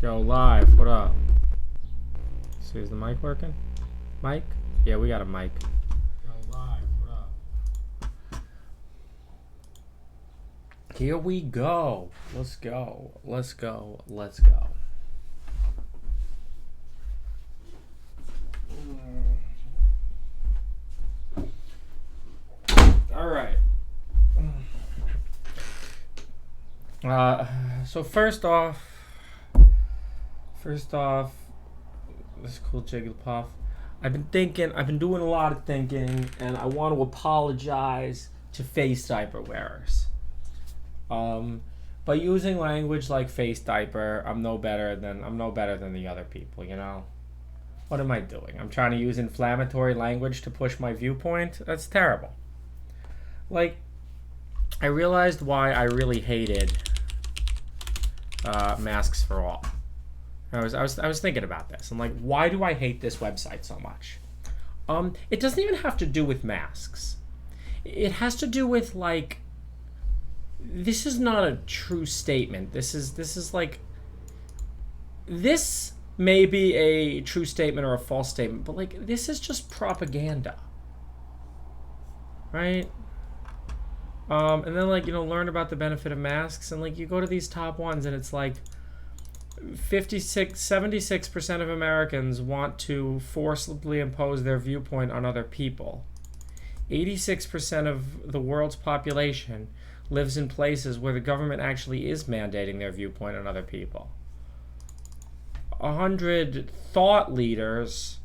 Go live. What up? See, is the mic working? Mic? Yeah, we got a mic. Go live. What up? Here we go. Let's go. Let's go. Let's go. All right. So first off, this cool Jigglypuff. I've been doing a lot of thinking, and I want to apologize to face diaper wearers. By using language like face diaper, I'm no better than the other people, you know? What am I doing? I'm trying to use inflammatory language to push my viewpoint? That's terrible. Like, I realized why I really hated Masks for All. I was thinking about this. I'm like, why do I hate this website so much? It doesn't even have to do with masks. It has to do with, like, this is not a true statement. This may be a true statement or a false statement, but, like, this is just propaganda, right? And then, like, you know, learn about the benefit of masks, and, like, you go to these top ones, and it's like 76% of Americans want to forcibly impose their viewpoint on other people. 86% of the world's population lives in places where the government actually is mandating their viewpoint on other people. 100 thought leaders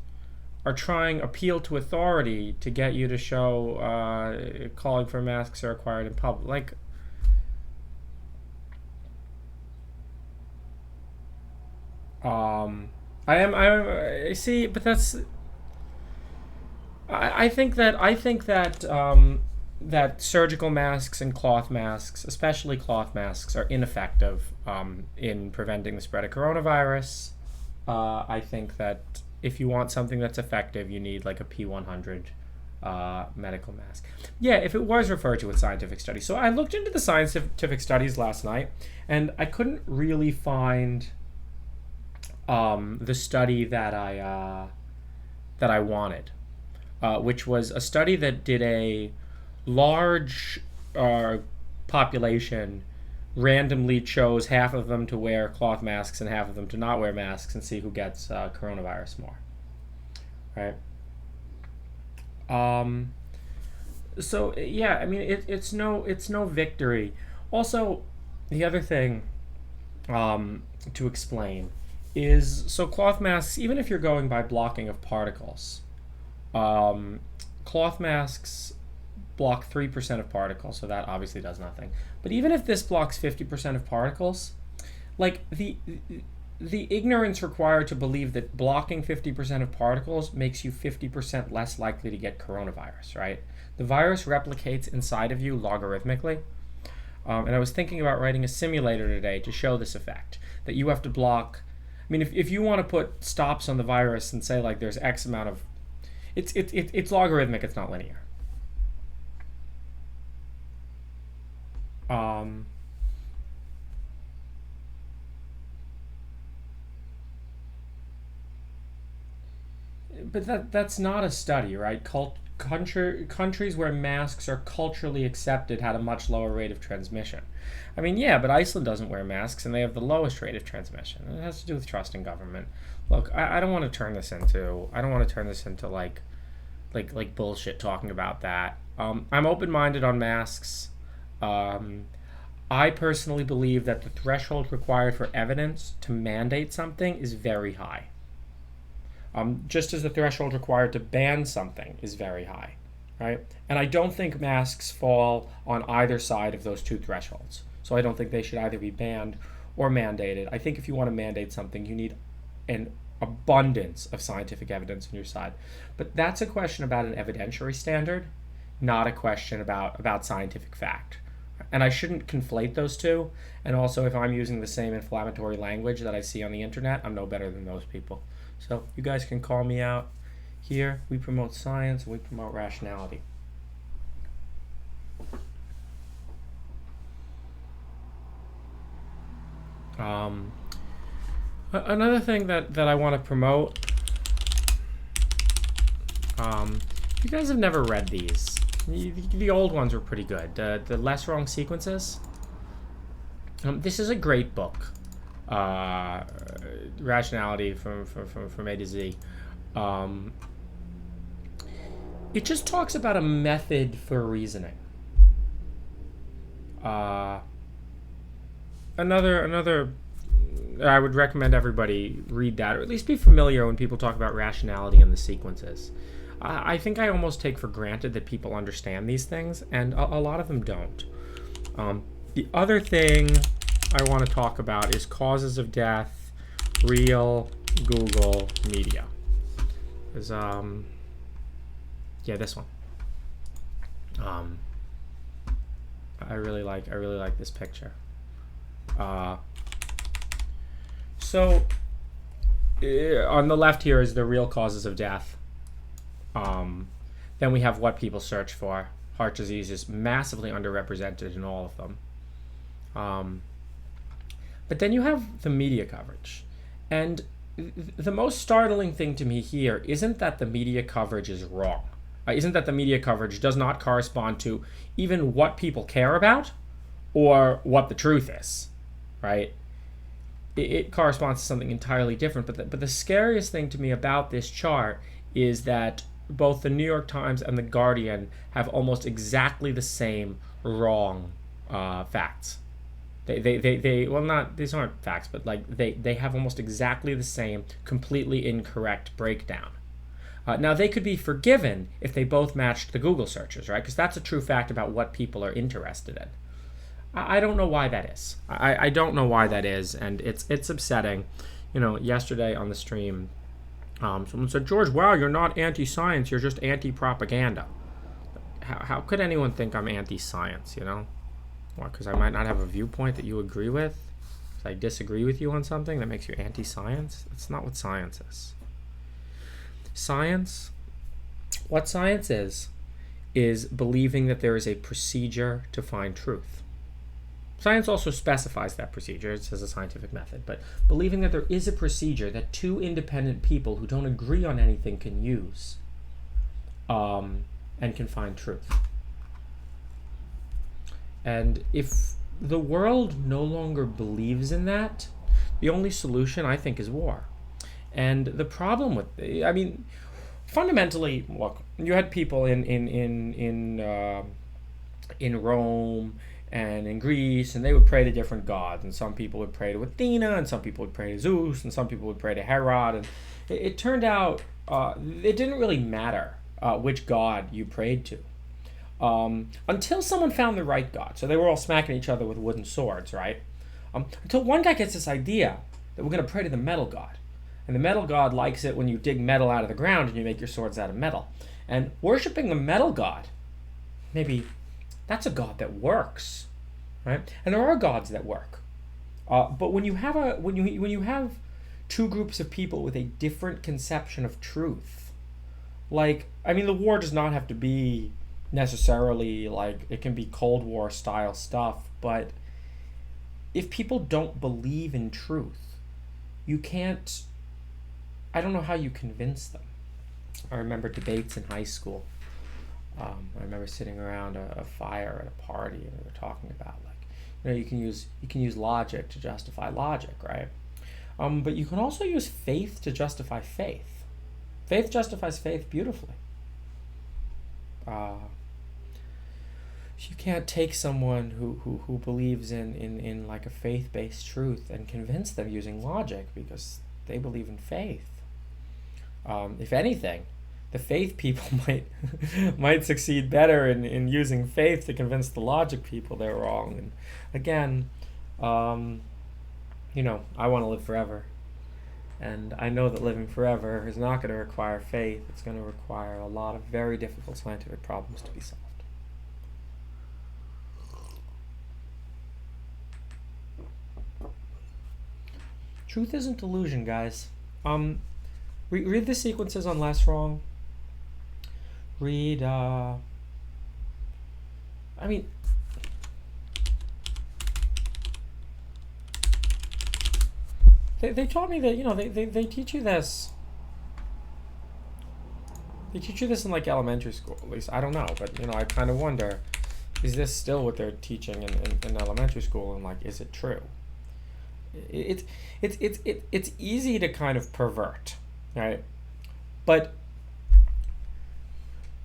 are trying appeal to authority to get you to show calling for masks are required in public. Like, I see, but that's. I think that that surgical masks and cloth masks, especially cloth masks, are ineffective in preventing the spread of coronavirus. I think that if you want something that's effective, you need like a P100 medical mask. Yeah, if it was referred to with scientific studies. So I looked into the scientific studies last night, and I couldn't really find the study that I wanted, which was a study that did a large population, randomly chose half of them to wear cloth masks and half of them to not wear masks, and see who gets coronavirus more. Right. So yeah, I mean, it's no victory. Also, the other thing to explain is, so cloth masks, even if you're going by blocking of particles, cloth masks block 3% of particles, so that obviously does nothing. But even if this blocks 50% of particles, like the ignorance required to believe that blocking 50% of particles makes you 50% less likely to get coronavirus, right? The virus replicates inside of you logarithmically. And I was thinking about writing a simulator today to show this effect, that you have to block. I mean, if you want to put stops on the virus and say, like, there's X amount of, it's logarithmic, it's not linear. But that's not a study, right? Countries where masks are culturally accepted had a much lower rate of transmission. I mean, yeah, but Iceland doesn't wear masks, and they have the lowest rate of transmission. It has to do with trust in government. Look, I don't want to turn this into like bullshit talking about that. I'm open-minded on masks. I personally believe that the threshold required for evidence to mandate something is very high. Just as the threshold required to ban something is very high, right? And I don't think masks fall on either side of those two thresholds. So I don't think they should either be banned or mandated. I think if you want to mandate something, you need an abundance of scientific evidence on your side. But that's a question about an evidentiary standard, not a question about scientific fact. And I shouldn't conflate those two. And also, if I'm using the same inflammatory language that I see on the internet, I'm no better than those people. So you guys can call me out. Here, we promote science, and we promote rationality. Another thing that I want to promote, if you guys have never read these, the old ones were pretty good. The Less Wrong Sequences. This is a great book. Rationality from A to Z. It just talks about a method for reasoning. Another I would recommend everybody read that, or at least be familiar when people talk about rationality and the sequences. I think I almost take for granted that people understand these things, and a lot of them don't. The other thing I want to talk about is causes of death, real Google media. Is yeah, this one. I really like this picture. So on the left here is the real causes of death. Then we have what people search for. Heart disease is massively underrepresented in all of them. But then you have the media coverage. And the most startling thing to me here isn't that the media coverage is wrong. Isn't that the media coverage does not correspond to even what people care about or what the truth is, right? It corresponds to something entirely different. But the scariest thing to me about this chart is that both the New York Times and the Guardian have almost exactly the same wrong facts. They well, not, these aren't facts, but like they have almost exactly the same completely incorrect breakdown. Now they could be forgiven if they both matched the Google searches, right? Because that's a true fact about what people are interested in. I don't know why that is. I don't know why that is, and it's upsetting. You know, yesterday on the stream, someone said, "George, wow, you're not anti-science, you're just anti-propaganda." How could anyone think I'm anti-science, you know? What, because I might not have a viewpoint that you agree with? If I disagree with you on something, that makes you anti-science? That's not what science is. Science, what science is believing that there is a procedure to find truth. Science also specifies that procedure. It says a scientific method. But believing that there is a procedure that two independent people who don't agree on anything can use and can find truth. And if the world no longer believes in that, the only solution, I think, is war. And the problem with, I mean, fundamentally, look, you had people in Rome and in Greece, and they would pray to different gods, and some people would pray to Athena, and some people would pray to Zeus, and some people would pray to Herod, and it turned out it didn't really matter which god you prayed to. Until someone found the right god. So they were all smacking each other with wooden swords, right? Until one guy gets this idea that we're going to pray to the metal god. And the metal god likes it when you dig metal out of the ground and you make your swords out of metal. And worshiping the metal god, maybe that's a god that works, right? And there are gods that work. But when you have when you have two groups of people with a different conception of truth, like, I mean, the war does not have to be necessarily like, it can be Cold War style stuff, but if people don't believe in truth, you can't, I don't know how you convince them. I remember debates in high school. I remember sitting around a fire at a party, and we were talking about, like, you know, you can use logic to justify logic, right? But you can also use faith to justify faith. Faith justifies faith beautifully. You can't take someone who believes in like a faith-based truth and convince them using logic because they believe in faith. If anything, the faith people might succeed better in using faith to convince the logic people they're wrong. And again, you know, I want to live forever. And I know that living forever is not going to require faith. It's going to require a lot of very difficult scientific problems to be solved. Truth isn't delusion, guys. Read the sequences on Less Wrong. Read, I mean, they taught me that, they teach you this. They teach you this in like elementary school, at least. I don't know, but I kind of wonder, is this still what they're teaching in elementary school, and like, is it true? It's easy to kind of pervert, right? But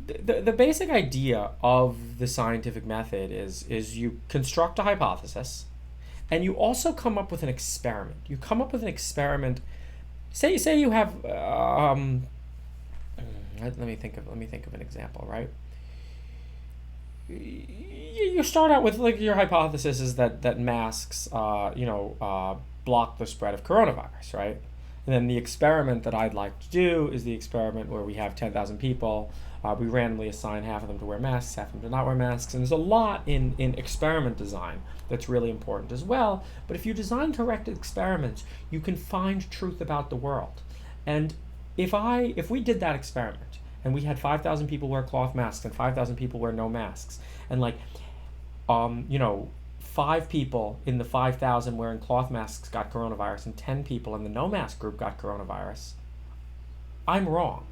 the basic idea of the scientific method is you construct a hypothesis, and you also come up with an experiment. You come up with an experiment. Say you have let me think of an example, right? You start out with like your hypothesis is that masks block the spread of coronavirus, right? And then the experiment that I'd like to do is the experiment where we have 10,000 people. We randomly assign half of them to wear masks, half of them to not wear masks. And there's a lot in experiment design that's really important as well. But if you design correct experiments, you can find truth about the world. And if we did that experiment and we had 5,000 people wear cloth masks and 5,000 people wear no masks, and 5 people in the 5,000 wearing cloth masks got coronavirus and 10 people in the no mask group got coronavirus, I'm wrong.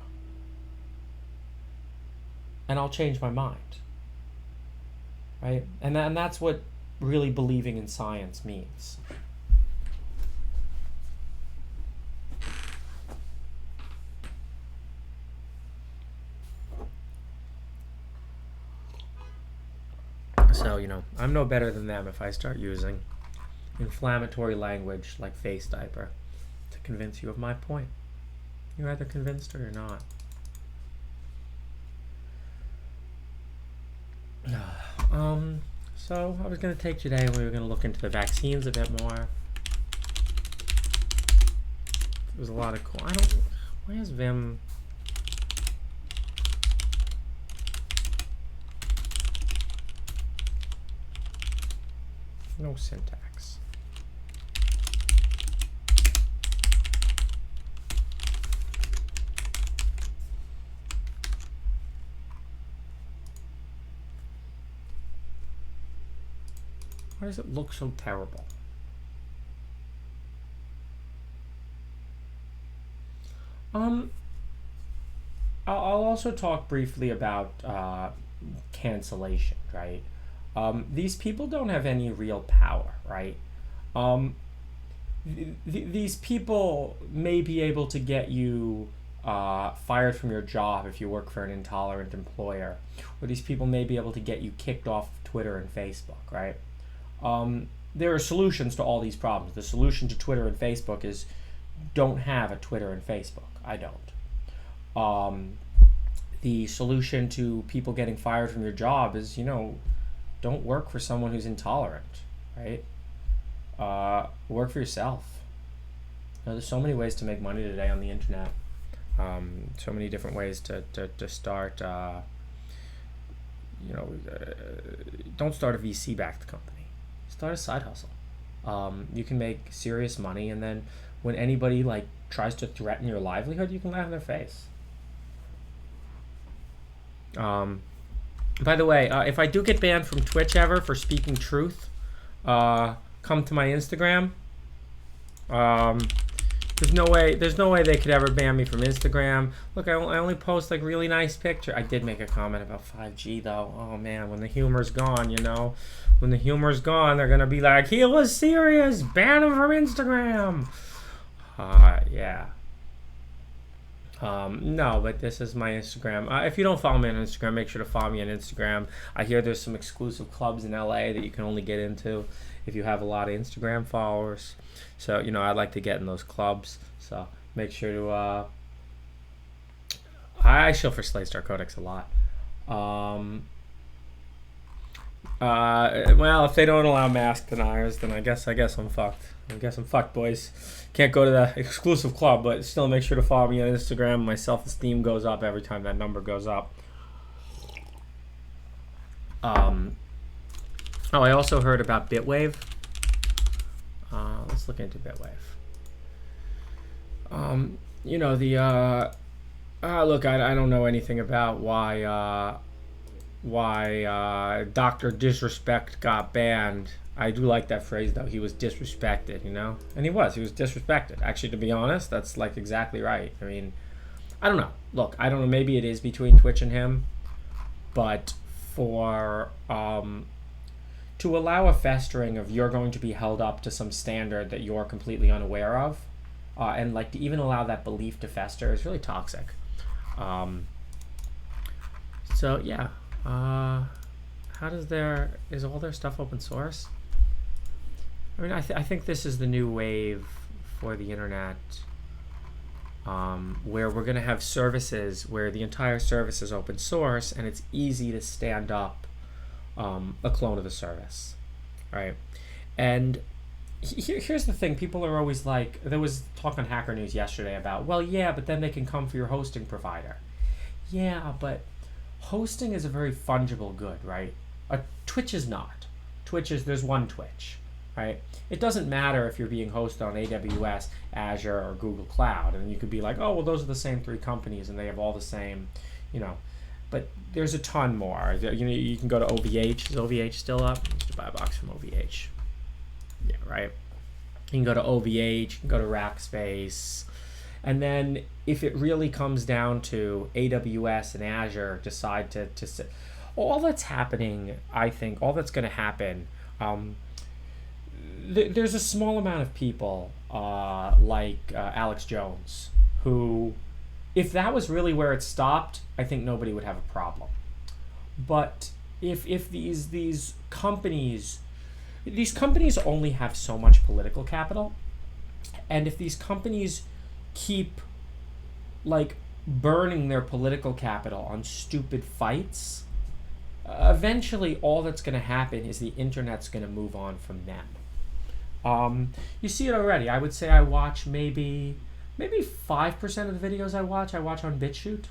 And I'll change my mind. Right? And that's what really believing in science means. So, I'm no better than them if I start using inflammatory language like face diaper to convince you of my point. You're either convinced or you're not. So I was going to take today, we were going to look into the vaccines a bit more. There was a lot of cool. Why is Vim? No syntax. Why does it look so terrible? I'll also talk briefly about cancellation, right? These people don't have any real power, right? These people may be able to get you fired from your job if you work for an intolerant employer, or these people may be able to get you kicked off of Twitter and Facebook, right? There are solutions to all these problems. The solution to Twitter and Facebook is don't have a Twitter and Facebook. I don't. The solution to people getting fired from your job is, don't work for someone who's intolerant, right? Work for yourself. There's so many ways to make money today on the internet. So many different ways to start, don't start a VC-backed company. Start a side hustle. You can make serious money, and then when anybody tries to threaten your livelihood, you can laugh in their face. By the way, if I do get banned from Twitch ever for speaking truth, come to my Instagram. There's no way they could ever ban me from Instagram. Look, I only post really nice pictures. I did make a comment about 5G though. Oh man, when the humor's gone, when the humor's gone, they're gonna be like, he was serious, ban him from Instagram. Yeah. No, but this is my Instagram. If you don't follow me on Instagram, make sure to follow me on Instagram. I hear there's some exclusive clubs in LA that you can only get into if you have a lot of Instagram followers. So, I'd like to get in those clubs. So make sure to, I show for Slate Star Codex a lot. Well, if they don't allow mask deniers, then I guess I'm fucked. Boys. Can't go to the exclusive club, but still make sure to follow me on Instagram. My self-esteem goes up every time that number goes up. I also heard about Bitwave. Let's look into Bitwave. Look, I don't know anything about why Dr. Disrespect got banned. I do like that phrase though. He was disrespected, you know, and he was disrespected. Actually, to be honest, that's like exactly right. I mean, I don't know. Look, I don't know. Maybe it is between Twitch and him, but for to allow a festering of you're going to be held up to some standard that you're completely unaware of, and like to even allow that belief to fester is really toxic. So yeah, is all their stuff open source? I mean, I think this is the new wave for the internet, where we're going to have services where the entire service is open source and it's easy to stand up a clone of the service, right? And here's the thing. People are always like, there was talk on Hacker News yesterday about, well, yeah, but then they can come for your hosting provider. Yeah, but hosting is a very fungible good, right? Twitch is not. There's one Twitch, right? It doesn't matter if you're being hosted on AWS, Azure, or Google Cloud. And you could be like, oh, well, those are the same three companies and they have all the same, you know. But there's a ton more. You know, you can go to OVH. Is OVH still up? I used to buy a box from OVH. Yeah, right? You can go to OVH, you can go to Rackspace. And then if it really comes down to AWS and Azure decide to all that's happening, I think, all that's going to happen, there's a small amount of people like Alex Jones who, if that was really where it stopped, I think nobody would have a problem. But if these companies only have so much political capital, and if these companies keep like burning their political capital on stupid fights, eventually all that's going to happen is the internet's going to move on from them. You see it already. I would say I watch maybe 5% of the videos I watch on BitChute.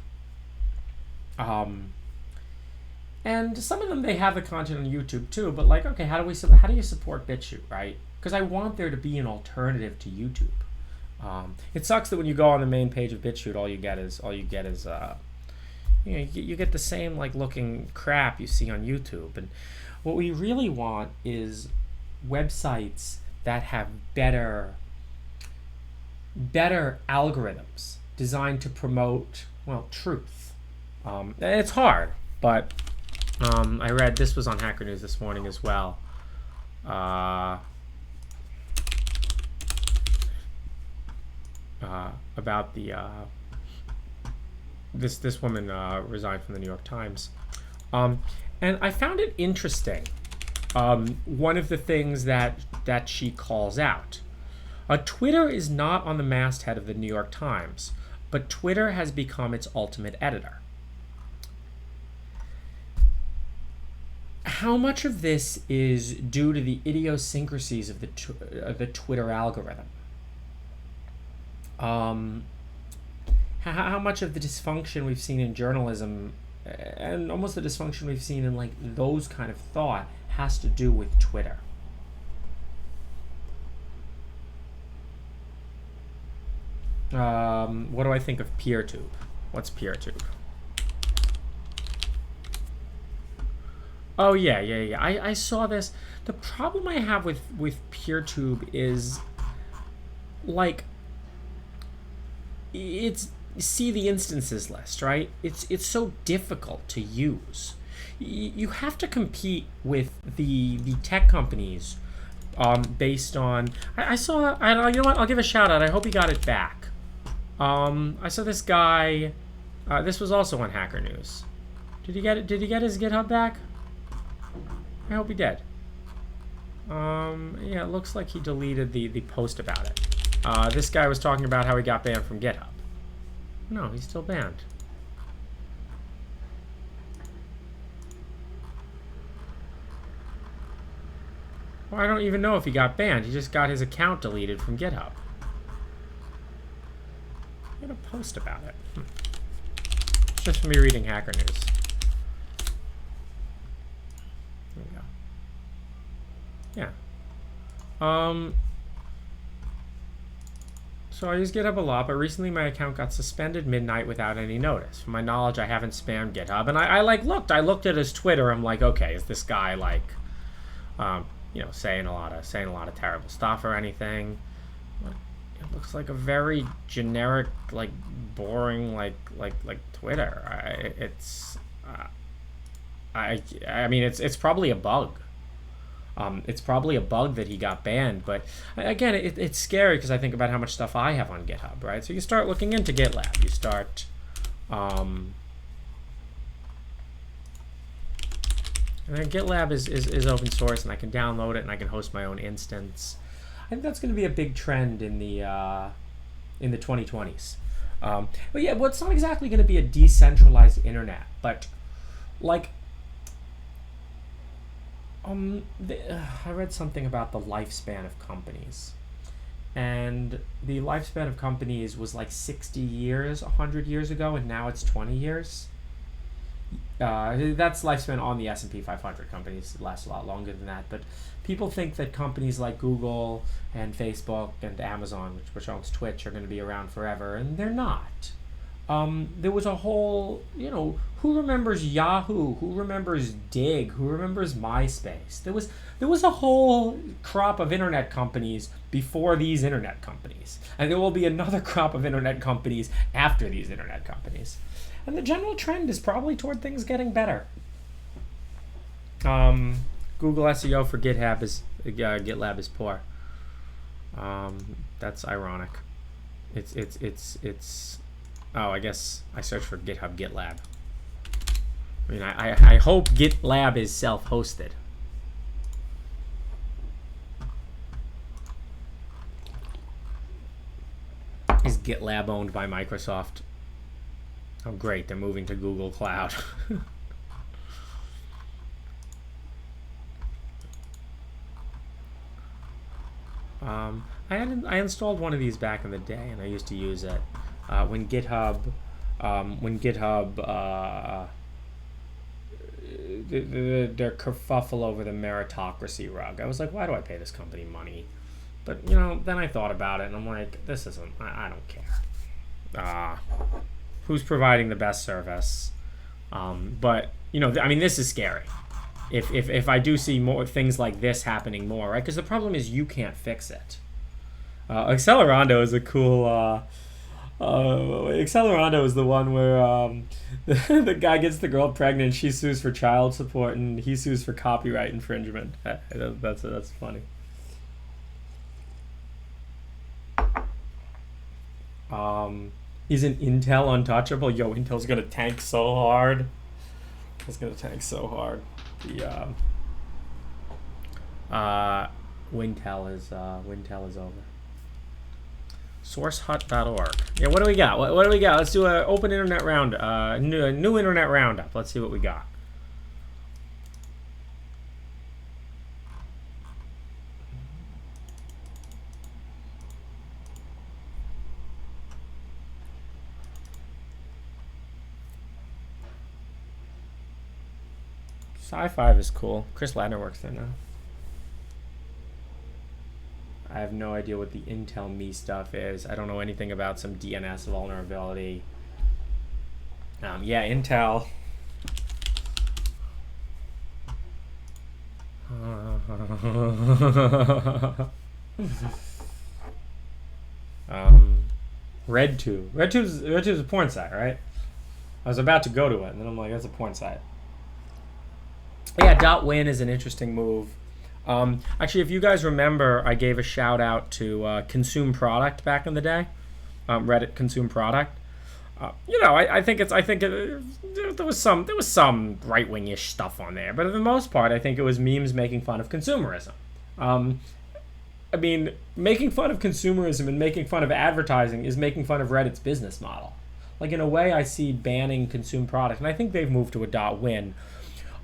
And some of them, they have the content on YouTube too, but like, okay, how do you support BitChute, right? Because I want there to be an alternative to YouTube. It sucks that when you go on the main page of BitChute, all you get is you get the same like looking crap you see on YouTube. And what we really want is websites that have better algorithms designed to promote, well, truth. It's hard, but I read, this was on Hacker News this morning as well. About the this woman resigned from the New York Times, and I found it interesting. One of the things that she calls out, Twitter is not on the masthead of the New York Times, but Twitter has become its ultimate editor. How much of this is due to the idiosyncrasies of the Twitter algorithm? How much of the dysfunction we've seen in journalism, and almost the dysfunction we've seen in like those kind of thought, has to do with Twitter? What do I think of PeerTube? What's PeerTube? Oh yeah. I saw this. The problem I have with PeerTube is like it's see the instances list, right? It's so difficult to use. You have to compete with the tech companies based on. I saw. You know what? I'll give a shout out. I hope he got it back. I saw this guy. This was also on Hacker News. Did he get it? Did he get his GitHub back? I hope he did. Yeah, it looks like he deleted the post about it. This guy was talking about how he got banned from GitHub. No, he's still banned. Well, I don't even know if he got banned. He just got his account deleted from GitHub. He had a post about it. It's just from me reading Hacker News. There we go. Yeah. So I use GitHub a lot, but recently my account got suspended midnight without any notice. From my knowledge, I haven't spammed GitHub, and I looked at his Twitter. I'm like, okay, is this guy like, saying a lot of terrible stuff or anything? It looks like a very generic, like boring, like Twitter. I mean, it's probably a bug. It's probably a bug that he got banned, but again, it's scary because I think about how much stuff I have on GitHub, right? So you start looking into GitLab, you start, and then GitLab is open source, and I can download it, and I can host my own instance. I think that's going to be a big trend in the 2020s. But yeah, well, it's not exactly going to be a decentralized internet, but like. I read something about the lifespan of companies, and the lifespan of companies was like 60 years 100 years ago, and now it's 20 years. That's lifespan on the S&P 500. Companies last a lot longer than that, but people think that companies like Google and Facebook and Amazon, which owns Twitch, are going to be around forever, and they're not. There was a whole, who remembers Yahoo? Who remembers Dig? Who remembers MySpace? There was a whole crop of internet companies before these internet companies. And there will be another crop of internet companies after these internet companies. And the general trend is probably toward things getting better. Google SEO for GitLab is poor. That's ironic. It's Oh, I guess I searched for GitHub GitLab. I mean, I hope GitLab is self-hosted. Is GitLab owned by Microsoft? Oh, great, they're moving to Google Cloud. I installed one of these back in the day, and I used to use it. When GitHub, their kerfuffle over the meritocracy rug. I was like, why do I pay this company money? But then I thought about it, and I'm like, this isn't. I don't care. Who's providing the best service? But I mean, this is scary. If I do see more things like this happening more, right? Because the problem is you can't fix it. Accelerando is a cool. Accelerando is the one where the guy gets the girl pregnant, she sues for child support, and he sues for copyright infringement. That's funny. Isn't Intel untouchable? Yo, Intel's gonna tank so hard. It's gonna tank so hard. The Wintel is over. Sourcehut.org. Yeah, what do we got? What do we got? Let's do an open internet round. New internet roundup. Let's see what we got. Sci-Fi is cool. Chris Ladner works there now. I have no idea what the Intel Me stuff is. I don't know anything about some DNS vulnerability. Yeah, Intel. RedTube. RedTube's a porn site, right? I was about to go to it, and then I'm like, that's a porn site. Yeah, .win is an interesting move. Actually, if you guys remember, I gave a shout out to Consume Product back in the day, Reddit Consume Product. I think there was some right wingish stuff on there, but for the most part, I think it was memes making fun of consumerism. I mean, making fun of consumerism and making fun of advertising is making fun of Reddit's business model. Like, in a way, I see banning Consume Product, and I think they've moved to a .win.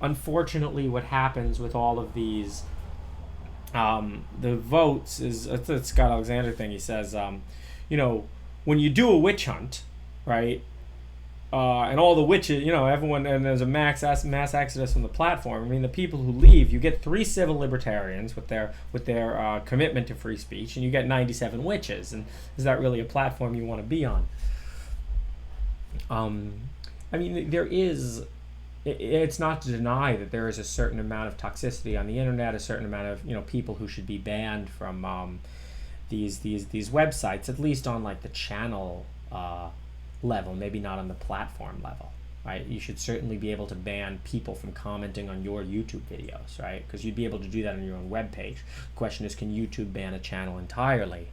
Unfortunately, what happens with all of these the votes is it's a Scott Alexander thing. He says, when you do a witch hunt, right, and all the witches, everyone, and there's a mass exodus from the platform. I mean, the people who leave, you get 3 civil libertarians with their commitment to free speech, and you get 97 witches. And is that really a platform you want to be on? I mean, there is. It's not to deny that there is a certain amount of toxicity on the internet, a certain amount of people who should be banned from these websites, at least on like the channel level, maybe not on the platform level, right? You should certainly be able to ban people from commenting on your YouTube videos, right? Because you'd be able to do that on your own web page. The question is, can YouTube ban a channel entirely?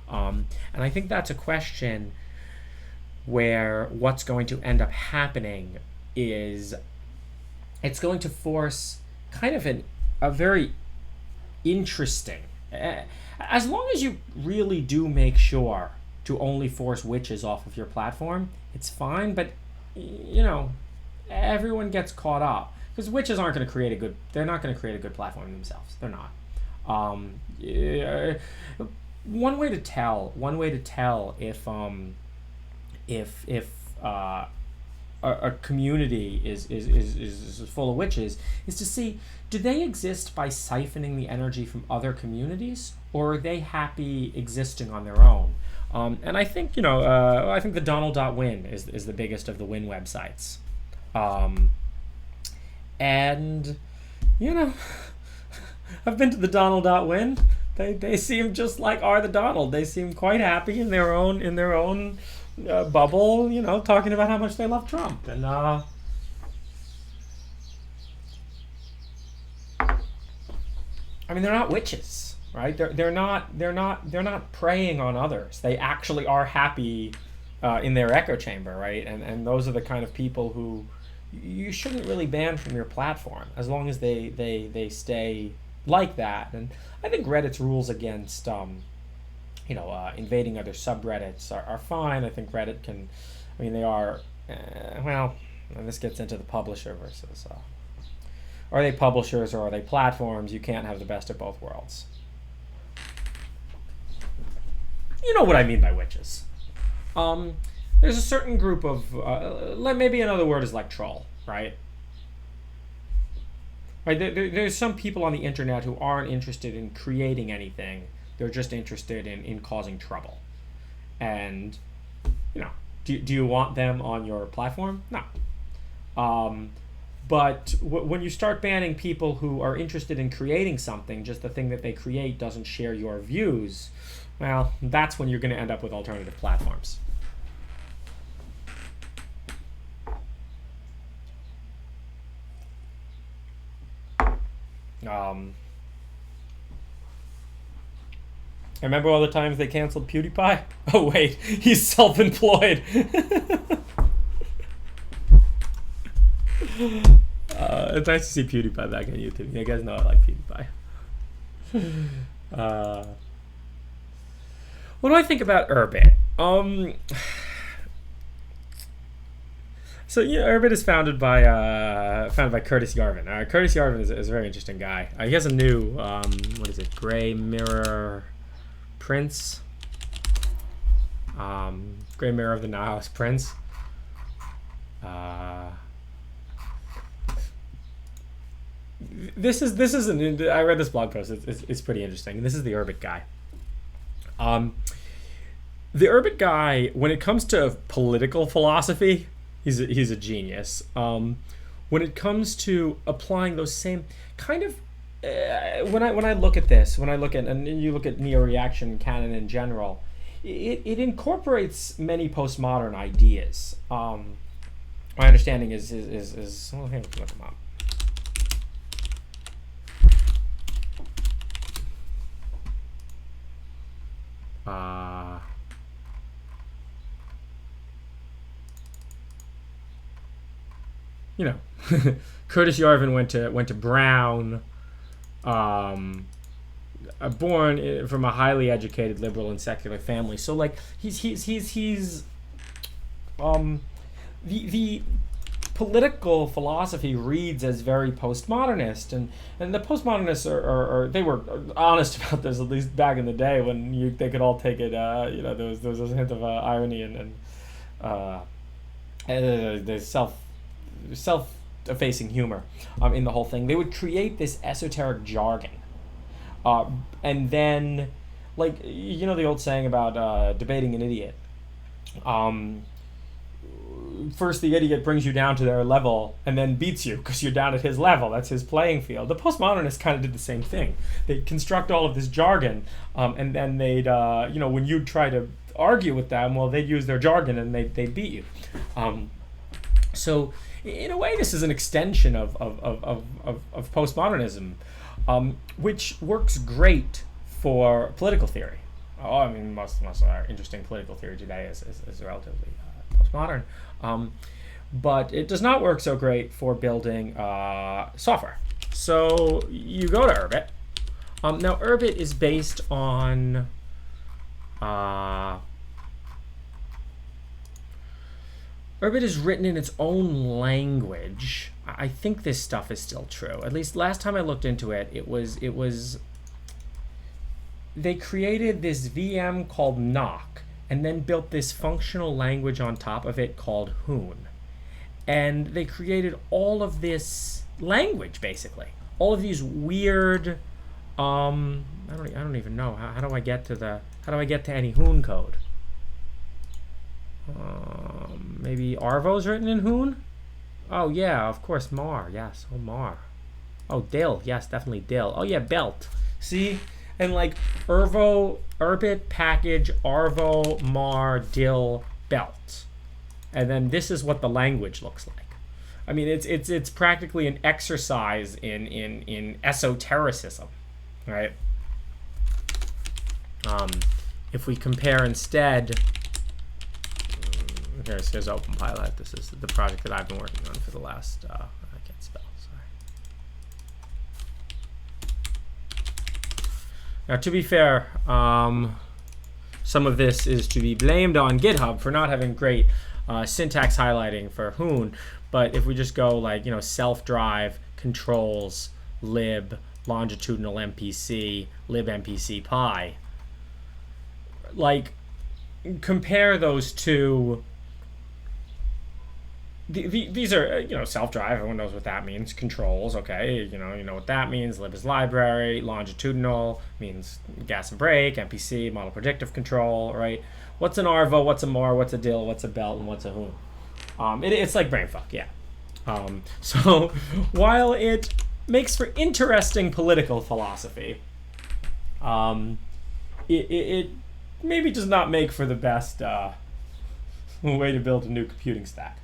And I think that's a question where what's going to end up happening is it's going to force kind of a very interesting, as long as you really do make sure to only force witches off of your platform, it's fine. But everyone gets caught up because witches aren't going to create they're not going to create a good platform themselves. They're not. One way to tell if a community is full of witches is to see, do they exist by siphoning the energy from other communities, or are they happy existing on their own? And I think I think the Donald.win is the biggest of the win websites, and I've been to the Donald.win. They seem just like the Donald. They seem quite happy in their own bubble, talking about how much they love Trump. And I mean, they're not witches, right? They're not preying on others. They actually are happy in their echo chamber, right? And those are the kind of people who you shouldn't really ban from your platform as long as they stay like that. And I think Reddit's rules against invading other subreddits are fine. I think Reddit can, they are, and this gets into the publisher versus, are they publishers or are they platforms? You can't have the best of both worlds. You know what I mean by witches. There's a certain group of, maybe another word is like troll, right? Right, there's some people on the internet who aren't interested in creating anything. They're just interested in causing trouble. And, do you want them on your platform? No. But when you start banning people who are interested in creating something, just the thing that they create doesn't share your views, well, that's when you're going to end up with alternative platforms. I remember all the times they canceled PewDiePie. Oh wait, he's self-employed. It's nice to see PewDiePie back on YouTube. You guys know I like PewDiePie. What do I think about Urbit? So Urbit is founded by Curtis Yarvin. Curtis Yarvin is a very interesting guy. He has a new Gray Mirror Prince. Gray Mirror of the Nihilist Prince. This is I read this blog post. It's pretty interesting. This is the Urbit guy. The Urbit guy, when it comes to political philosophy, he's a genius. When it comes to applying those same kind of when I look at this, and you look at neo-reaction canon in general, it incorporates many postmodern ideas. My understanding is well, hang on, look them up. Curtis Yarvin went to Brown, born from a highly educated liberal and secular family. So like he's the political philosophy reads as very postmodernist, and the postmodernists are they were honest about this, at least back in the day when they could all take it. There was a hint of irony and the self-effacing humor in the whole thing. They would create this esoteric jargon, and then, like, you know the old saying about debating an idiot. First the idiot brings you down to their level and then beats you because you're down at his level. That's his playing field. The postmodernists kind of did the same thing. They construct all of this jargon, and then they'd, when you try to argue with them, well, they'd use their jargon and they'd beat you. So in a way, this is an extension of postmodernism, which works great for political theory. Oh, I mean, most of our interesting political theory today is relatively postmodern. But it does not work so great for building software. So you go to Urbit. Now, Urbit is based on Urbit is written in its own language. I think this stuff is still true. At least last time I looked into it, it was they created this VM called Nock, and then built this functional language on top of it called Hoon. And they created all of this language, basically. All of these weird, I don't even know. How do I get to any Hoon code? Maybe Arvo's written in Hoon? Oh yeah, of course, Mar. Yes, oh Mar. Oh, Dill. Yes, definitely Dill. Oh yeah, Belt. See? And like Urbit package Arvo Mar Dill Belt, and then this is what the language looks like. I mean, it's practically an exercise in esotericism, right? If we compare instead, here's openpilot. This is the project that I've been working on for the last. I can't spell. Sorry. Now, to be fair, some of this is to be blamed on GitHub for not having great syntax highlighting for Hoon. But if we just go like, self-drive, controls, lib, longitudinal MPC, libmpc pi, like, compare those two. These are, self-drive. Everyone knows what that means. Controls, okay. You know what that means. Lib is library. Longitudinal means gas and brake. MPC, model predictive control, right? What's an Arvo? What's a Mar? What's a Dill? What's a Belt? And what's a Hoon? It's like brainfuck, yeah. So while it makes for interesting political philosophy, it maybe does not make for the best way to build a new computing stack.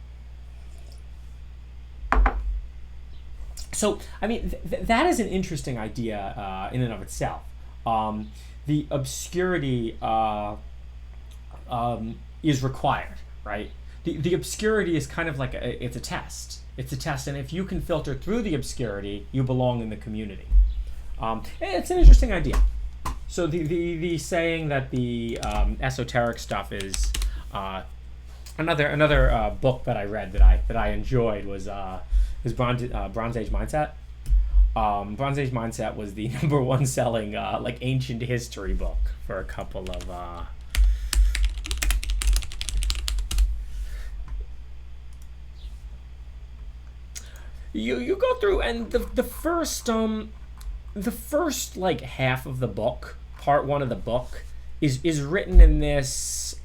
So, I mean, that is an interesting idea in and of itself. The obscurity is required, right? The obscurity is kind of like it's a test. It's a test, and if you can filter through the obscurity, you belong in the community. It's an interesting idea. So the saying that the esoteric stuff is another book that I read that I enjoyed was Bronze Age Mindset. Bronze Age Mindset was the #1 selling like ancient history book for a couple of you go through, and the first like half of the book, part 1 of the book, is written in this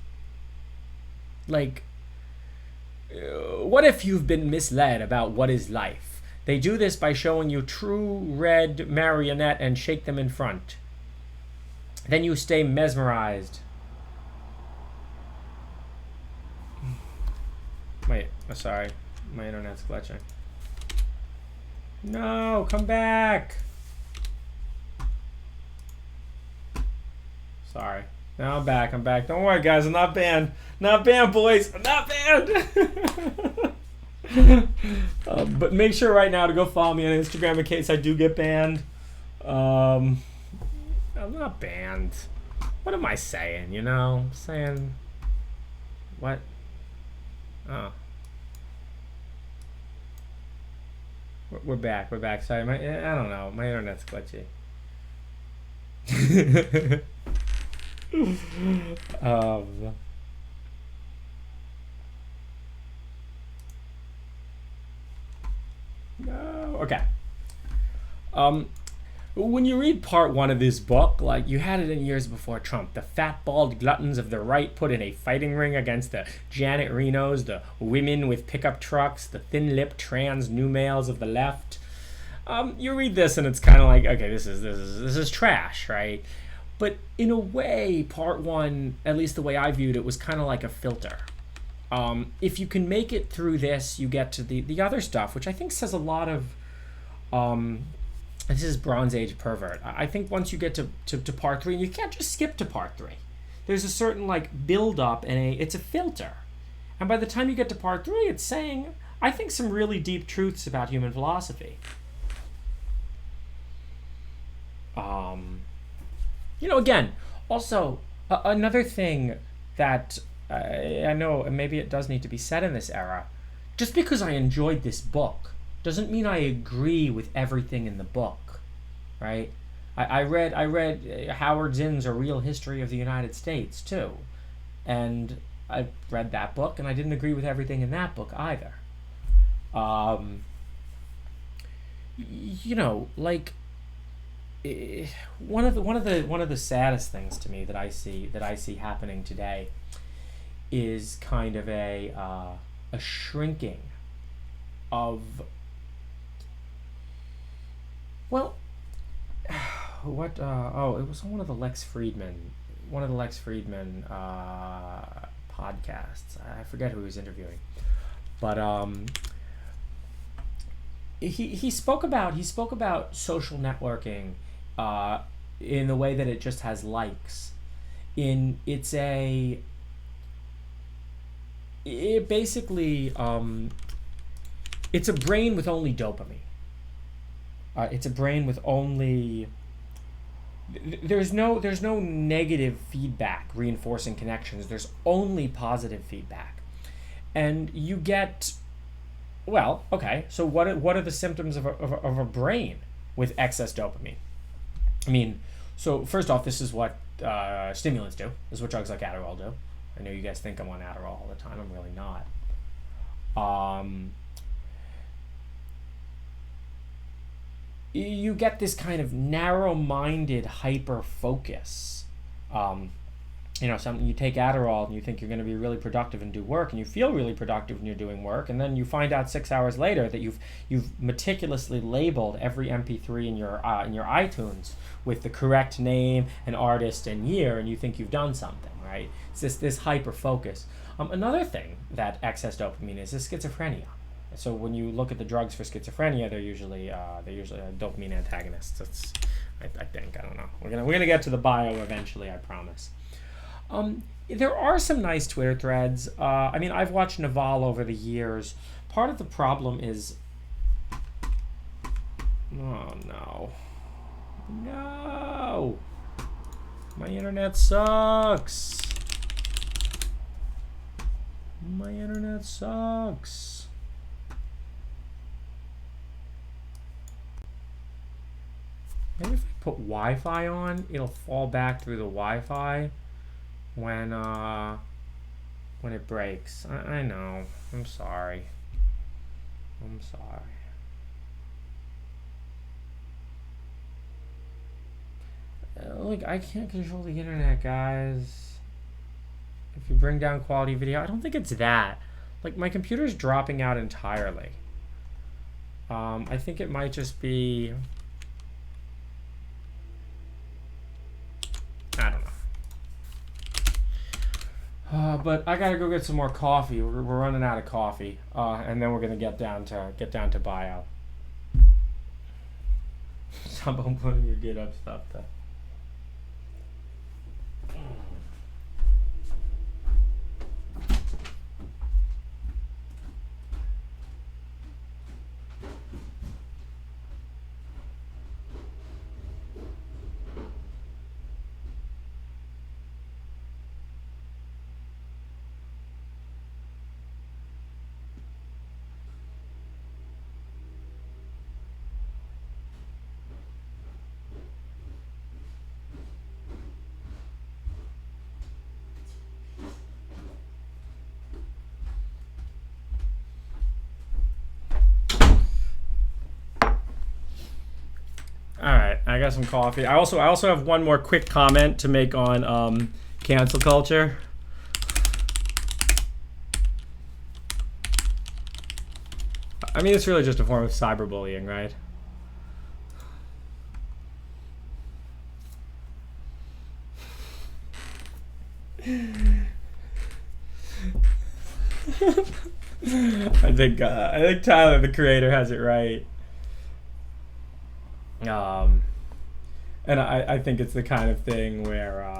like, what if you've been misled about what is life? They do this by showing you true red marionette and shake them in front. Then you stay mesmerized. Wait, sorry. My internet's glitching. No, come back. Sorry. Now I'm back. Don't worry, guys. I'm not banned. Not banned, boys. I'm not banned. But make sure right now to go follow me on Instagram in case I do get banned. I'm not banned. What am I saying? I'm saying what? Oh. We're back. Sorry, I don't know. My internet's glitchy. okay. Um, when you read part one of this book, like you had it in years before Trump, the fat bald gluttons of the right put in a fighting ring against the Janet Renos, the women with pickup trucks, the thin-lipped trans new males of the left. You read this and it's kind of like, okay, this is trash, right? But in a way, part one, at least the way I viewed it, was kind of like a filter. If you can make it through this, you get to the other stuff, which I think says a lot of. This is Bronze Age pervert. I think once you get to part three, and you can't just skip to part three. There's a certain like build up and it's a filter. And by the time you get to part three, it's saying, I think, some really deep truths about human philosophy. Again, also, another thing that I know maybe it does need to be said in this era, just because I enjoyed this book doesn't mean I agree with everything in the book, right? I read Howard Zinn's A Real History of the United States too, and I read that book and I didn't agree with everything in that book either. One of the saddest things to me that I see happening today is kind of a shrinking of, it was one of the Lex Friedman podcasts. I forget who he was interviewing, but he spoke about social networking in the way that it just has likes. It's a brain with only dopamine. It's a brain with only. There's no negative feedback reinforcing connections. There's only positive feedback, and you get. Well, okay. So what are the symptoms of a brain with excess dopamine? I mean, so first off, this is what stimulants do. This is what drugs like Adderall do. I know you guys think I'm on Adderall all the time. I'm really not. You get this kind of narrow-minded hyper-focus. Something, you take Adderall and you think you're going to be really productive and do work, and you feel really productive when you're doing work, and then you find out 6 hours later that you've meticulously labeled every MP3 in your iTunes with the correct name and artist and year, and you think you've done something, right? It's this hyper focus. Another thing that excess dopamine is schizophrenia. So when you look at the drugs for schizophrenia, they're usually dopamine antagonists. I think, I don't know. We're gonna get to the bio eventually, I promise. There are some nice Twitter threads. I've watched Naval over the years. Part of the problem is, oh no, my internet sucks. Maybe if I put Wi-Fi on, it'll fall back through the Wi-Fi when it breaks. I know. I'm sorry. Look, I can't control the internet, guys. If you bring down quality video, I don't think it's that. Like, my computer's dropping out entirely. I think it might just be... I don't know. But I gotta go get some more coffee. We're running out of coffee, and then we're gonna get down to bio. Stop putting your GitHub stuff there. All right, I got some coffee. I also have one more quick comment to make on cancel culture. I mean, it's really just a form of cyberbullying, right? I think Tyler, the creator, has it right. And I think it's the kind of thing where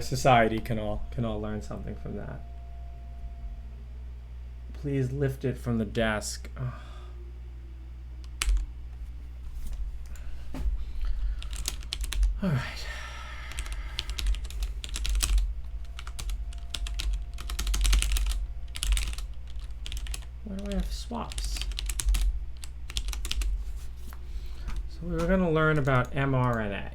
society can all learn something from that. Please lift it from the desk. Oh. All right. Why do I have swaps? So we were going to learn about mRNA.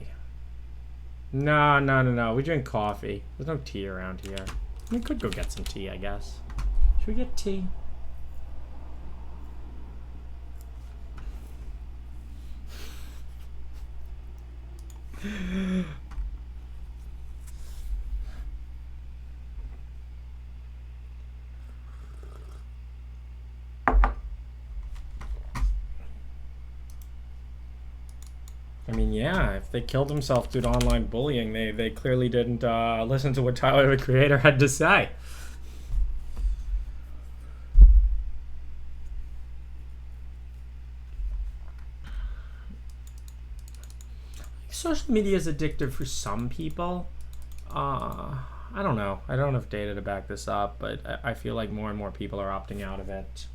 No. We drink coffee. There's no tea around here. We could go get some tea, I guess. Should we get tea? I mean, yeah, if they killed themselves due to online bullying, they clearly didn't listen to what Tyler, the creator, had to say. Social media is addictive for some people. I don't know. I don't have data to back this up, but I feel like more and more people are opting out of it.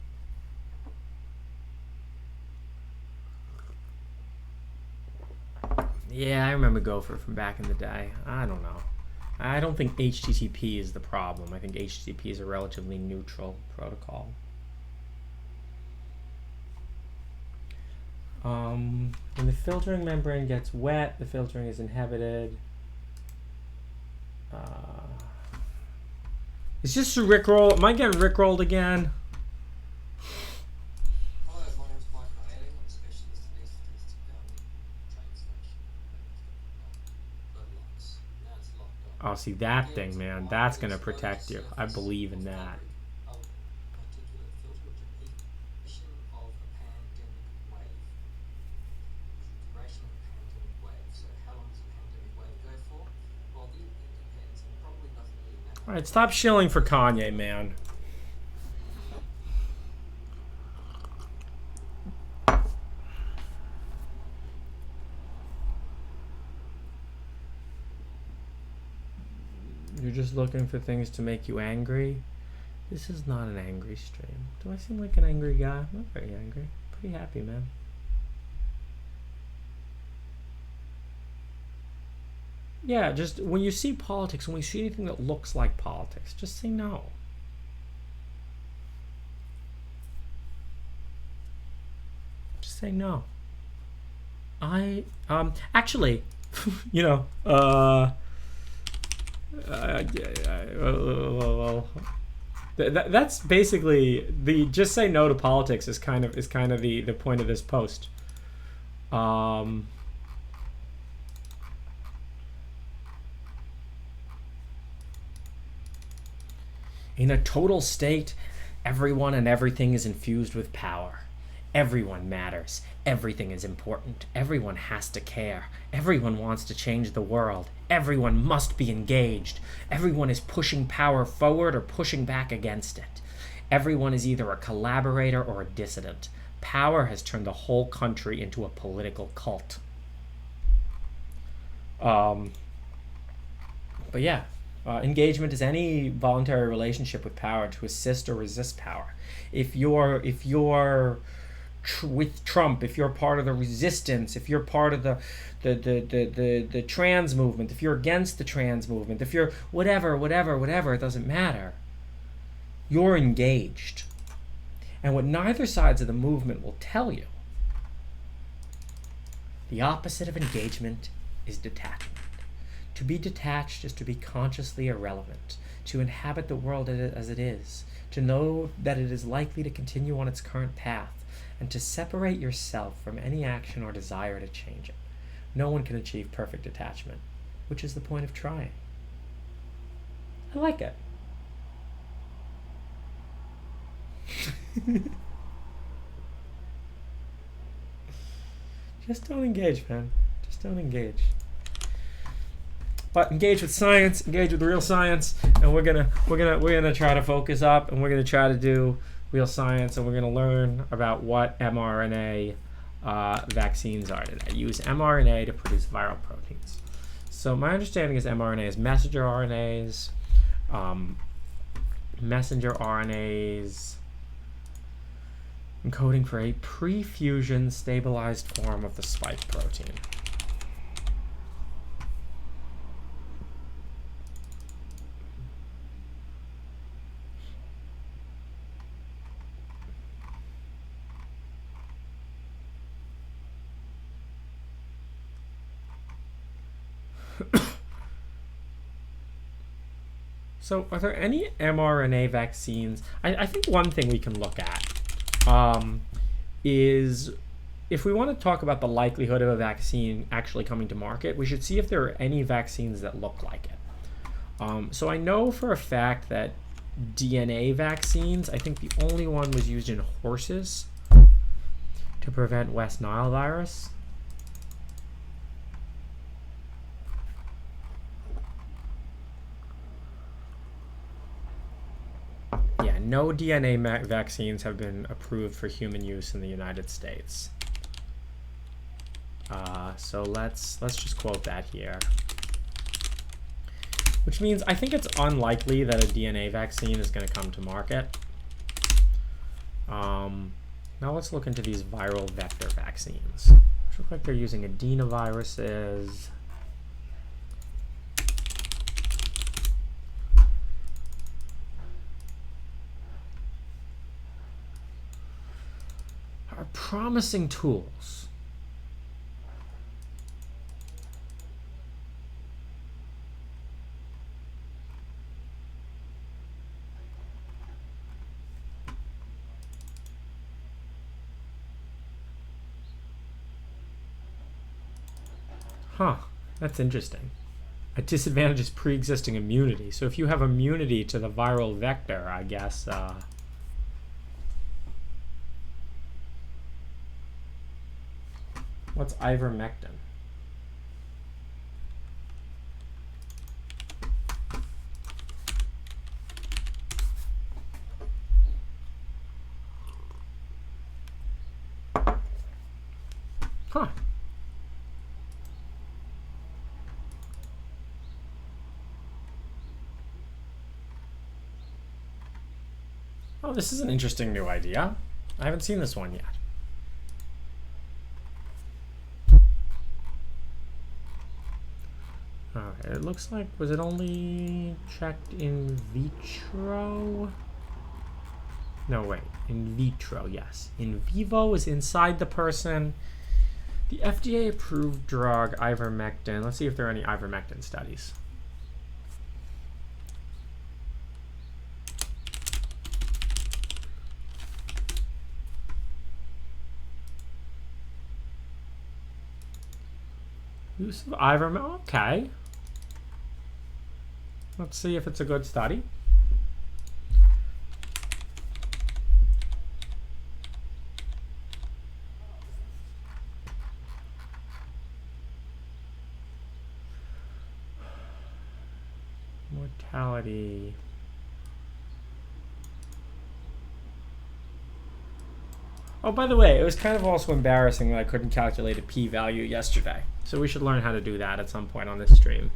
Yeah, I remember Gopher from back in the day. I don't know. I don't think HTTP is the problem. I think HTTP is a relatively neutral protocol. When the filtering membrane gets wet, the filtering is inhibited. Is this a Rickroll? Am I getting Rickrolled again? Oh, see that thing, man. That's going to protect you. I believe in that. All right, stop shilling for Kanye, man. You're just looking for things to make you angry? This is not an angry stream. Do I seem like an angry guy? I'm not very angry. Pretty happy, man. Yeah, just when you see politics, when you see anything that looks like politics, just say no. Just say no. Actually, you know, that's basically the just say no to politics is kind of the point of this post. In a total state, everyone and everything is infused with power. Everyone matters. Everything is important. Everyone has to care. Everyone wants to change the world. Everyone must be engaged. Everyone is pushing power forward or pushing back against it. Everyone is either a collaborator or a dissident. Power has turned the whole country into a political cult. But yeah. Engagement is any voluntary relationship with power to assist or resist power. If you're with Trump, if you're part of the resistance, if you're part of the trans movement, if you're against the trans movement, if you're whatever, it doesn't matter. You're engaged. And what neither sides of the movement will tell you, the opposite of engagement is detachment. To be detached is to be consciously irrelevant. to inhabit the world as it is, to know that it is likely to continue on its current path, and to separate yourself from any action or desire to change it. No one can achieve perfect detachment, which is the point of trying. I like it. Just don't engage, man. Just don't engage. But engage with science, engage with real science, and we're gonna try to focus up, and we're gonna try to do real science, and we're gonna learn about what mRNA vaccines are today. Use mRNA to produce viral proteins. So my understanding is mRNA is messenger RNAs, encoding for a pre-fusion stabilized form of the spike protein. So are there any mRNA vaccines? I think one thing we can look at is if we want to talk about the likelihood of a vaccine actually coming to market, we should see if there are any vaccines that look like it. So I know for a fact that DNA vaccines, I think the only one was used in horses to prevent West Nile virus. Yeah, no DNA vaccines have been approved for human use in the United States. So let's just quote that here. Which means I think it's unlikely that a DNA vaccine is going to come to market. Now let's look into these viral vector vaccines, which look like they're using adenoviruses. Are promising tools. Huh, that's interesting. It disadvantages pre-existing immunity. So if you have immunity to the viral vector, I guess what's ivermectin? Huh. Oh, this is an interesting new idea. I haven't seen this one yet. Okay, it looks like, was it only checked in vitro? No, wait, in vitro, yes. In vivo is inside the person. The FDA approved drug ivermectin. Let's see if there are any ivermectin studies. Use of ivermectin, okay. Let's see if it's a good study. Mortality. Oh, by the way, it was kind of also embarrassing that I couldn't calculate a p-value yesterday. So we should learn how to do that at some point on this stream.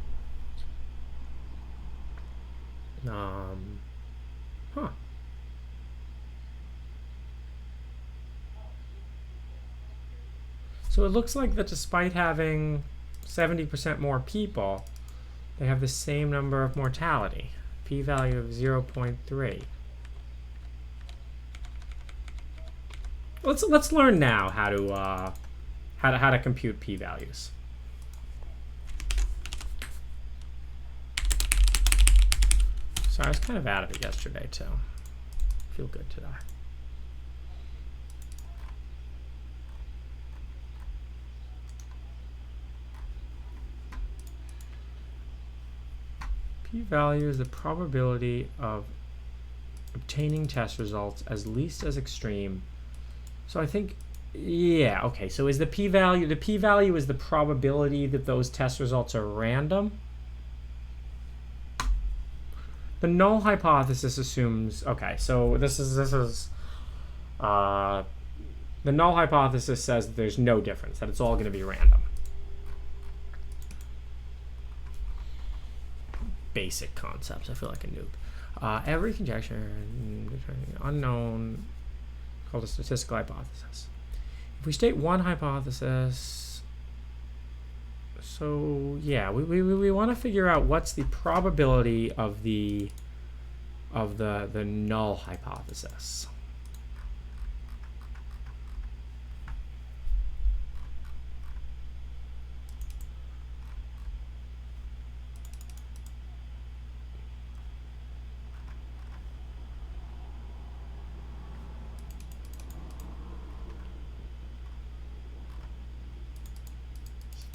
Huh. So it looks like that despite having 70% more people, they have the same number of mortality, p-value of 0.3. Let's learn now how to compute p-values. So I was kind of out of it yesterday too. Feel good today. P-value is the probability of obtaining test results as least as extreme. So I think, yeah, okay. So is the p-value is the probability that those test results are random? The null hypothesis assumes, okay, so this is the null hypothesis says that there's no difference, that it's all going to be random. Basic concepts. I feel like a noob. Every conjecture unknown called a statistical hypothesis. If we state one hypothesis, so yeah, we want to figure out what's the probability of the null hypothesis.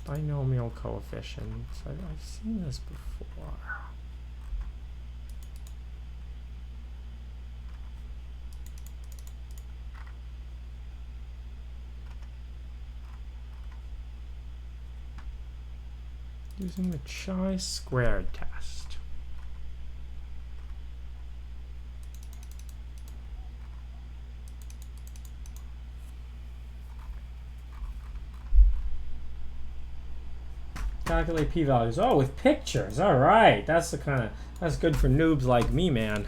Binomial coefficients. I've seen this before. Using the chi-squared test. Calculate p-values. Oh, with pictures. All right. That's good for noobs like me, man.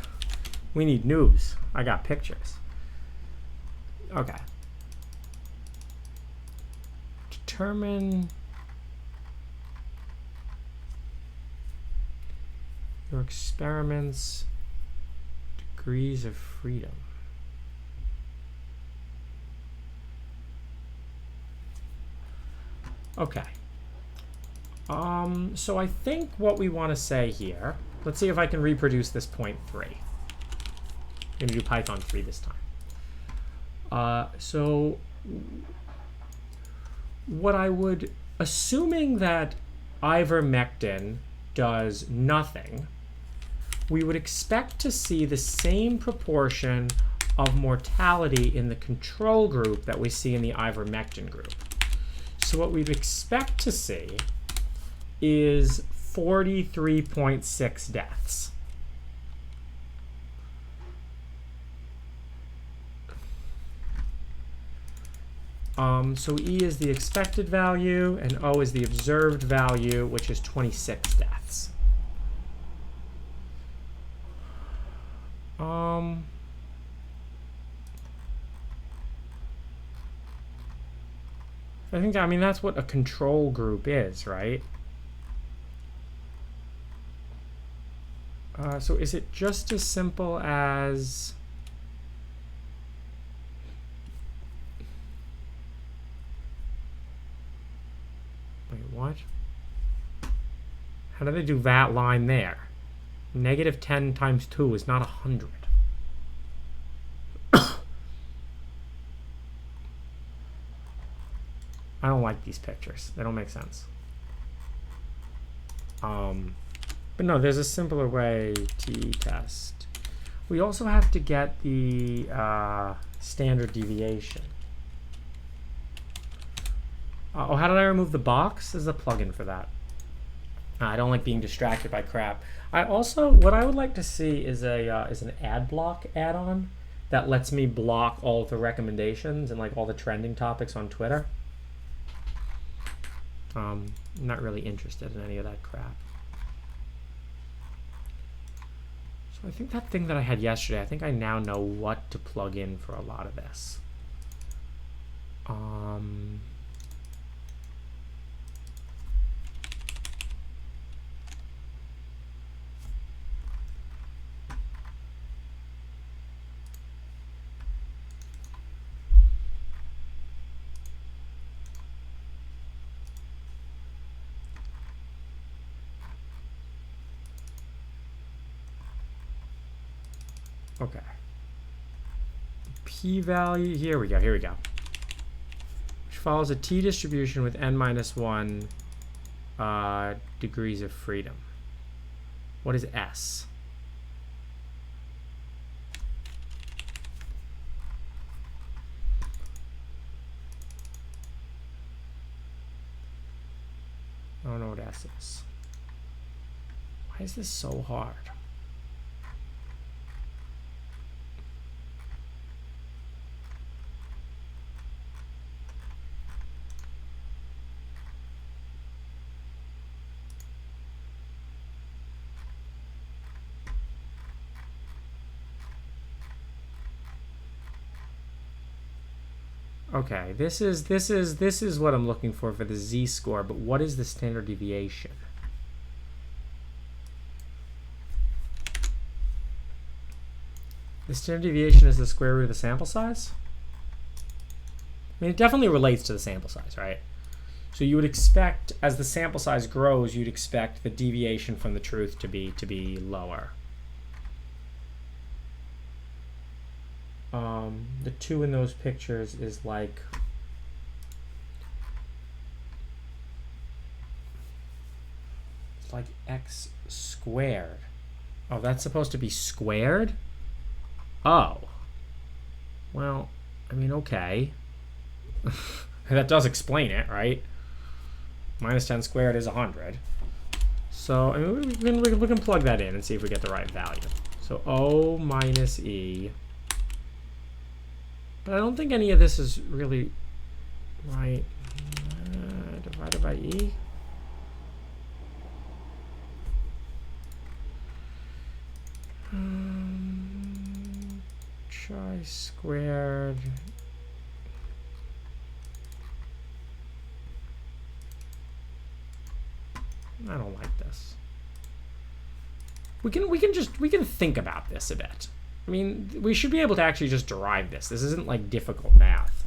We need noobs. I got pictures. Okay. Determine your experiment's degrees of freedom. Okay. So I think what we want to say here, let's see if I can reproduce this point 3. I'm going to do Python 3 this time. So what I would, assuming that ivermectin does nothing, we would expect to see the same proportion of mortality in the control group that we see in the ivermectin group. So what we'd expect to see is 43.6 deaths. So E is the expected value, and O is the observed value, which is 26 deaths. I mean, that's what a control group is, right? So is it just as simple as wait, what? How do they do that line there? Negative 10 times 2 is not 100. I don't like these pictures. They don't make sense. But no, there's a simpler way to test. We also have to get the standard deviation. Oh, how did I remove the box? There's a plugin for that. I don't like being distracted by crap. I also, what I would like to see is an ad block add-on that lets me block all of the recommendations and like all the trending topics on Twitter. I'm not really interested in any of that crap. So I think that thing that I had yesterday, I think I now know what to plug in for a lot of this. Okay. P-value, here we go. Which follows a t-distribution with n minus 1 degrees of freedom. What is S? I don't know what S is. Why is this so hard? Okay, this is what I'm looking for the z-score, but what is the standard deviation? The standard deviation is the square root of the sample size? I mean, it definitely relates to the sample size, right? So you would expect, as the sample size grows, you'd expect the deviation from the truth to be lower. The 2 in those pictures is like x squared. Oh, that's supposed to be squared? Oh. Well, I mean, okay. That does explain it, right? Minus 10 squared is 100. So, I mean, we can plug that in and see if we get the right value. So, O minus E. But I don't think any of this is really right. Divided by E. Chi squared. I don't like this. We can think about this a bit. I mean, we should be able to actually just derive this. This isn't like difficult math.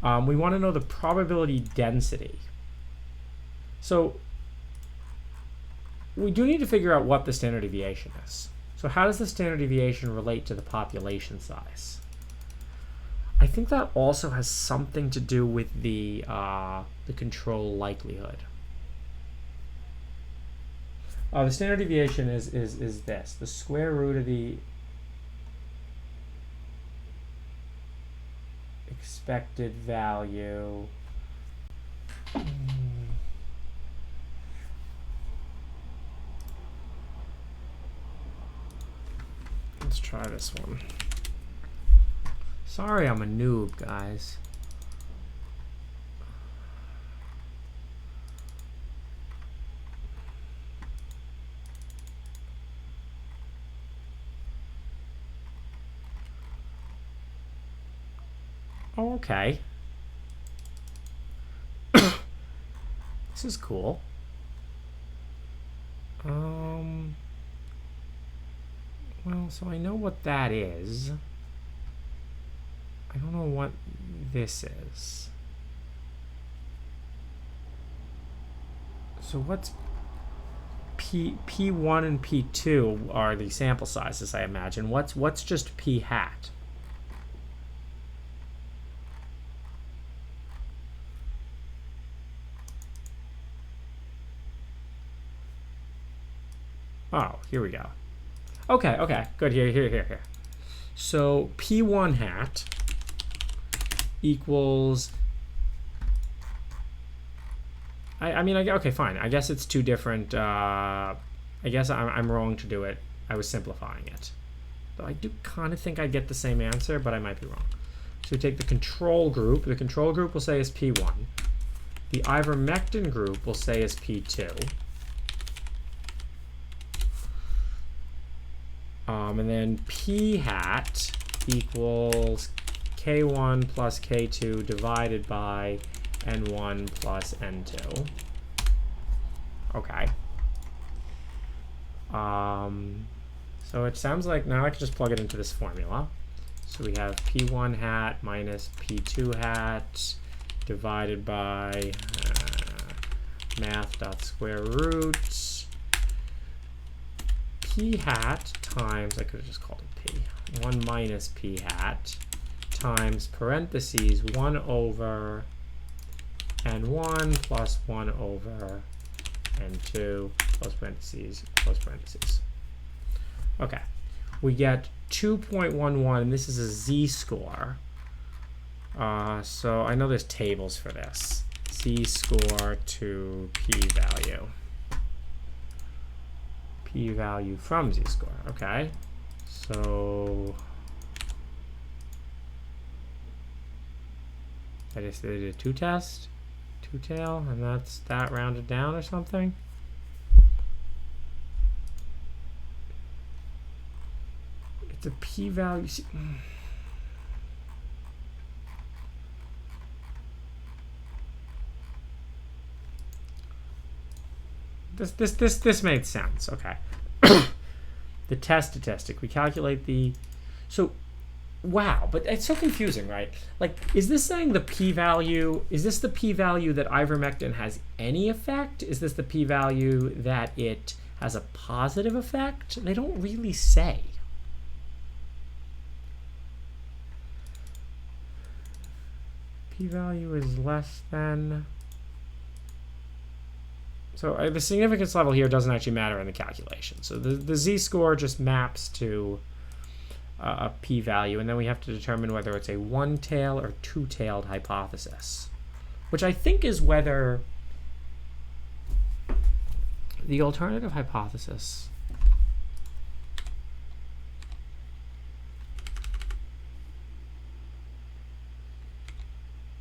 We want to know the probability density. So we do need to figure out what the standard deviation is. So how does the standard deviation relate to the population size? I think that also has something to do with the control likelihood. The standard deviation is this, the square root of the expected value. Let's try this one. Sorry, I'm a noob, guys. Oh, okay. This is cool. Well, so I know what that is. I don't know what this is. So what's P1 and P2 are the sample sizes, I imagine. What's just P hat? Oh, here we go. Okay, good. Here. So P1 hat equals. Okay, fine. I guess it's two different. I guess I'm wrong to do it. I was simplifying it. Though I do kind of think I get the same answer, but I might be wrong. So we take the control group. The control group will say is P1. The ivermectin group will say is P2. And then P hat equals K1 plus K2 divided by N1 plus N2. Okay. So it sounds like now I can just plug it into this formula. So we have P1 hat minus P2 hat divided by math.square root P hat times, I could have just called it P. 1 minus p hat times parentheses 1 over n1 plus 1 over n2 close parentheses, close parentheses. Okay, we get 2.11, and this is a z-score. So I know there's tables for this. Z-score to p-value. P-value from z-score. Okay, so I just did a two-test, two-tail, and that's that rounded down or something. It's a p-value. This made sense. Okay. The test statistic. We calculate the. So, wow, but it's so confusing, right? Like, is this saying the p-value? Is this the p-value that ivermectin has any effect? Is this the p-value that it has a positive effect? They don't really say. P-value is less than. So the significance level here doesn't actually matter in the calculation. So the z-score just maps to a p-value, and then we have to determine whether it's a one-tail or two-tailed hypothesis, which I think is whether the alternative hypothesis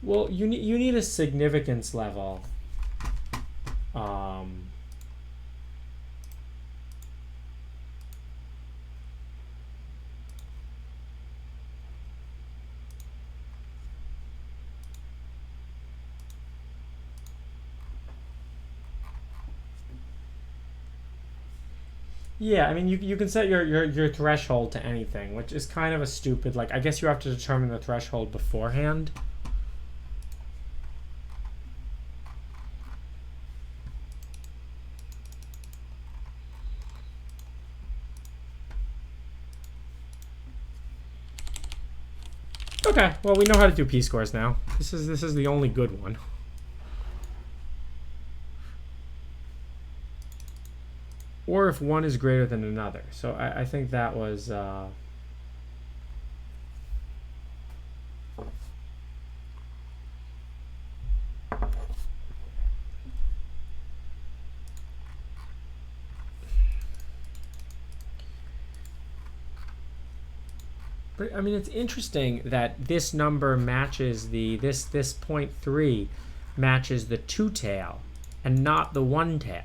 well, you need a significance level. Yeah, I mean, you can set your threshold to anything, which is kind of a stupid, like, I guess you have to determine the threshold beforehand. Okay, well, we know how to do p-scores now. This is the only good one. Or if one is greater than another. So I think that was but I mean, it's interesting that this number matches this 0.3 matches the two-tail and not the one-tail.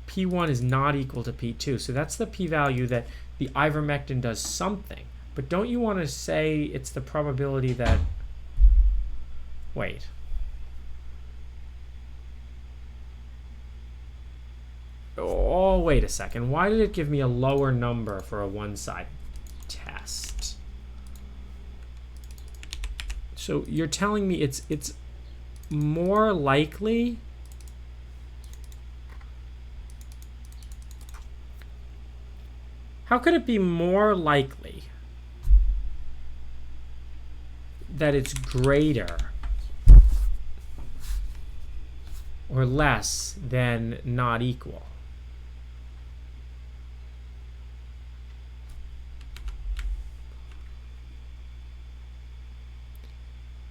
P1 is not equal to P2, so that's the p-value that the ivermectin does something. But don't you want to say it's the probability that, wait. Oh, wait a second. Why did it give me a lower number for a one-sided test? So you're telling me it's more likely. How could it be more likely that it's greater or less than not equal?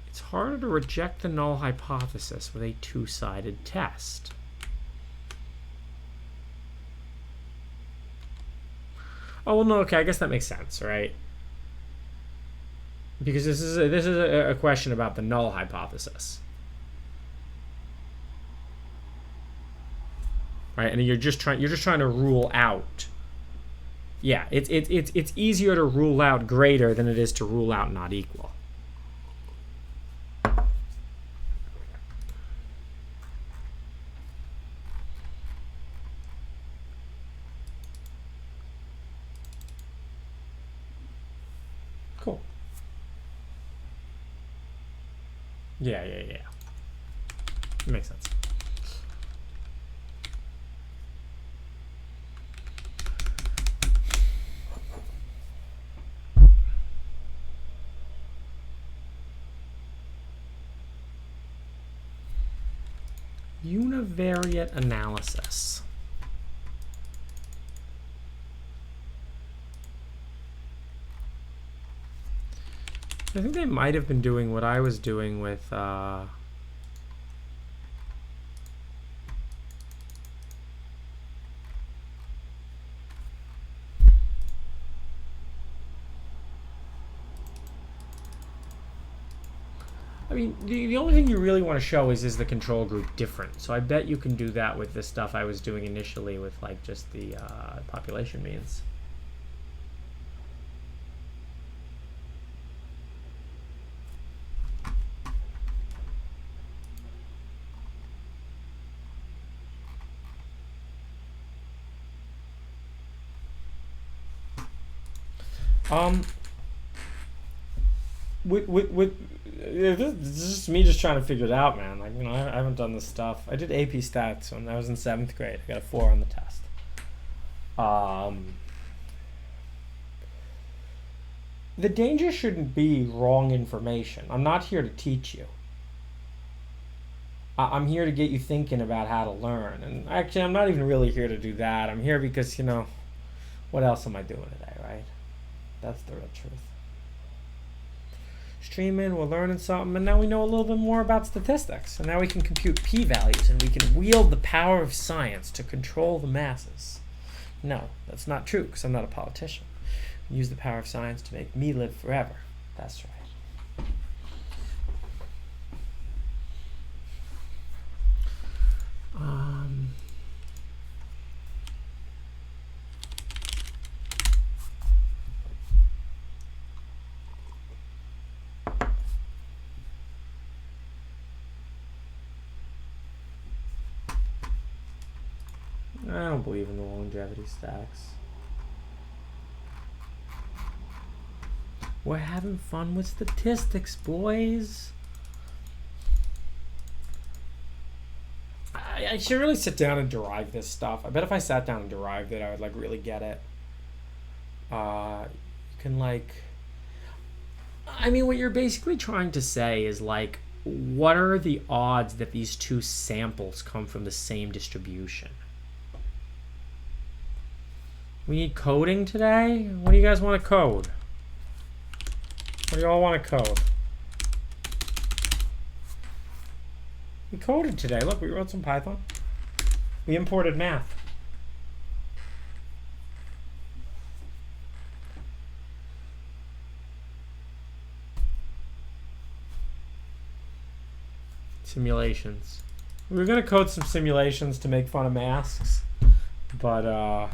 It's harder to reject the null hypothesis with a two-sided test. Oh, well, no, okay, I guess that makes sense, right? Because this is a question about the null hypothesis. Right? And you're just trying to rule out. Yeah, it's easier to rule out greater than it is to rule out not equal. Cool. Yeah. It makes sense. Univariate analysis. I think they might have been doing what I was doing with I mean, the only thing you really want to show is the control group different? So I bet you can do that with the stuff I was doing initially with like just the population means. This is just me just trying to figure it out, man. Like, I haven't done this stuff. I did AP stats when I was in 7th grade. I got a 4 on the test. The danger shouldn't be wrong information. I'm not here to teach you. I'm here to get you thinking about how to learn. And actually, I'm not even really here to do that. I'm here because, what else am I doing today, right? That's the real truth. Streaming, we're learning something, and now we know a little bit more about statistics. And now we can compute p-values, and we can wield the power of science to control the masses. No, that's not true, because I'm not a politician. I use the power of science to make me live forever. That's right. I don't believe in the longevity stacks. We're having fun with statistics, boys. I should really sit down and derive this stuff. I bet if I sat down and derived it, I would like really get it. You can like, I mean, what you're basically trying to say is like, what are the odds that these two samples come from the same distribution? We need coding today? What do you guys want to code? What do y'all want to code? We coded today. Look, we wrote some Python. We imported math. Simulations. We were going to code some simulations to make fun of masks, but I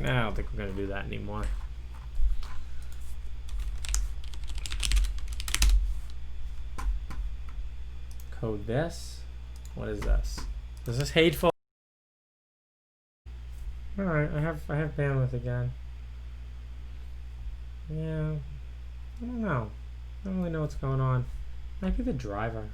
don't think we're going to do that anymore. Code this. What is this? Is this hateful? All right, I have bandwidth again. Yeah, I don't know. I don't really know what's going on. Might be the driver.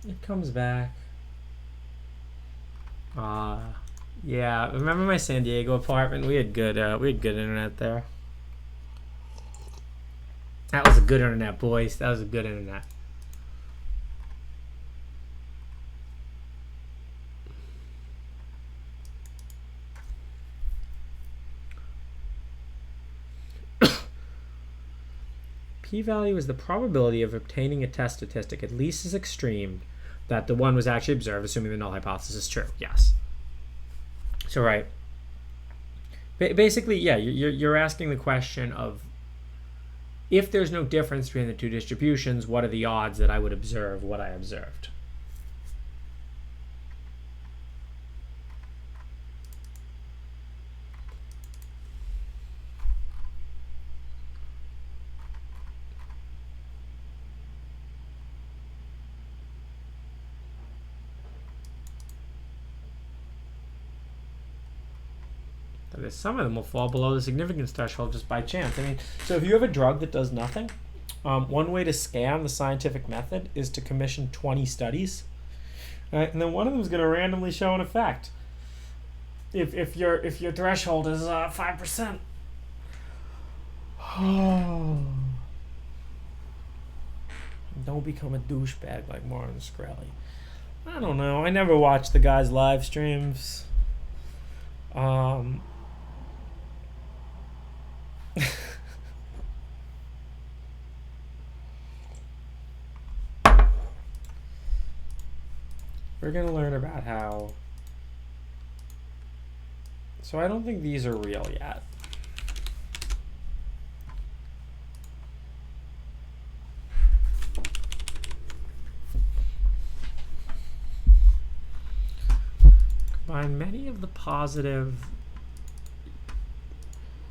It comes back. Yeah, remember my San Diego apartment? We had good internet there. That was a good internet, boys. That was a good internet. P-value is the probability of obtaining a test statistic at least as extreme that the one was actually observed, assuming the null hypothesis is true. Yes. So right. Basically, yeah, you're asking the question of, if there's no difference between the two distributions, what are the odds that I would observe what I observed? Some of them will fall below the significance threshold just by chance. I mean, so if you have a drug that does nothing, one way to scam the scientific method is to commission 20 studies, and then one of them is going to randomly show an effect. If your threshold is 5%, Don't become a douchebag like Martin Shkreli. I don't know. I never watched the guy's live streams. We're going to learn about how... So I don't think these are real yet. Combine many of the positive...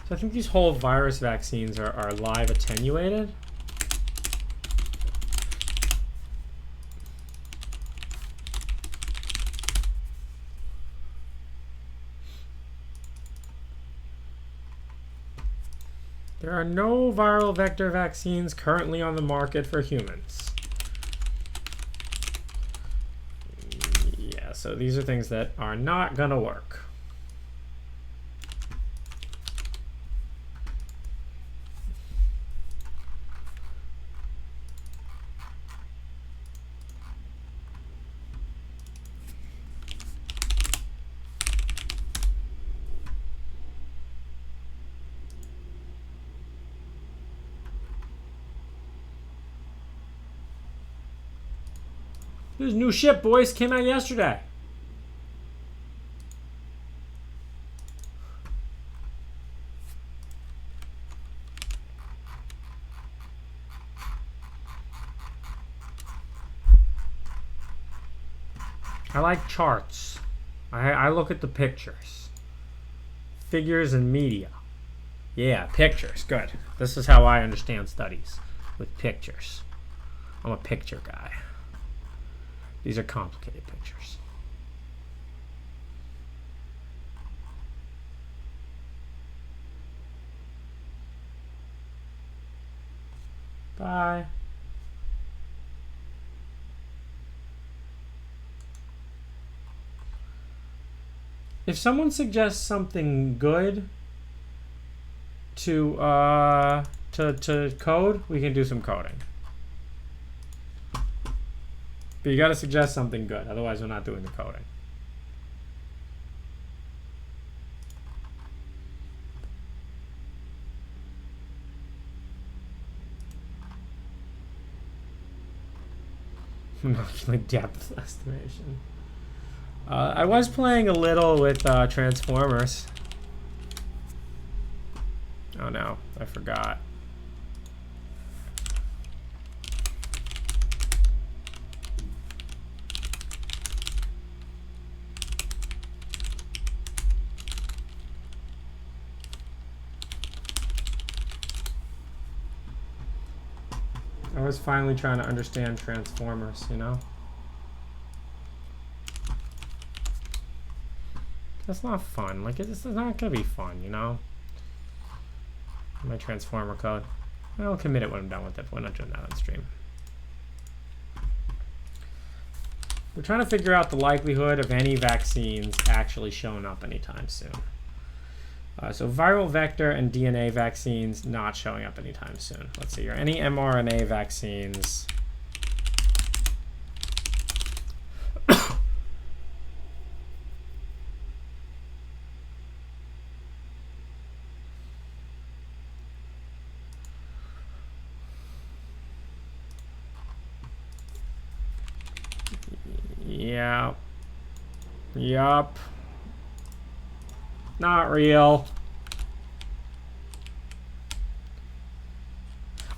So I think these whole virus vaccines are live attenuated. There are no viral vector vaccines currently on the market for humans. Yeah, so these are things that are not gonna work. There's new shit, boys. Came out yesterday. I like charts. I look at the pictures. Figures and media. Yeah, pictures. Good. This is how I understand studies. With pictures. I'm a picture guy. These are complicated pictures. Bye. If someone suggests something good to code, we can do some coding. But you got to suggest something good, otherwise we're not doing the coding. Molecular depth estimation. I was playing a little with Transformers. Oh no, I forgot. I was finally trying to understand Transformers, you know? That's not fun. Like, it's not gonna be fun, you know? My Transformer code. I'll commit it when I'm done with it, but we're not doing that on stream. We're trying to figure out the likelihood of any vaccines actually showing up anytime soon. So viral vector and DNA vaccines not showing up anytime soon. Let's see here. Any mRNA vaccines. Yeah. Yup. Not real.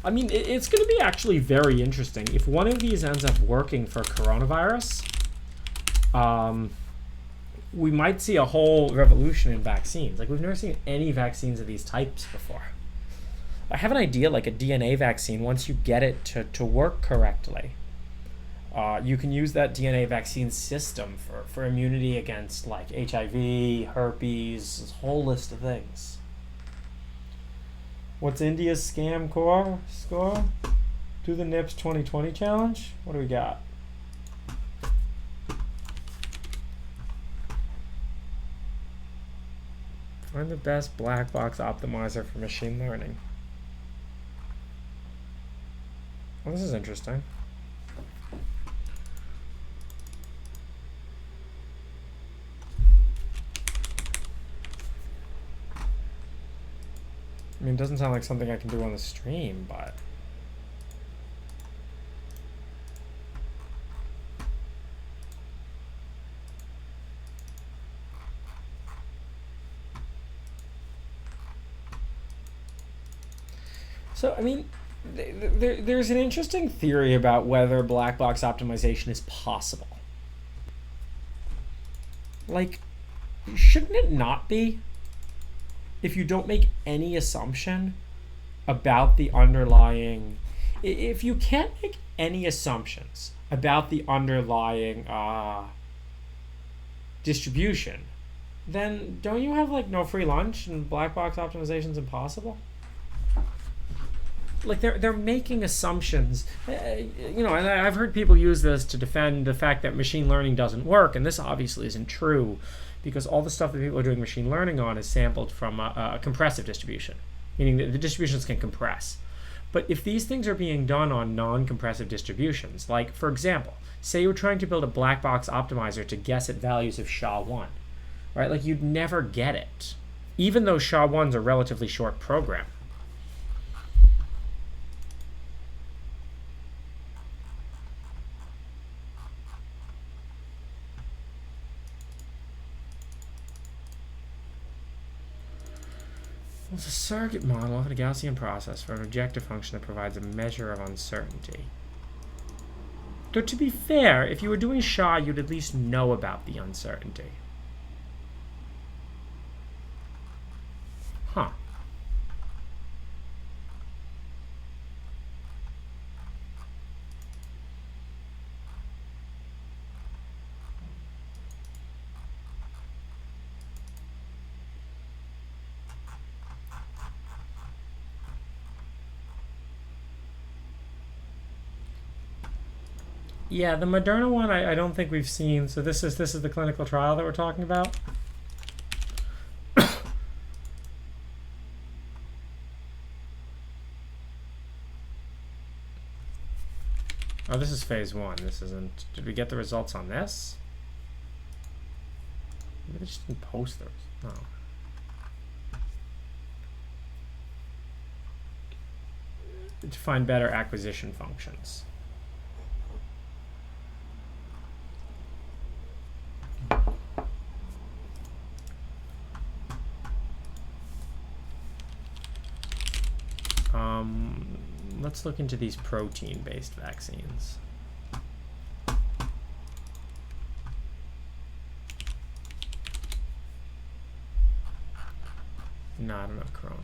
I mean, it's going to be actually very interesting. If one of these ends up working for coronavirus, we might see a whole revolution in vaccines. Like, we've never seen any vaccines of these types before. I have an idea, like a DNA vaccine, once you get it to work correctly, you can use that DNA vaccine system for immunity against, like, HIV, herpes, this whole list of things. What's India's scam score? Do the NIPS 2020 challenge? What do we got? Find the best black box optimizer for machine learning. Well, this is interesting. I mean, it doesn't sound like something I can do on the stream, but... So, I mean, there's an interesting theory about whether black box optimization is possible. Like, shouldn't it not be? If you don't make any assumption about the underlying... If you can't make any assumptions about the underlying distribution, then don't you have, like, no free lunch and black box optimization is impossible? Like, they're making assumptions, you know, and I've heard people use this to defend the fact that machine learning doesn't work, and this obviously isn't true, because all the stuff that people are doing machine learning on is sampled from a compressive distribution, meaning that the distributions can compress. But if these things are being done on non-compressive distributions, like, for example, say you're trying to build a black box optimizer to guess at values of SHA-1, right? Like, you'd never get it, even though SHA-1's a relatively short program. It's a surrogate model of a Gaussian process for an objective function that provides a measure of uncertainty. Though to be fair, if you were doing SHA, you'd at least know about the uncertainty. Huh. Yeah, the Moderna one I don't think we've seen. So this is the clinical trial that we're talking about. Oh, this is phase 1. This isn't. Did we get the results on this? Maybe they just didn't post those. No. To find better acquisition functions. Let's look into these protein-based vaccines. No, I don't know corona.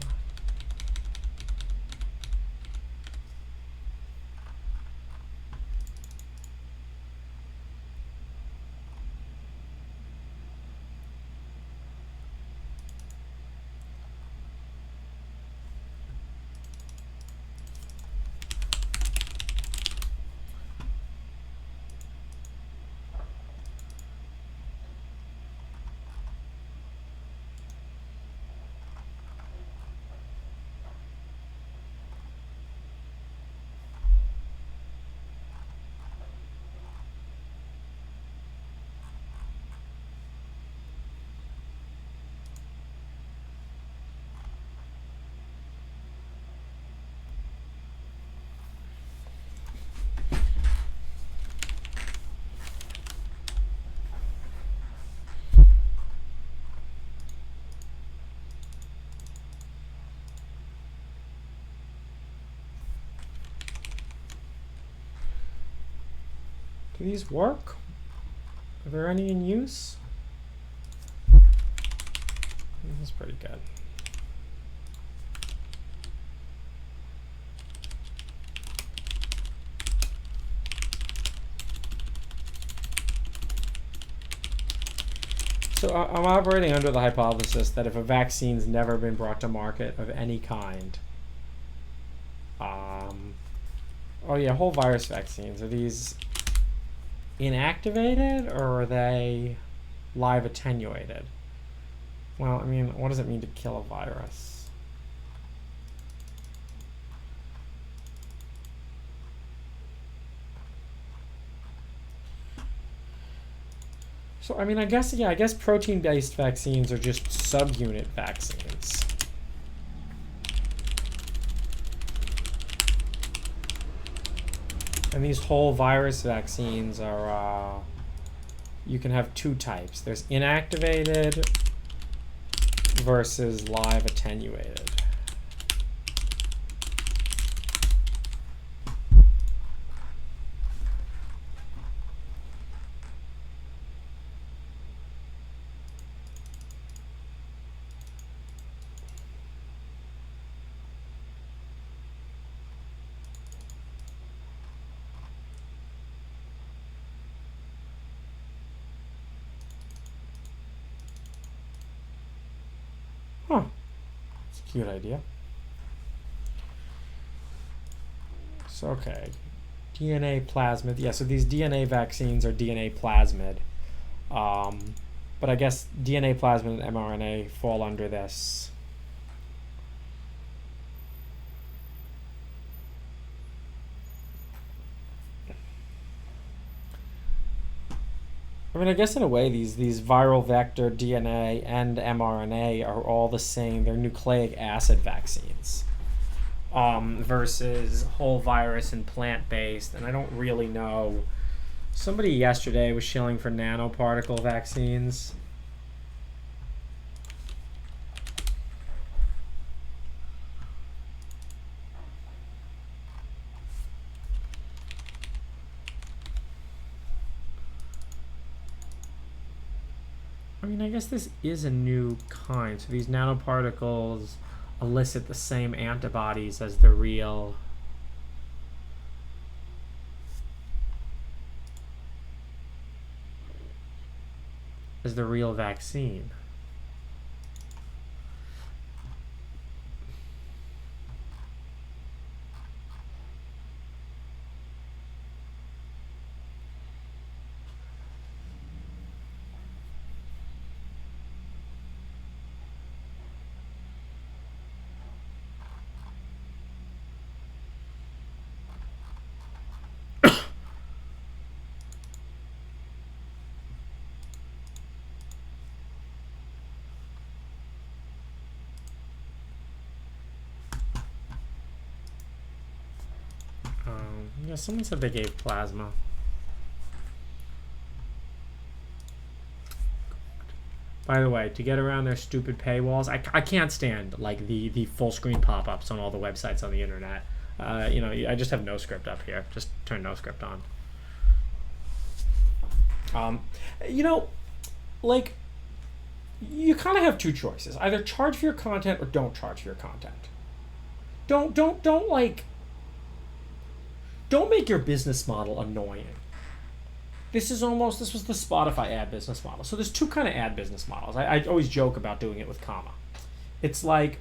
Do these work? Are there any in use? This is pretty good. So I'm operating under the hypothesis that if a vaccine's never been brought to market of any kind, oh yeah, whole virus vaccines, are these inactivated or are they live attenuated? Well, I mean, what does it mean to kill a virus? So, I mean, I guess protein-based vaccines are just subunit vaccines. And these whole virus vaccines are, you can have two types. There's inactivated versus live attenuated. Huh. It's a cute idea. So, okay. DNA plasmid. Yeah, so these DNA vaccines are DNA plasmid. But I guess DNA plasmid and mRNA fall under this. I mean, I guess in a way, these viral vector DNA and mRNA are all the same. They're nucleic acid vaccines versus whole virus and plant-based. And I don't really know. Somebody yesterday was shilling for nanoparticle vaccines. I mean, I guess this is a new kind. So these nanoparticles elicit the same antibodies as the real vaccine. Yeah, someone said they gave plasma. By the way, to get around their stupid paywalls, I can't stand like the full screen pop-ups on all the websites on the internet. You know, I just have no script up here. Just turn no script on. You know, like you kind of have two choices: either charge for your content or don't charge for your content. Don't make your business model annoying. This was the Spotify ad business model. So there's two kind of ad business models. I always joke about doing it with comma. It's like,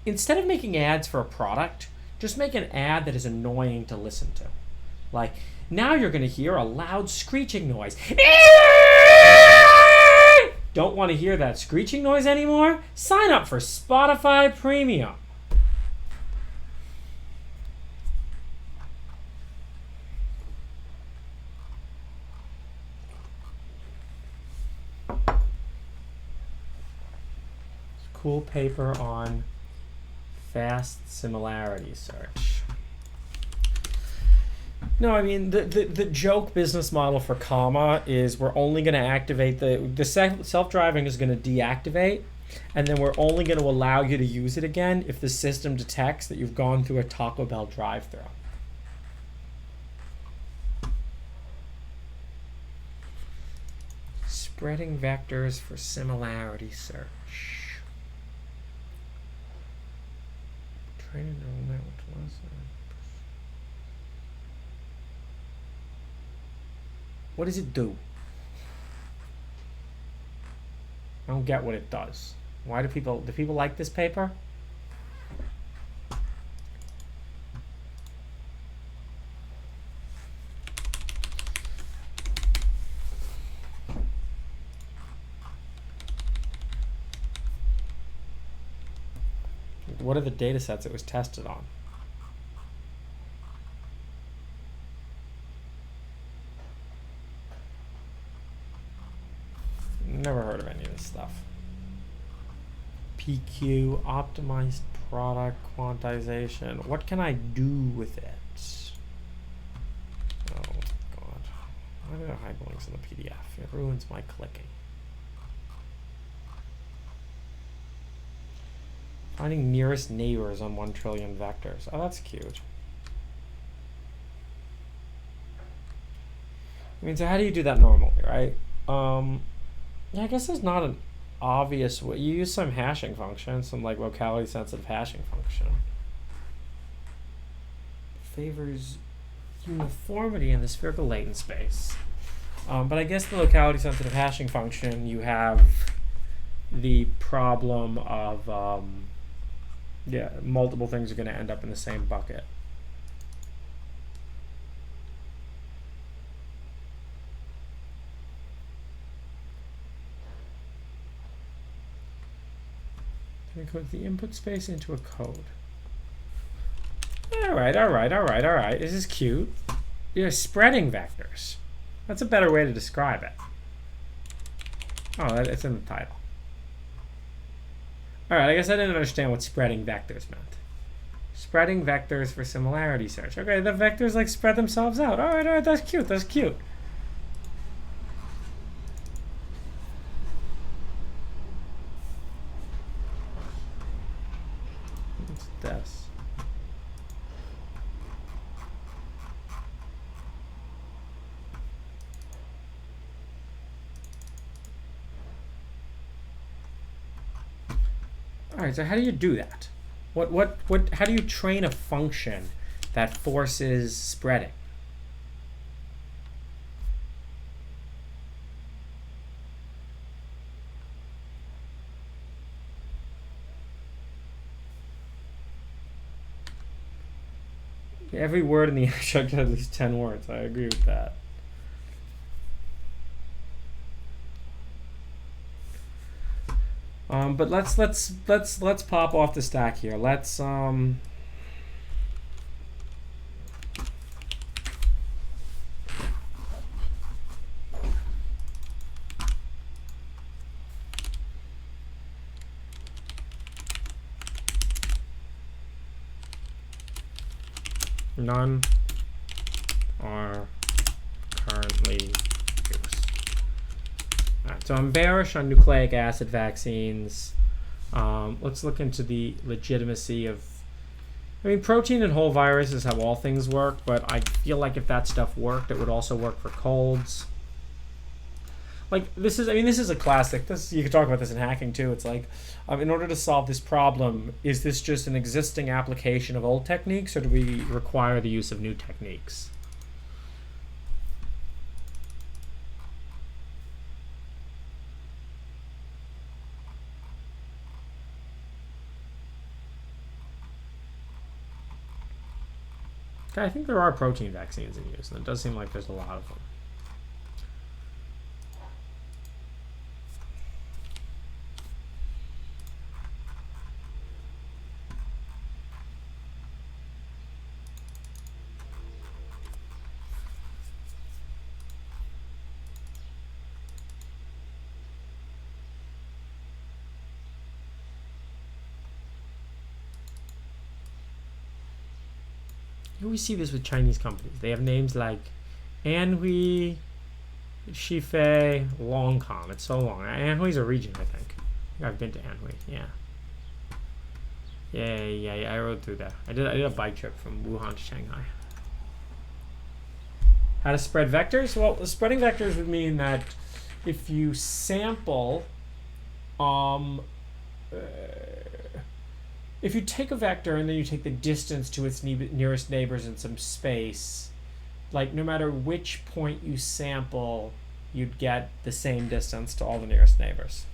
instead of making ads for a product, just make an ad that is annoying to listen to. Like, now you're going to hear a loud screeching noise. Don't want to hear that screeching noise anymore? Sign up for Spotify Premium. Cool paper on fast similarity search. No, I mean, the joke business model for comma is we're only going to activate the self-driving is going to deactivate, and then we're only going to allow you to use it again if the system detects that you've gone through a Taco Bell drive-thru. Spreading vectors for similarity search. What does it do? I don't get what it does. Why do people like this paper? What are the data sets it was tested on? never heard of any of this stuff. PQ, optimized product quantization. What can I do with it? Oh God, why do I hyperlinks in the PDF? It ruins my clicking. Finding nearest neighbors on 1 trillion vectors. Oh, that's cute. I mean, so how do you do that normally, right? Yeah, I guess there's not an obvious way. You use some hashing function, some like locality sensitive hashing function. Favors uniformity in the spherical latent space. But I guess the locality sensitive hashing function, you have the problem of, yeah, multiple things are going to end up in the same bucket. Encode the input space into a code. All right. This is cute. You're spreading vectors. That's a better way to describe it. Oh, it's in the title. All right, I guess I didn't understand what spreading vectors meant. Spreading vectors for similarity search. Okay, the vectors like spread themselves out. All right, that's cute. That's cute. What's this? All right, so how do you do that? How do you train a function that forces spreading? Every word in the abstract has at least 10 words. I agree with that. But let's pop off the stack here. Let's none are currently used. Alright, so I'm bearish on nucleic acid vaccines. Let's look into the legitimacy of, I mean, protein and whole viruses is how all things work, but I feel like if that stuff worked, it would also work for colds. Like this is a classic. You could talk about this in hacking too. It's like, in order to solve this problem, is this just an existing application of old techniques, or do we require the use of new techniques? I think there are protein vaccines in use, and it does seem like there's a lot of them. You always see this with Chinese companies. They have names like Anhui, Shifei, Longcom. It's so long. Anhui's a region, I think. I've been to Anhui. Yeah. Yeah. I rode through there. I did a bike trip from Wuhan to Shanghai. How to spread vectors? Well, spreading vectors would mean that if you sample, if you take a vector and then you take the distance to its nearest neighbors in some space, like no matter which point you sample, you'd get the same distance to all the nearest neighbors.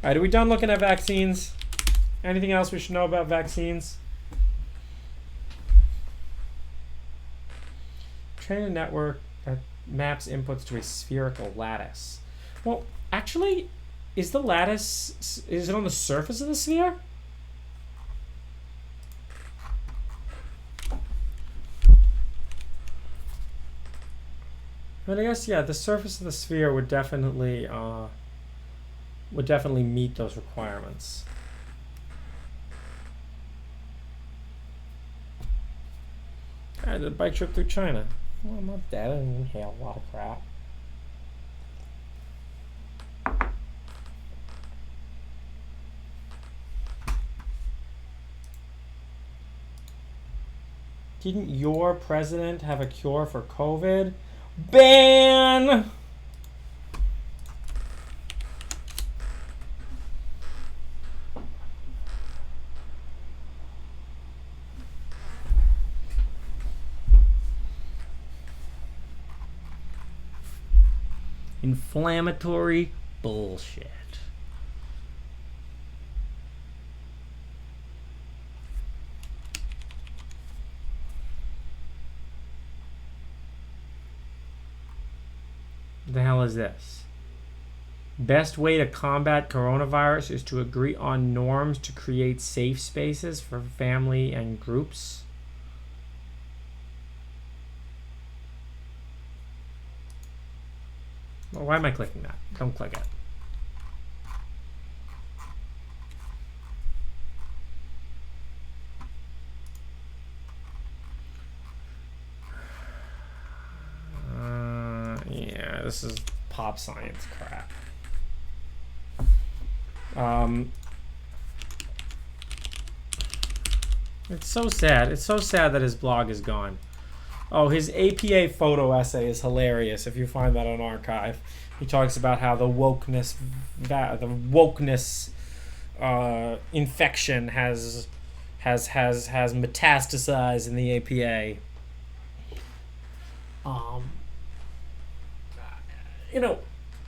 All right, are we done looking at vaccines? Anything else we should know about vaccines? Train a network that maps inputs to a spherical lattice. Well, actually, is the lattice, is it on the surface of the sphere? But I guess, yeah, the surface of the sphere would definitely would definitely meet those requirements. I did a bike trip through China. Well, I'm not dead. I didn't inhale a lot of crap. Didn't your president have a cure for COVID? Ban! Inflammatory bullshit. What the hell is this? Best way to combat coronavirus is to agree on norms to create safe spaces for family and groups. Well, why am I clicking that? Don't click it. Yeah, this is pop science crap. It's so sad. It's so sad that his blog is gone. Oh, his APA photo essay is hilarious. If you find that on archive, he talks about how the wokeness infection has metastasized in the APA. You know,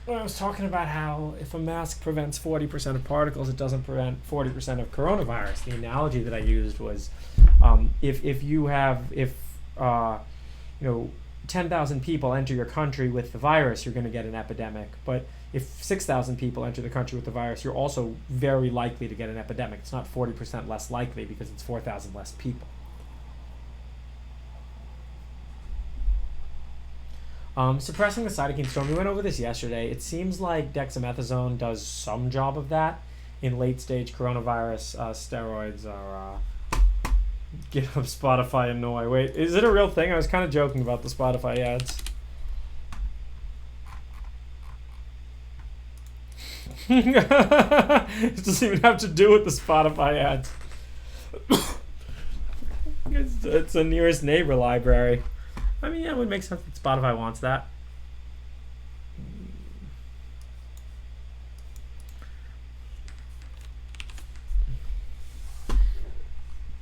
when I was talking about how if a mask prevents 40% of particles, it doesn't prevent 40% of coronavirus. The analogy that I used was, if 10,000 people enter your country with the virus, you're going to get an epidemic. But if 6,000 people enter the country with the virus, you're also very likely to get an epidemic. It's not 40% less likely because it's 4,000 less people. Suppressing the cytokine storm. We went over this yesterday. It seems like dexamethasone does some job of that. In late-stage coronavirus, steroids are... GitHub, Spotify, and Noi. Wait, is it a real thing? I was kind of joking about the Spotify ads. It doesn't even have to do with the Spotify ads. It's a nearest neighbor library. I mean, yeah, it would make sense that Spotify wants that.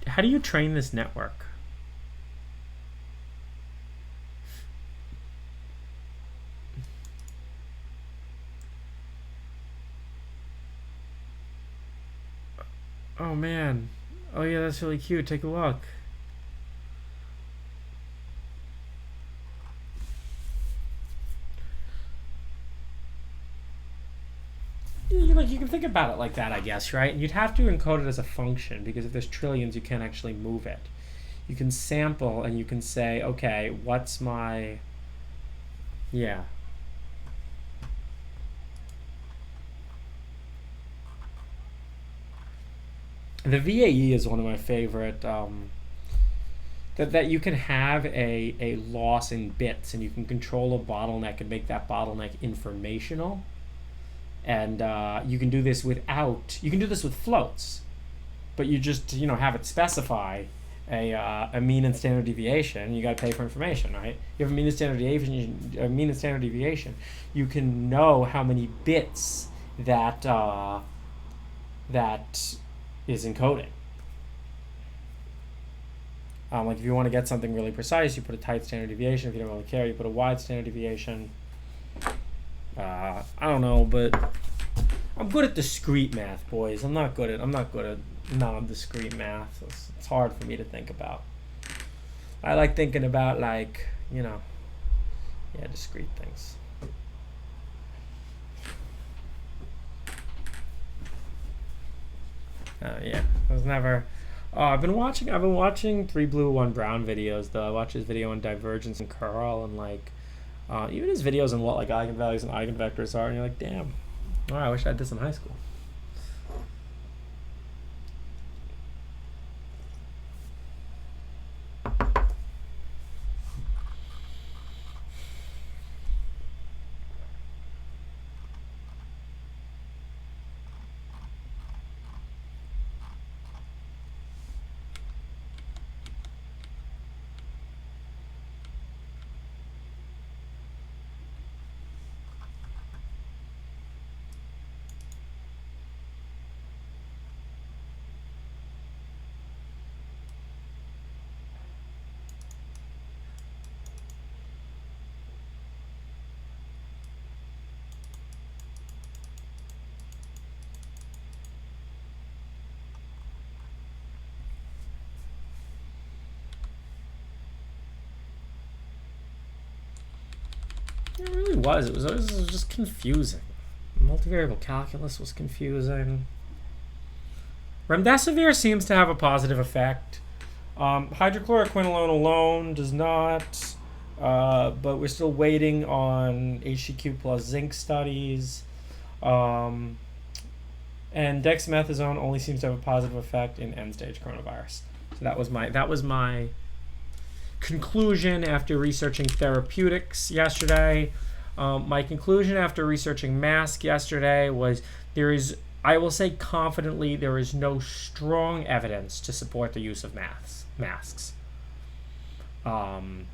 How do you train this network? Oh man. Oh yeah, that's really cute. Take a look. You can think about it like that, I guess, right? And you'd have to encode it as a function because if there's trillions, you can't actually move it. You can sample and you can say, okay, what's my... Yeah. The VAE is one of my favorite... that you can have a loss in bits and you can control a bottleneck and make that bottleneck informational. And you can do this without... You can do this with floats. But you just, have it specify a mean and standard deviation. You got to pay for information, right? You have a mean and standard deviation. You can know how many bits that is encoding. Like if you want to get something really precise, you put a tight standard deviation. If you don't really care, you put a wide standard deviation. I don't know, but I'm good at discrete math, boys. I'm not good at non-discrete math. It's hard for me to think about. I like thinking about discrete things. I was never. I've been watching 3 Blue 1 Brown videos though. I watched his video on divergence and curl and even his videos on what eigenvalues and eigenvectors are, and you're like, damn, Oh, I wish I did this in high school. It really was. It was just confusing. Multivariable calculus was confusing. Remdesivir seems to have a positive effect. Hydrochloroquinolone alone does not, but we're still waiting on HCQ plus zinc studies. And dexamethasone only seems to have a positive effect in end-stage coronavirus. So that was my conclusion after researching Therapeutics yesterday. My conclusion after researching mask yesterday was I will say confidently, there is no strong evidence to support the use of masks. And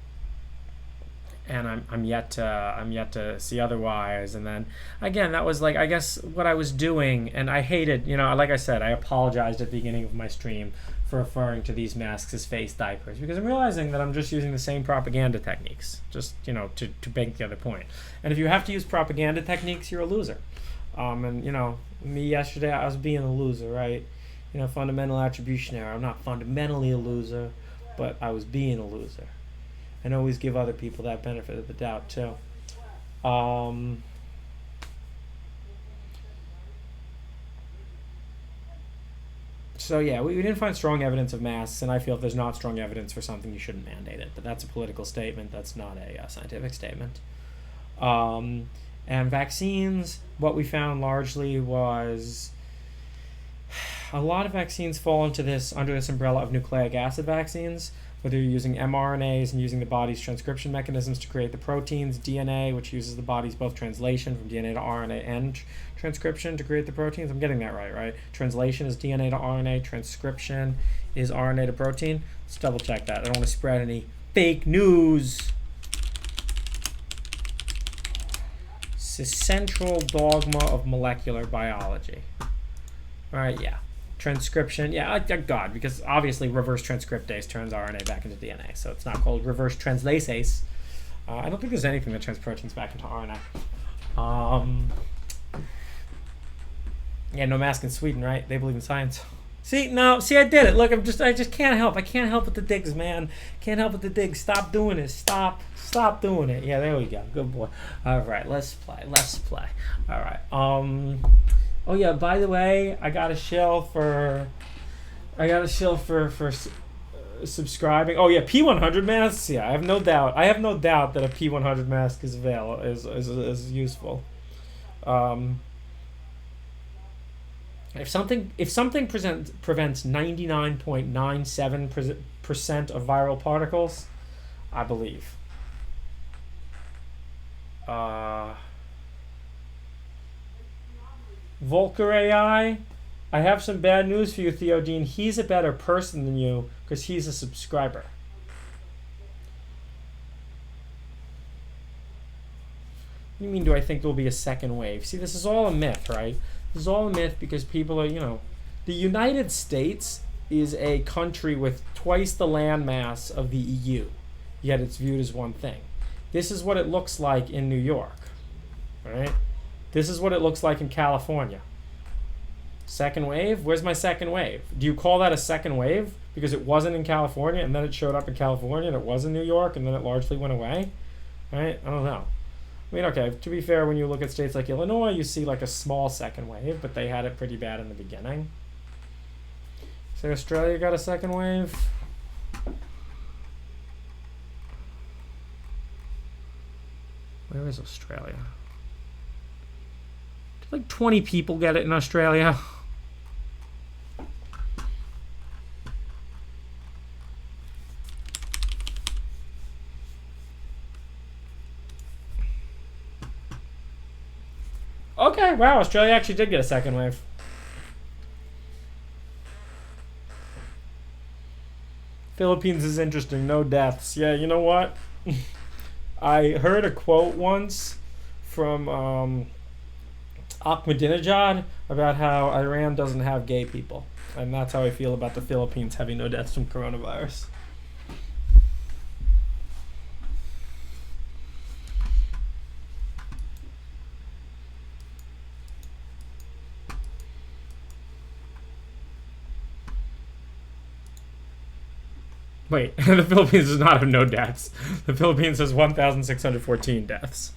I'm yet to see otherwise. And then again, that was like, I guess what I was doing, and I hated, like I said, I apologized at the beginning of my stream for referring to these masks as face diapers, because I'm realizing that I'm just using the same propaganda techniques, just to make the other point. And if you have to use propaganda techniques, you're a loser. And me yesterday, I was being a loser, right? Fundamental attribution error. I'm not fundamentally a loser, but I was being a loser. And always give other people that benefit of the doubt too. So yeah, we didn't find strong evidence of masks, and I feel if there's not strong evidence for something, you shouldn't mandate it. But that's a political statement. That's not a scientific statement. And vaccines, what we found largely was a lot of vaccines fall under this umbrella of nucleic acid vaccines, whether you're using mRNAs and using the body's transcription mechanisms to create the proteins, DNA, which uses the body's both translation from DNA to RNA and transcription to create the proteins. I'm getting that right? Translation is DNA to RNA, transcription is RNA to protein. Let's double check that. I don't want to spread any fake news. It's the central dogma of molecular biology. All right, yeah. Transcription, God, because obviously reverse transcriptase turns RNA back into DNA, so it's not called reverse translasase. I don't think there's anything that turns proteins back into RNA. No mask in Sweden, right? They believe in science. I did it. Look, I just can't help. I can't help with the digs, man. Can't help with the digs. Stop doing this. Stop doing it. Yeah, there we go. Good boy. All right, let's play. All right. Oh yeah, by the way, I got a shill for subscribing. Oh yeah, P100 masks. Yeah, I have no doubt that a P100 mask is useful. If something prevents 99.97% of viral particles, I believe. Volker AI, I have some bad news for you, Theodine. He's a better person than you because he's a subscriber. What do you mean, do I think there will be a second wave? See, this is all a myth, right? This is all a myth because people are, the United States is a country with twice the land mass of the EU, yet it's viewed as one thing. This is what it looks like in New York, all right? This is what it looks like in California. Second wave? Where's my second wave? Do you call that a second wave because it wasn't in California and then it showed up in California and it was in New York and then it largely went away? Right? I don't know. I mean, okay, to be fair, when you look at states like Illinois, you see like a small second wave, but they had it pretty bad in the beginning. So Australia got a second wave. Where is Australia? Like 20 people get it in Australia. Okay, wow, Australia actually did get a second wave. Philippines is interesting, no deaths. Yeah, you know what? I heard a quote once from Ahmadinejad about how Iran doesn't have gay people. And that's how I feel about the Philippines having no deaths from coronavirus. Wait, the Philippines does not have no deaths. The Philippines has 1,614 deaths.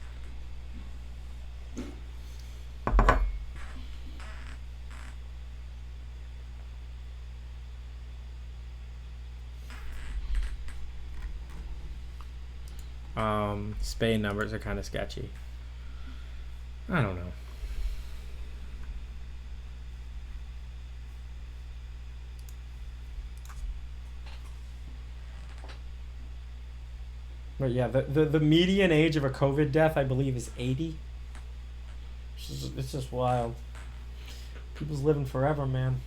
Spain numbers are kind of sketchy. I don't know. But yeah, the median age of a COVID death, I believe, is 80. It's just wild. People's living forever, man.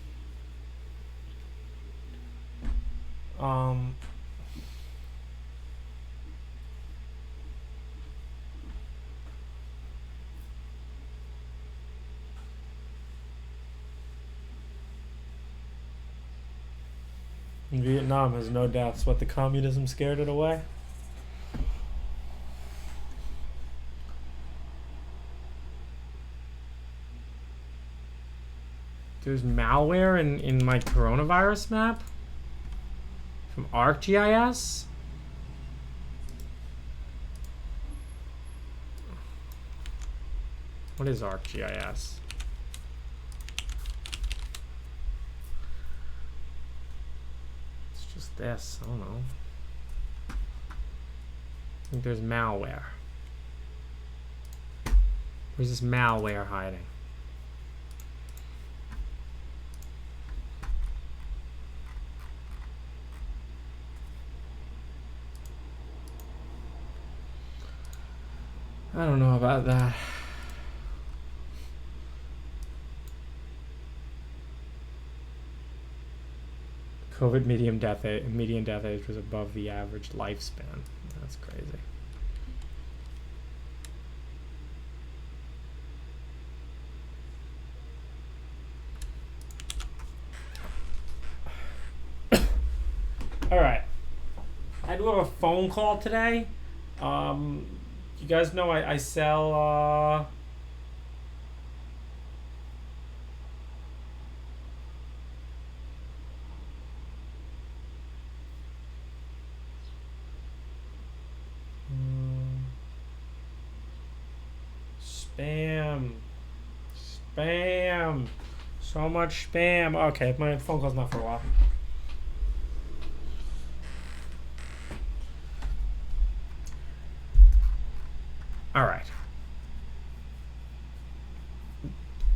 Vietnam has no deaths. What, the communism scared it away? There's malware in my coronavirus map from ArcGIS. What is ArcGIS? It's just this. I don't know. I think there's malware. Where's this malware hiding? I don't know about that. COVID median death age was above the average lifespan. That's crazy. All right. I do have a phone call today. You guys know I sell spam, so much spam. Okay, my phone call's not for a while. All right.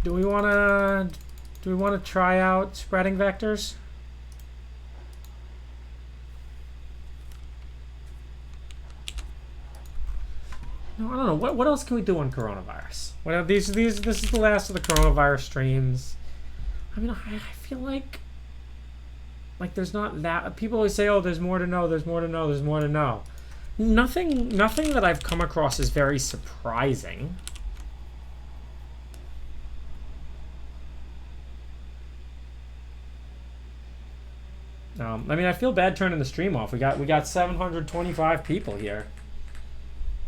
Do we want to try out spreading vectors? No, I don't know. What else can we do on coronavirus? Well, this is the last of the coronavirus streams. I mean, I feel like there's not that. People always say, "Oh, there's more to know. There's more to know. There's more to know." Nothing that I've come across is very surprising. I mean, I feel bad turning the stream off. We got 725 people here.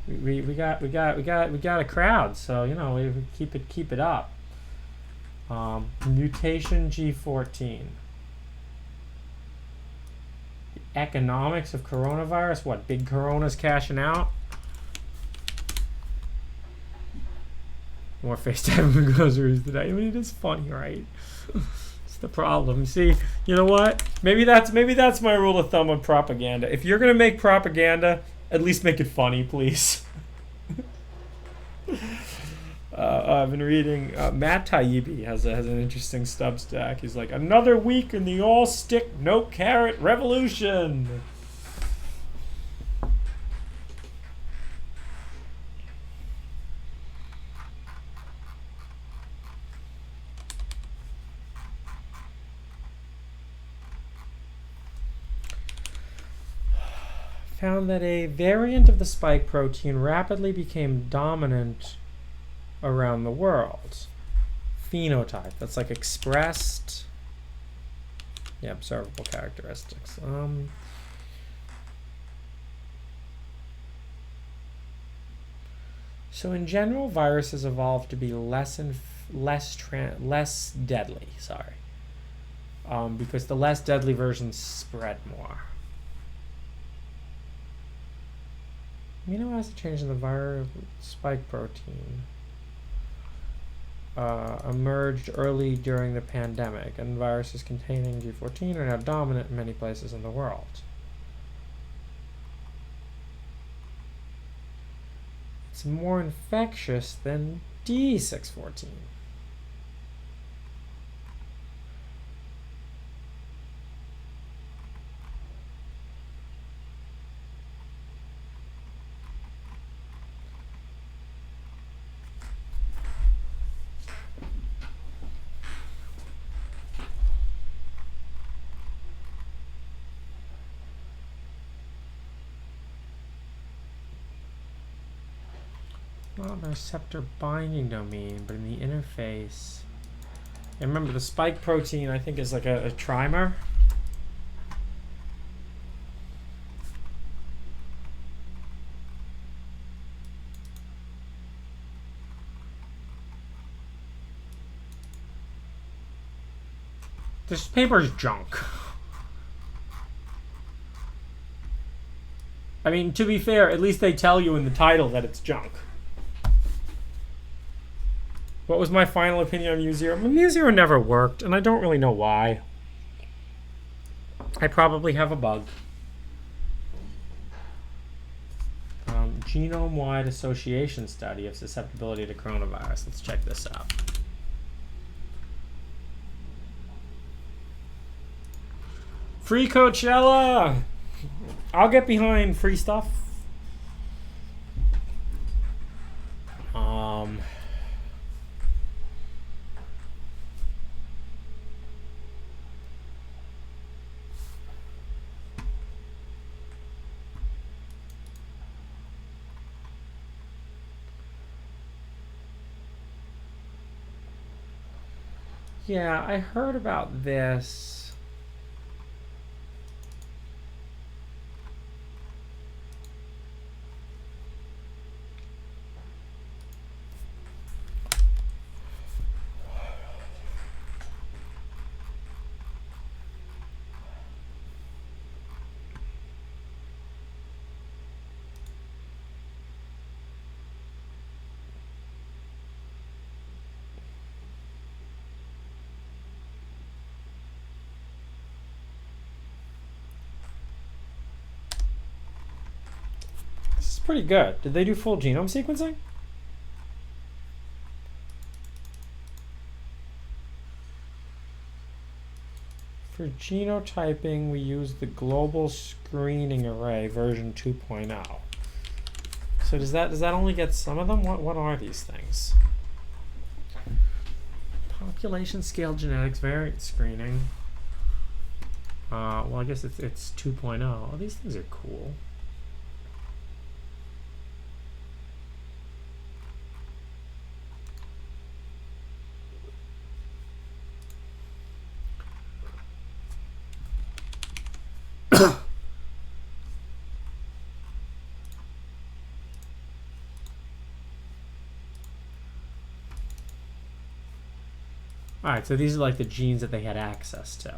We got a crowd, so you know we keep it up. Mutation G14. Economics of coronavirus. What, big corona's cashing out? More FaceTime and groceries today. I mean, it is funny, right? It's the problem. See, you know what? Maybe that's my rule of thumb on propaganda. If you're gonna make propaganda, at least make it funny, please. I've been reading. Matt Taibbi has an interesting Substack. He's like, another week in the all stick, no carrot revolution. Found that a variant of the spike protein rapidly became dominant around the world. Phenotype, that's like expressed, yeah, observable characteristics. So in general, viruses evolved to be less deadly. Sorry, because the less deadly versions spread more. Amino acid change in the viral spike protein emerged early during the pandemic, and viruses containing G14 are now dominant in many places in the world. It's more infectious than D614. Not a receptor binding domain, but in the interface. And remember, the spike protein, I think, is like a trimer. This paper is junk. I mean, to be fair, at least they tell you in the title that it's junk. What was my final opinion on Mu0? Mu0 never worked, and I don't really know why. I probably have a bug. Genome-wide association study of susceptibility to coronavirus. Let's check this out. Free Coachella! I'll get behind free stuff. Yeah, I heard about this. Pretty good. Did they do full genome sequencing? For genotyping, we use the global screening array version 2.0. So does that only get some of them? What are these things? Population scale genetics variant screening. Well, I guess it's 2.0. Oh, these things are cool. All right, so these are like the genes that they had access to.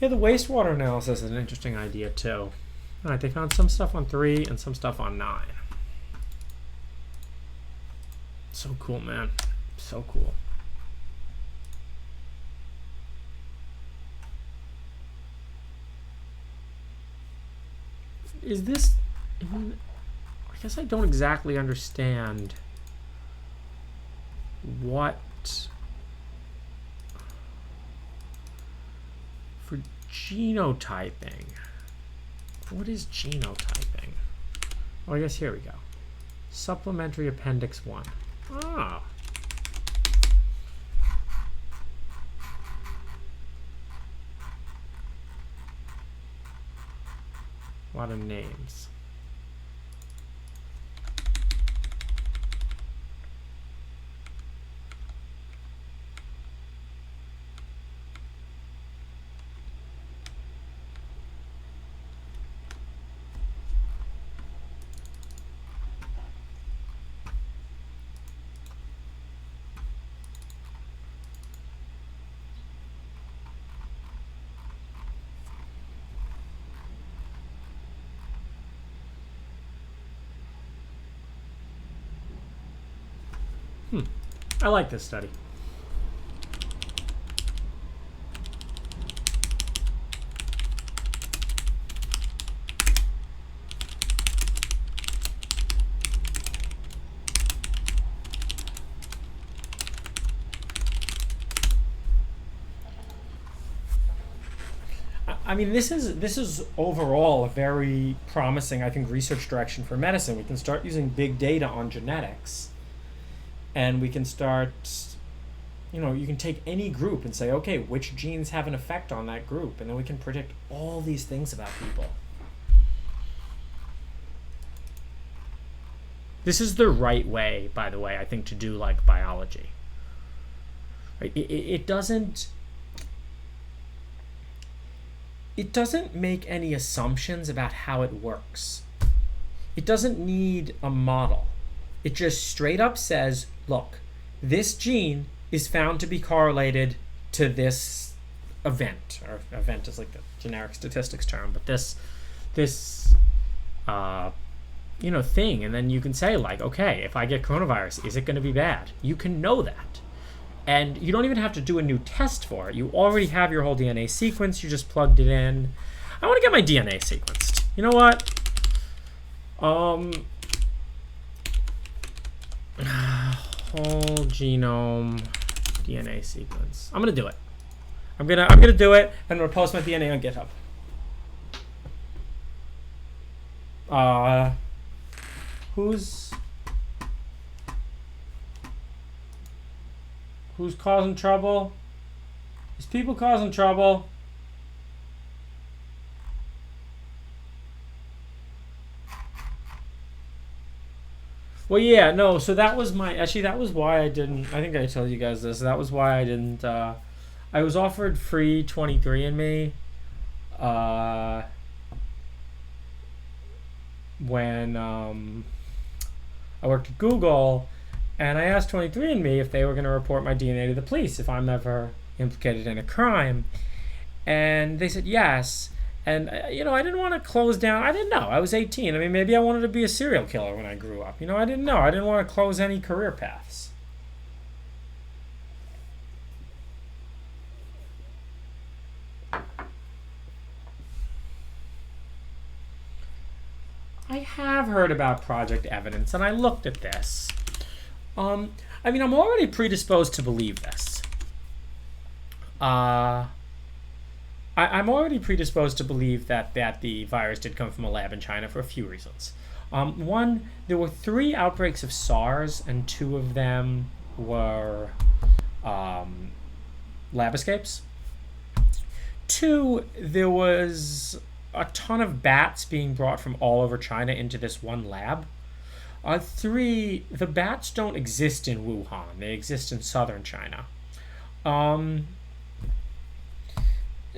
Yeah, the wastewater analysis is an interesting idea too. All right, they found some stuff on 3 and some stuff on 9. So cool, man. So cool. Is this... I guess I don't exactly understand what... For genotyping. What is genotyping? Oh, I guess here we go. Supplementary Appendix 1. Ah. A lot of names. I like this study. I mean, this is overall a very promising, I think, research direction for medicine. We can start using big data on genetics. And we can start, you can take any group and say, okay, which genes have an effect on that group? And then we can predict all these things about people. This is the right way, by the way, I think, to do like biology. Right? It doesn't make any assumptions about how it works. It doesn't need a model. It just straight up says, look, this gene is found to be correlated to this event, or event is like the generic statistics term, but this thing, and then you can say like, okay, if I get coronavirus, is it going to be bad? You can know that, and you don't even have to do a new test for it. You already have your whole DNA sequence. You just plugged it in. I want to get my DNA sequenced. You know what? Whole genome DNA sequence. I'm gonna do it. I'm gonna do it, and I'm gonna post my DNA on GitHub. Who's causing trouble? Is people causing trouble? Well, yeah, no, so that was that was why I didn't, I think I told you guys this, that was why I didn't, I was offered free 23andMe, when, I worked at Google, and I asked 23andMe if they were going to report my DNA to the police if I'm ever implicated in a crime, and they said yes. And, I didn't want to close down. I didn't know. I was 18. I mean, maybe I wanted to be a serial killer when I grew up. I didn't know. I didn't want to close any career paths. I have heard about Project Evidence, and I looked at this. I'm already predisposed to believe this. I'm already predisposed to believe that the virus did come from a lab in China for a few reasons. One, there were 3 outbreaks of SARS, and 2 of them were lab escapes. 2, there was a ton of bats being brought from all over China into this one lab. 3, the bats don't exist in Wuhan. They exist in southern China.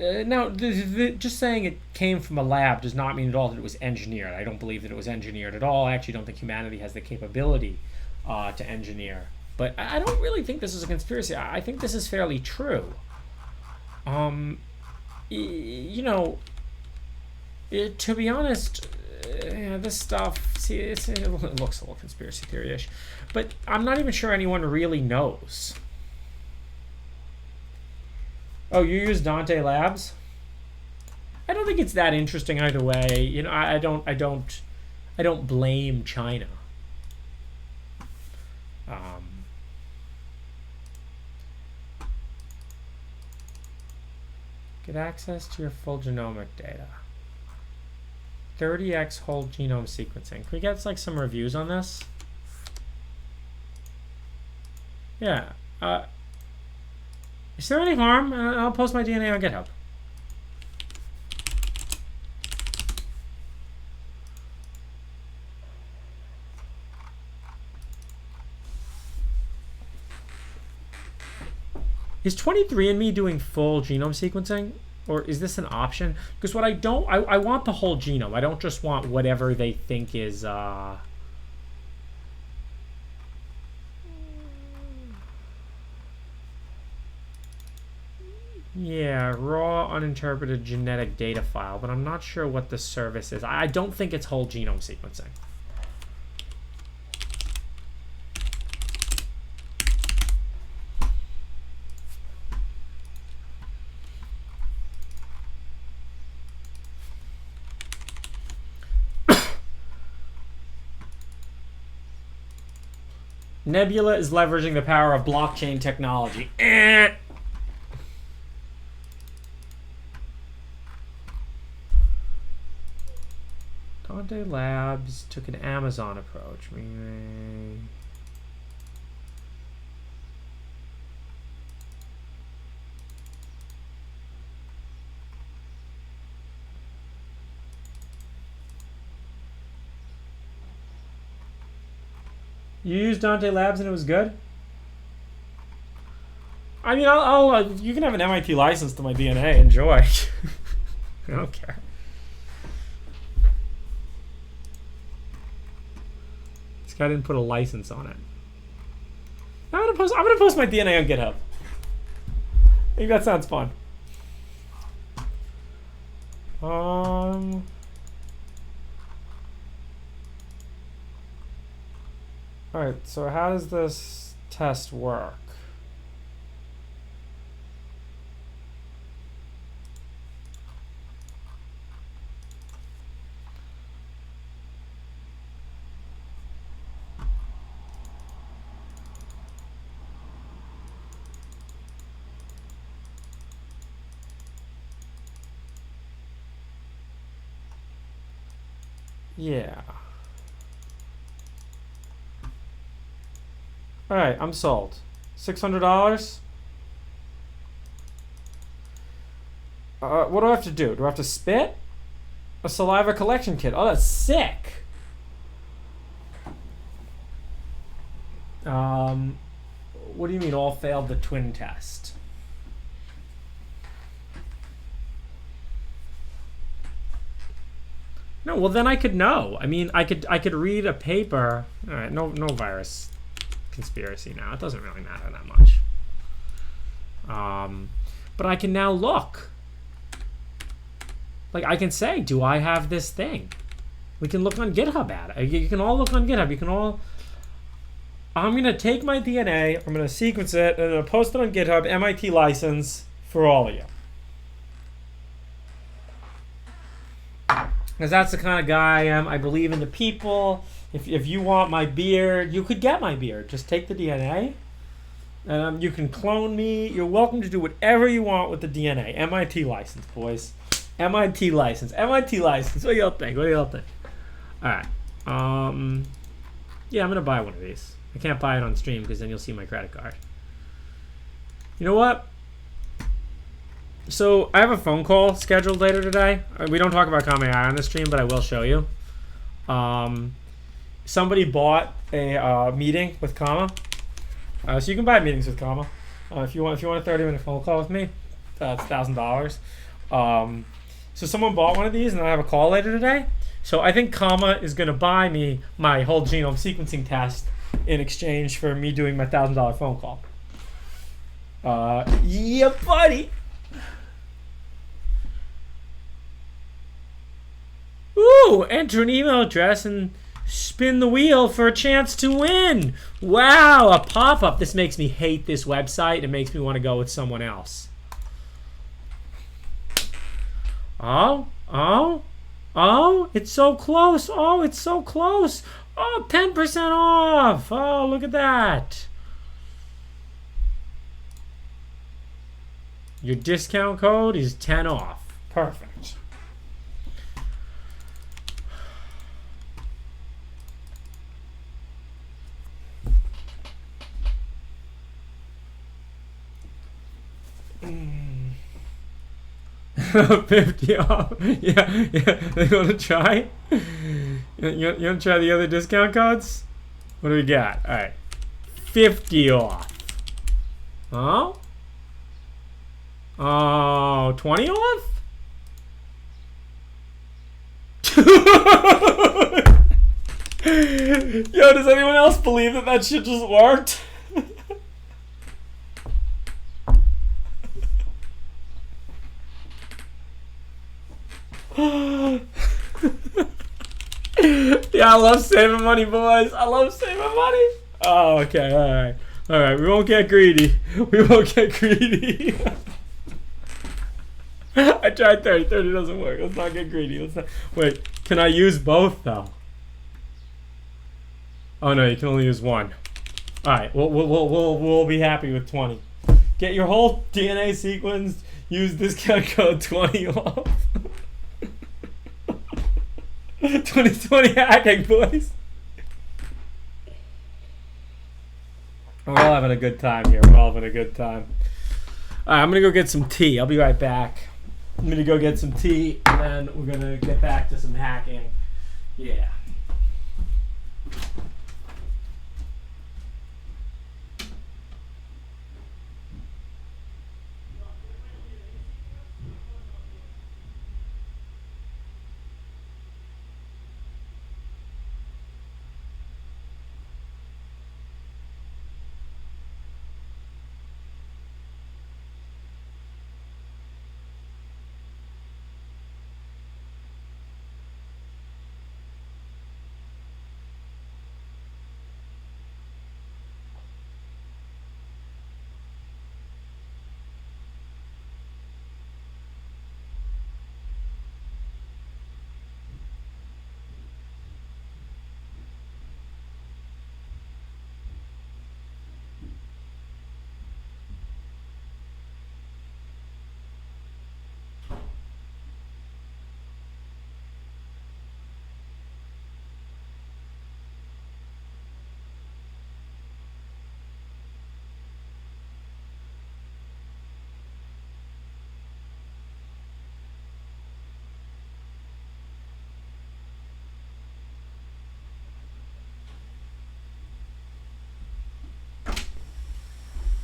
Now, just saying it came from a lab does not mean at all that it was engineered. I don't believe that it was engineered at all. I actually don't think humanity has the capability to engineer. But I don't really think this is a conspiracy. I think this is fairly true. you know, to be honest, this stuff, see, it looks a little conspiracy theory-ish, but I'm not even sure anyone really knows. Oh, you use Dante Labs? I don't think it's that interesting either way. You know, I don't blame China. Get access to your full genomic data. 30x whole genome sequencing. Can we get like some reviews on this? Yeah. Is there any harm? I'll post my DNA on GitHub. Is 23andMe doing full genome sequencing? Or is this an option? Because what I want the whole genome. I don't just want whatever they think is, yeah, raw uninterpreted genetic data file, but I'm not sure what the service is. I don't think it's whole genome sequencing. Nebula is leveraging the power of blockchain technology. Dante Labs took an Amazon approach. You used Dante Labs and it was good? I mean, you can have an MIT license to my DNA. Enjoy. I don't care. This guy didn't put a license on it. I'm gonna post my DNA on GitHub. I think that sounds fun. Alright, so how does this test work? Yeah. Alright, I'm sold. $600? What do I have to do? Do I have to spit? A saliva collection kit. Oh, that's sick. What do you mean all failed the twin test? No, well then I could know. I mean, I could read a paper. All right, no virus conspiracy now. It doesn't really matter that much. But I can now look. Like I can say, do I have this thing? We can look on GitHub at it. You can all look on GitHub. You can all. I'm gonna take my DNA. I'm gonna sequence it and I'm gonna post it on GitHub. MIT license for all of you. Because that's the kind of guy I am. I believe in the people. If you want my beard, you could get my beard. Just take the DNA. You can clone me. You're welcome to do whatever you want with the DNA. MIT license, boys. MIT license. MIT license. What do y'all think? What do y'all think? All right. Yeah, I'm going to buy one of these. I can't buy it on stream because then you'll see my credit card. You know what? So I have a phone call scheduled later today. We don't talk about comma.ai on the stream, but I will show you. Somebody bought a meeting with Comma. So you can buy meetings with Comma. If you want a 30-minute phone call with me, it's $1,000. So someone bought one of these, and I have a call later today. So I think Comma is going to buy me my whole genome sequencing test in exchange for me doing my $1,000 phone call. Yeah, buddy. Ooh, enter an email address and spin the wheel for a chance to win. Wow, a pop-up. This makes me hate this website. It makes me want to go with someone else. Oh, it's so close. Oh, it's so close. Oh, 10% off. Oh, look at that. Your discount code is 10 off. Perfect. Mm. 50 off. Yeah. They want to try? You want to try the other discount codes? What do we got? All right. 50 off. Oh? Oh, 20 off? Yo, does anyone else believe that shit just worked? Yeah, I love saving money, boys. I love saving money. Oh, okay. All right. We won't get greedy. I tried 30. 30 doesn't work. Let's not get greedy. Wait, can I use both, though? Oh, no, you can only use one. All right, we'll be happy with 20. Get your whole DNA sequence. Use discount code 20 off. 2020 hacking, boys. We're all having a good time here. All right, I'm going to go get some tea. I'll be right back. I'm going to go get some tea, and then we're going to get back to some hacking. Yeah.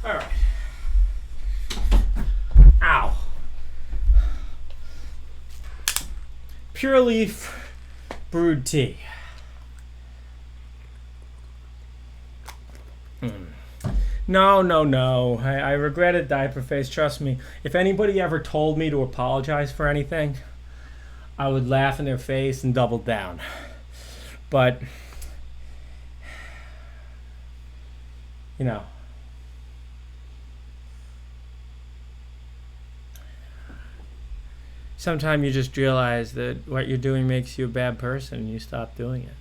All right. Ow. Pure leaf brewed tea. No. I regretted diaper face. Trust me. If anybody ever told me to apologize for anything, I would laugh in their face and double down. But, you know. Sometimes you just realize that what you're doing makes you a bad person and you stop doing it.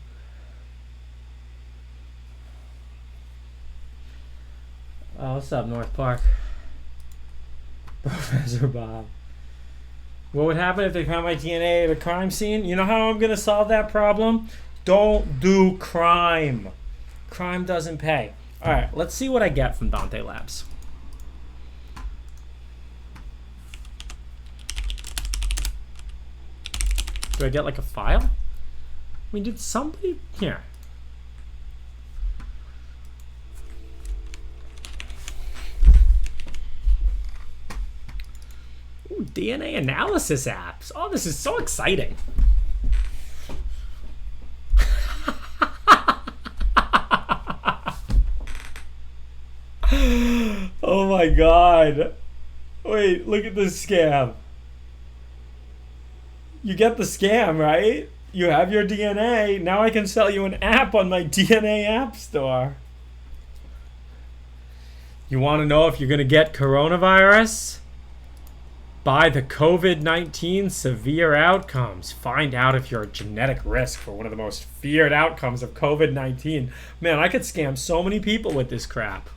Oh, what's up, North Park? Professor Bob. What would happen if they found my DNA at a crime scene? You know how I'm going to solve that problem? Don't do crime. Crime doesn't pay. All right, let's see what I get from Dante Labs. Do I get like a file? I mean, did somebody here? Ooh, DNA analysis apps. Oh, this is so exciting. Oh my God. Wait, look at this scam. You get the scam, right? You have your DNA. Now I can sell you an app on my DNA app store. You want to know if you're going to get coronavirus? Buy the COVID-19 severe outcomes. Find out if you're a genetic risk for one of the most feared outcomes of COVID-19. Man, I could scam so many people with this crap.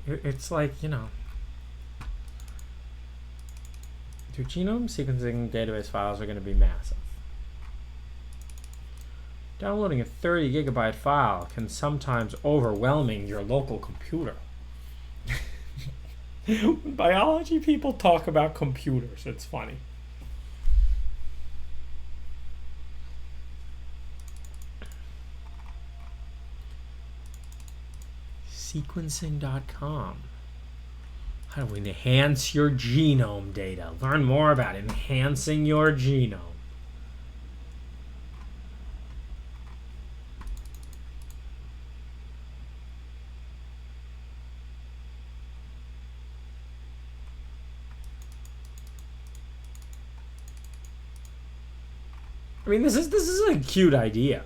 It's like, you know, your genome sequencing database files are going to be massive. Downloading a 30 gigabyte file can sometimes overwhelming your local computer. Biology people talk about computers. It's funny. Sequencing.com. How do we enhance your genome data? Learn more about enhancing your genome. I mean, this is a cute idea.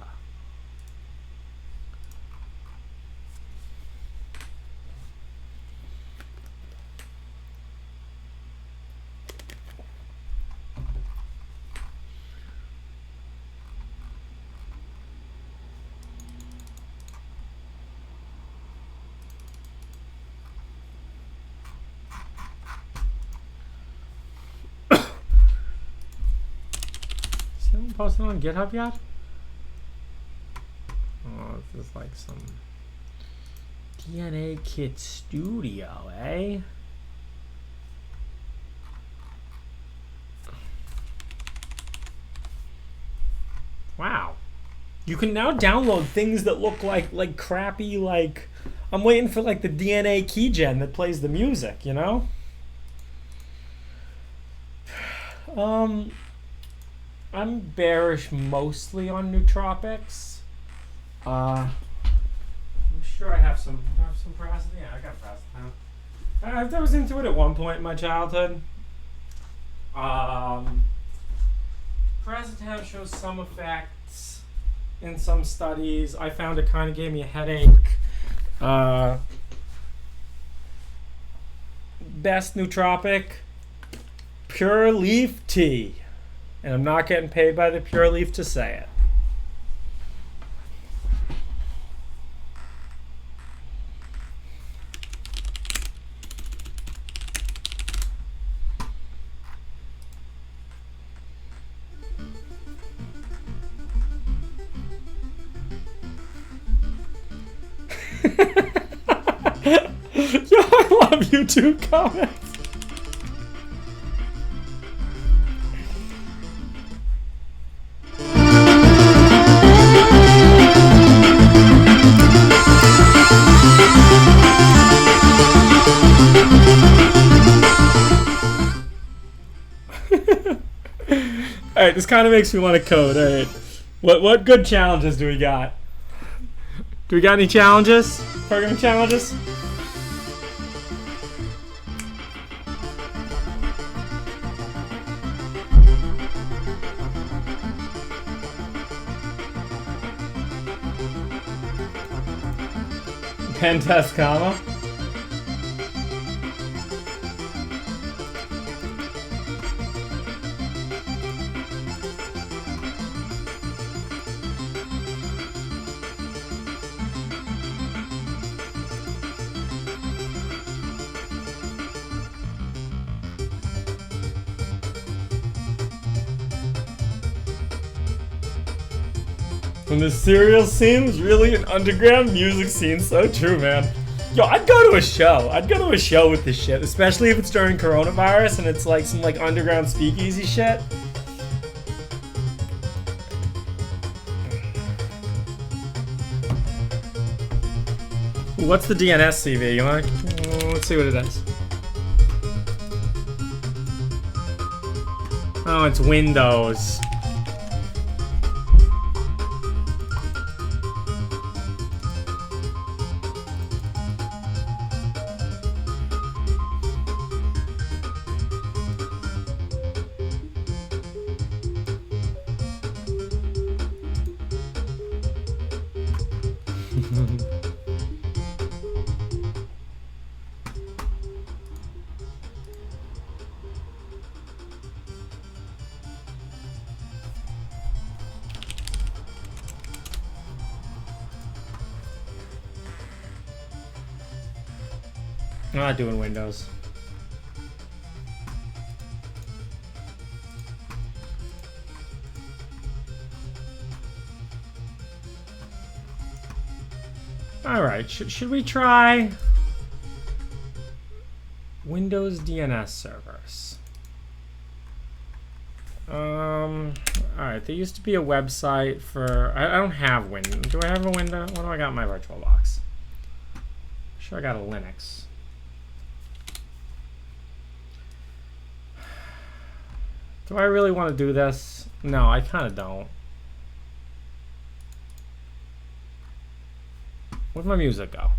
Posted on GitHub yet? Oh, this is like some DNA Kit Studio, eh? Wow. You can now download things that look like crappy, like I'm waiting for like the DNA keygen that plays the music, you know? I'm bearish mostly on nootropics. I'm sure I have some paracetam. Yeah, I got paracetam. I was into it at one point in my childhood. Paracetam shows some effects in some studies. I found it kind of gave me a headache. Best nootropic, pure leaf tea. And I'm not getting paid by the Pure Leaf to say it. Yo, I love YouTube comments. Alright, this kind of makes me want to code. Alright. What good challenges do we got? Do we got any challenges? Programming challenges? Pen test comma? And the cereal scene was really an underground music scene. So true, man. Yo, I'd go to a show. I'd go to a show with this shit, especially if it's during coronavirus and it's like some like underground speakeasy shit. What's the DNS CV? You want? Let's see what it is. Oh, it's Windows. I'm not doing Windows. All right, should we try Windows DNS servers? All right, there used to be a website for, I don't have Windows. Do I have a window? What do I got in my VirtualBox? Sure, I got a Linux. Do I really want to do this? No, I kind of don't. Where'd my music go?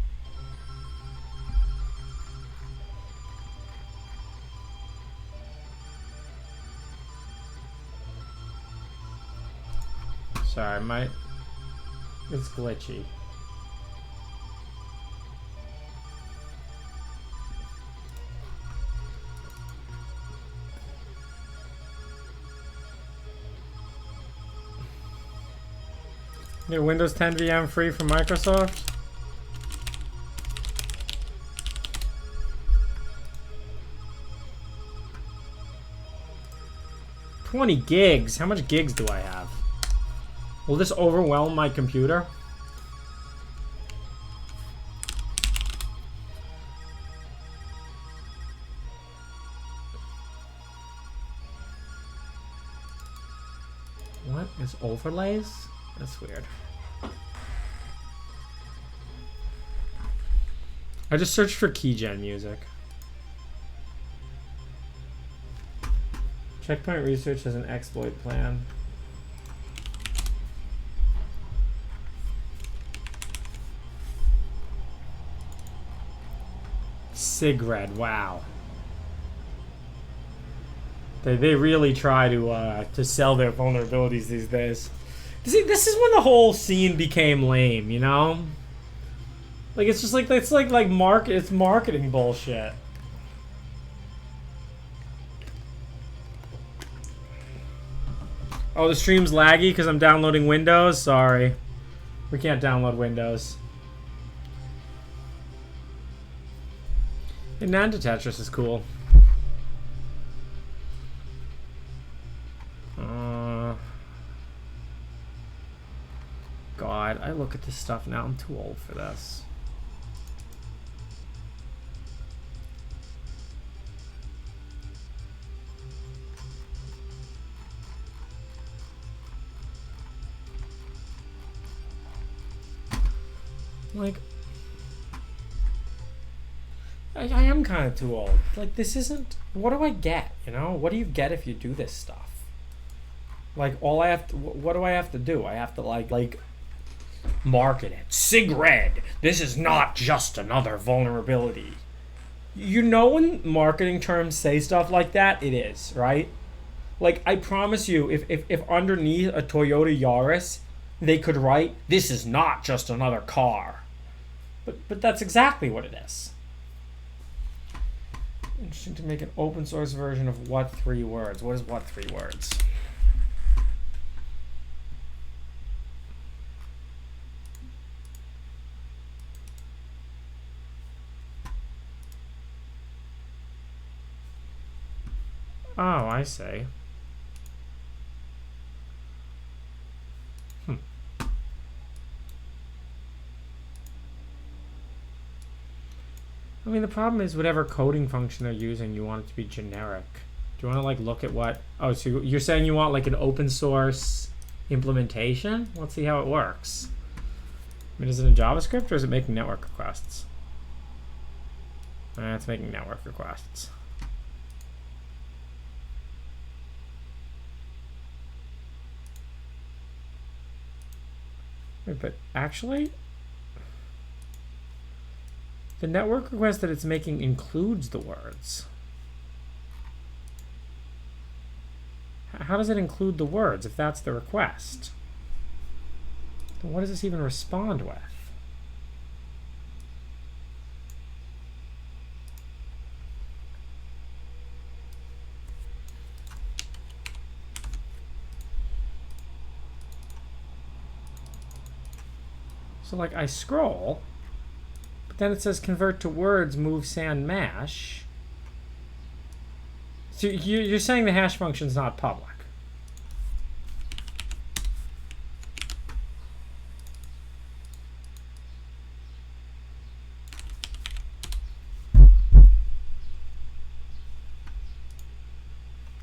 Sorry, it's glitchy. Get Windows 10 VM free from Microsoft? $20 gigs. How much gigs do I have? Will this overwhelm my computer? What is overlays? That's weird. I just searched for keygen music. Checkpoint Research has an exploit plan. Sigred, wow. They really try to sell their vulnerabilities these days. See, this is when the whole scene became lame, you know? Like it's just like it's marketing bullshit. Oh, the stream's laggy because I'm downloading Windows? Sorry. We can't download Windows. And non-Tetris is cool. God, I look at this stuff now. I'm too old for this. Like, I am kind of too old. Like, this isn't... What do I get, you know? What do you get if you do this stuff? Like, all I have to... What do I have to do? I have to, like... market it. Sigred, this is not just another vulnerability. You know when marketing terms say stuff like that, it is, right? Like, I promise you, if underneath a Toyota Yaris, they could write, this is not just another car. But that's exactly what it is. Interesting to make an open source version of what 3 words? What is what 3 words? Oh, I see. I mean, the problem is whatever coding function they're using, you want it to be generic. Do you want to like look at what... Oh, so you're saying you want like an open source implementation? Let's see how it works. I mean, is it in JavaScript or is it making network requests? It's making network requests. Wait, but actually, the network request that it's making includes the words. How does it include the words if that's the request? Then what does this even respond with? So like I scroll, but then it says convert to words, move sand mash. So you're saying the hash function's not public.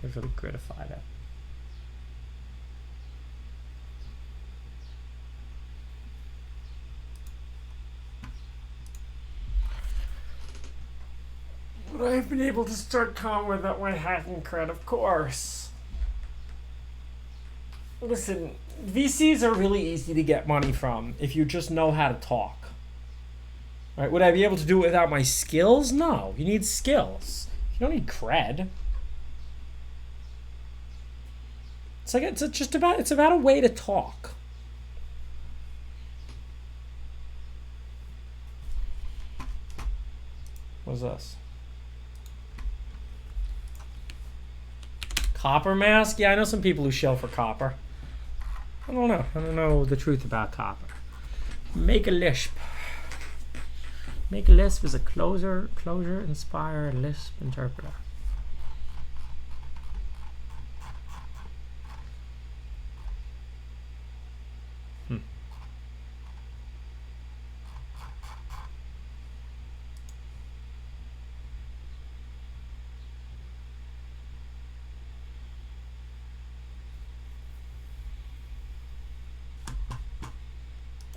They've really gratified it. But I've been able to start comma without my hacking cred, of course. Listen, VCs are really easy to get money from if you just know how to talk. Right? Would I be able to do it without my skills? No, you need skills. You don't need cred. It's about a way to talk. What's this? Copper mask? Yeah, I know some people who shell for copper. I don't know. I don't know the truth about copper. Make a Lisp. Make a Lisp is a closure inspired Lisp interpreter.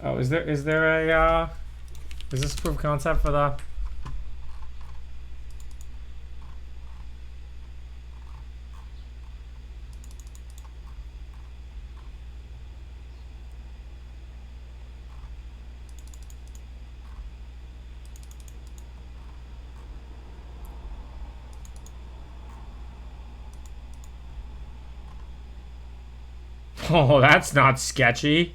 Oh, is there a is this proof of concept for the Oh, that's not sketchy.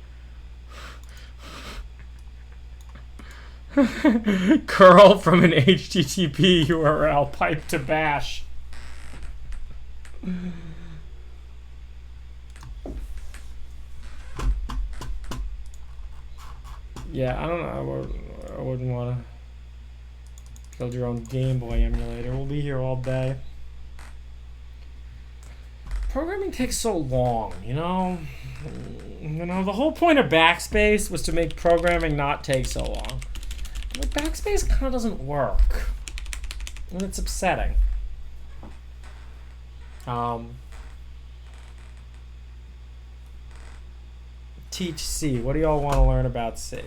Curl from an HTTP URL pipe to bash. Yeah, I don't know. I wouldn't want to build your own Game Boy emulator. We'll be here all day. Programming takes so long, you know? The whole point of Backspace was to make programming not take so long. But Backspace kind of doesn't work. And it's upsetting. Teach C. What do y'all want to learn about C?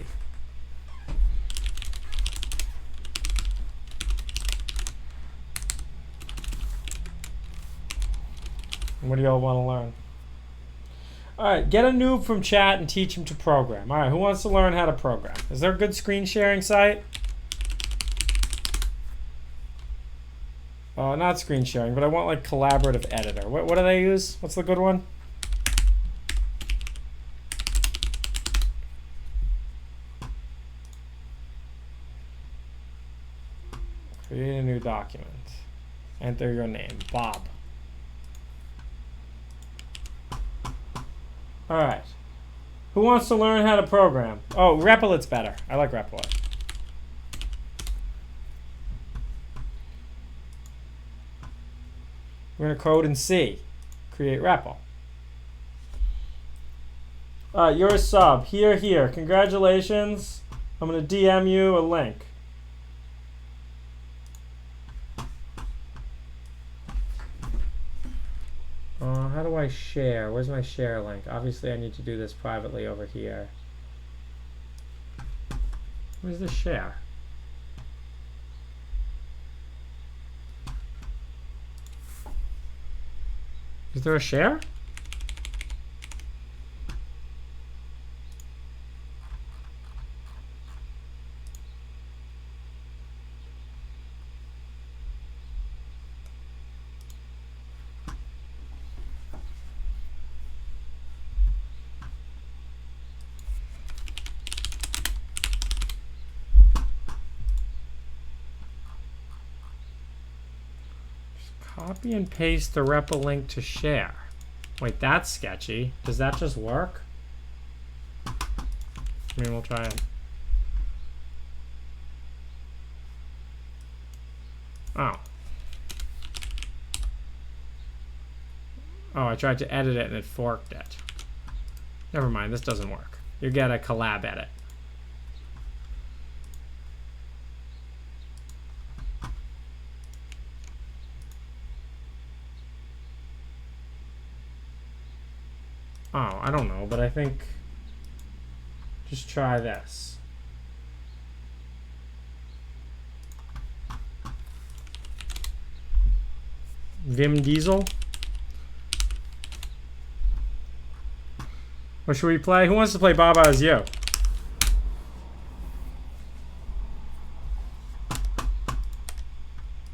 What do y'all want to learn? All right, get a noob from chat and teach him to program. All right, who wants to learn how to program? Is there a good screen sharing site? Not screen sharing, but I want like collaborative editor. What do they use? What's the good one? Create a new document. Enter your name, Bob. All right. Who wants to learn how to program? Oh, Repelit's better. I like Repelit. We're going to code in C. Create REPL. All right, you're a sub. Here. Congratulations. I'm going to DM you a link. How do I share? Where's my share link? Obviously, I need to do this privately over here. Where's the share? Is there a share? Copy and paste the REPL link to share. Wait, that's sketchy. Does that just work? I mean, we'll try it. Oh. Oh, I tried to edit it and it forked it. Never mind, this doesn't work. You get a collab edit. Oh, I don't know, but I think just try this. Vim Diesel. What should we play? Who wants to play Baba Is You?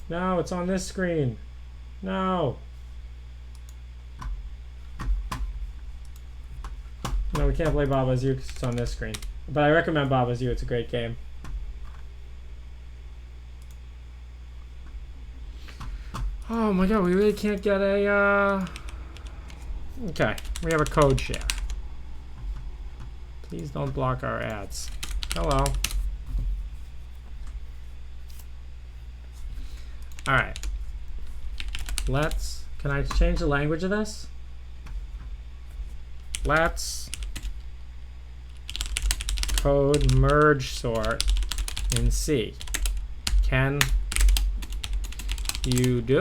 No, it's on this screen. No. No, we can't play Baba Is You because it's on this screen. But I recommend Baba Is You. It's a great game. Oh my god, we really can't get a... Okay, we have a code share. Please don't block our ads. Hello. Alright. Let's... Can I change the language of this? Let's code merge sort in C. Can you do?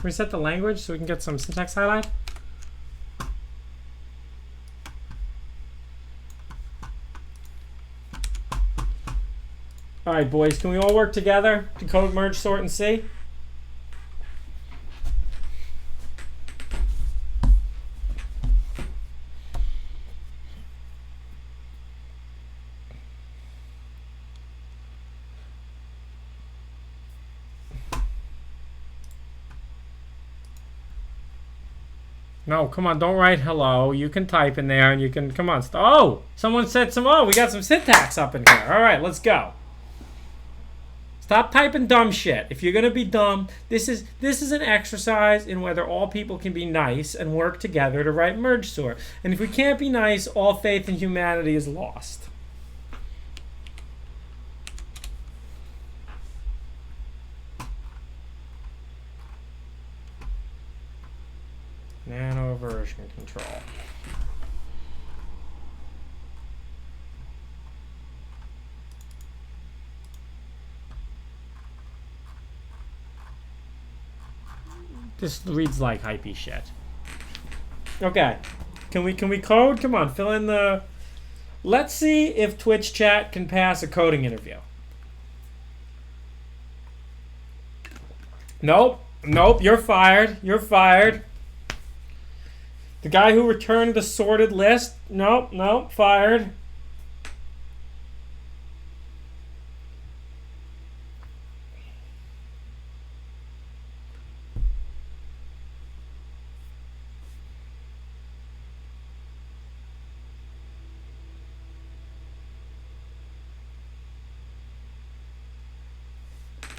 Reset the language so we can get some syntax highlight. All right, boys, can we all work together to code merge sort in C? No, come on, don't write hello. You can type in there and you can, come on. Oh, someone said we got some syntax up in here. All right, let's go. Stop typing dumb shit. If you're going to be dumb, this is an exercise in whether all people can be nice and work together to write merge sort. And if we can't be nice, all faith in humanity is lost. Nano version control. This reads like hypey shit. Okay. Can we code? Come on, fill in the... Let's see if Twitch chat can pass a coding interview. Nope. Nope, you're fired. You're fired. The guy who returned the sorted list, nope, nope, fired.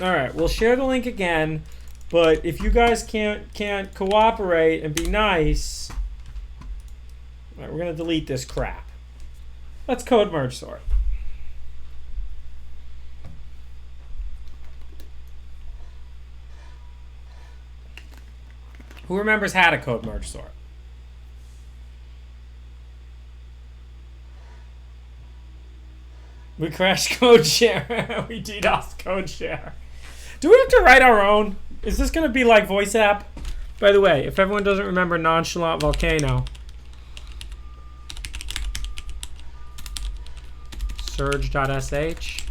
All right, we'll share the link again, but if you guys can't cooperate and be nice... All right, we're going to delete this crap. Let's code merge sort. Who remembers how to code merge sort? We crashed code share. We DDoS code share. Do we have to write our own? Is this going to be like voice app? By the way, if everyone doesn't remember Nonchalant Volcano, surge.sh.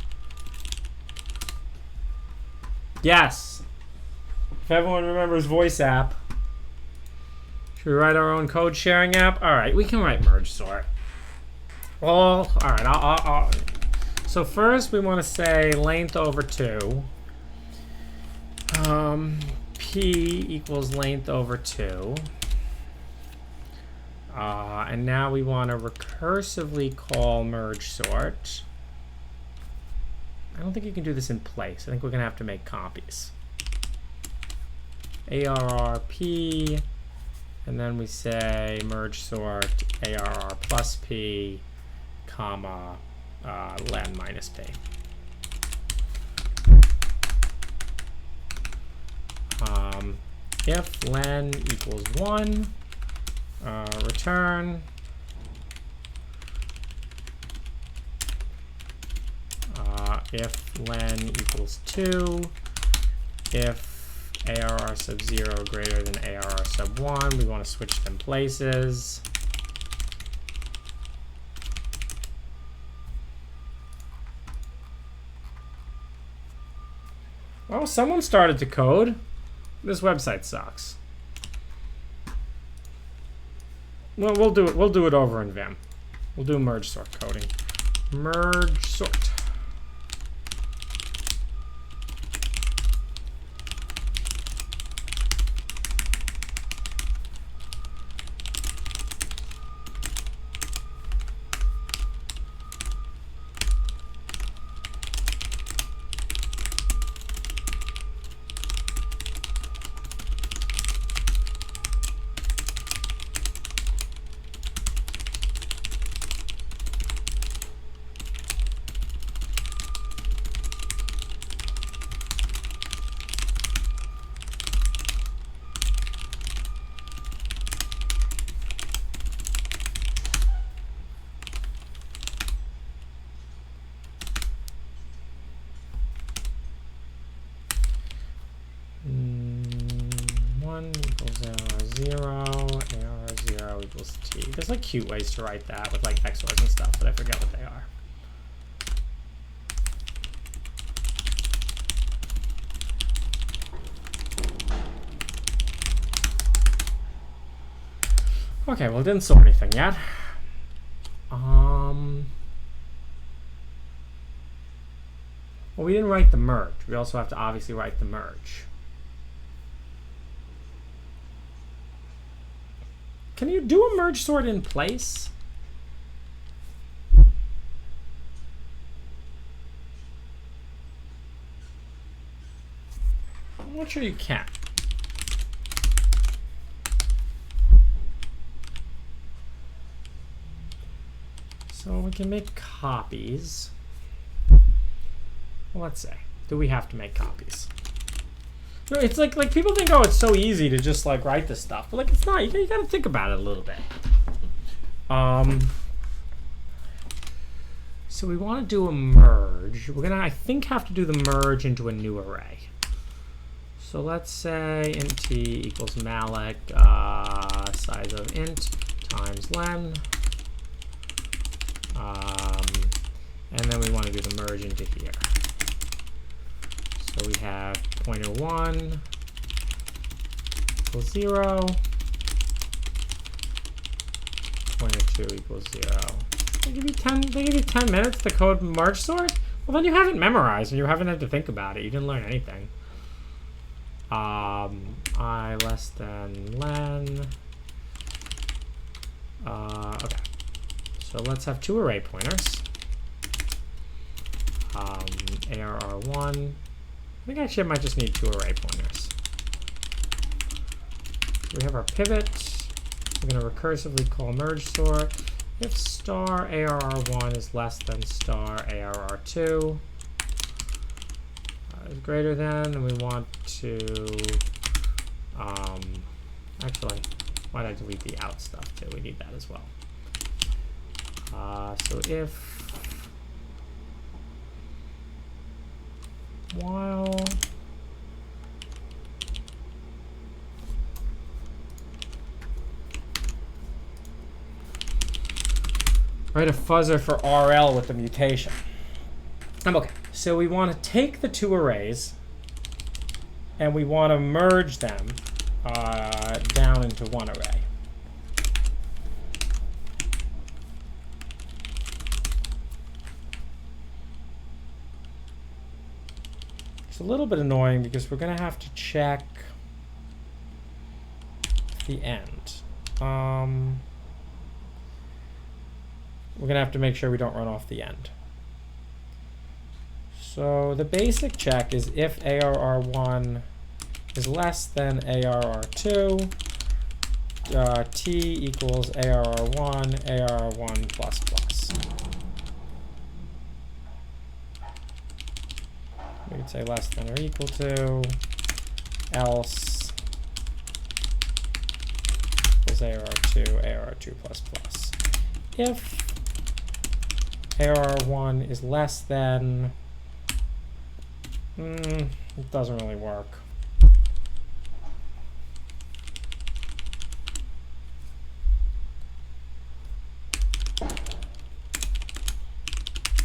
Yes. If everyone remembers voice app, should we write our own code sharing app? All right, we can write merge sort. All right. So first we want to say length over 2. P equals length over 2. And now we want to recursively call merge sort. I don't think you can do this in place. I think we're going to have to make copies. ARRP, and then we say merge sort ARR plus P, comma, len minus P. If len equals 1, return if len equals 2, if ARR sub 0 greater than ARR sub 1, we want to switch them places. Oh, someone started to code. This website sucks. Well, we'll do it over in Vim. We'll do merge sort coding. Merge sort. There's like cute ways to write that with like XORs and stuff, but I forget what they are. Okay, well, it didn't sort anything yet. Well, we didn't write the merge. We also have to obviously write the merge. Can you do a merge sort in place? I'm not sure you can. So we can make copies. Well, let's say, do we have to make copies? No, it's like people think, oh, it's so easy to just like write this stuff, but like it's not. You got to think about it a little bit. So we want to do a merge. We're gonna, I think, have to do the merge into a new array. So let's say int t equals malloc size of int times len, and then we want to do the merge into here. So we have pointer 1 equals 0, pointer 2 equals 0. They give you 10 minutes to code merge sort? Well, then you haven't memorized and you haven't had to think about it. You didn't learn anything. I less than len. Okay. So let's have 2 array pointers. ARR1. I think actually I might just need 2 array pointers. So we have our pivot. We're going to recursively call merge sort. If star ARR1 is less than star ARR2 is greater than, and we want to Actually, why did I delete the out stuff too? We need that as well. So if while write a fuzzer for RL with the mutation. Okay, so we want to take the two arrays and we want to merge them down into one array. It's a little bit annoying because we're going to have to check the end. We're going to have to make sure we don't run off the end. So the basic check is if ARR1 is less than ARR2, T equals ARR1, ARR1 plus plus. We could say less than or equal to, else equals ARR2, ARR2 plus plus. If ARR1 is less than, it doesn't really work.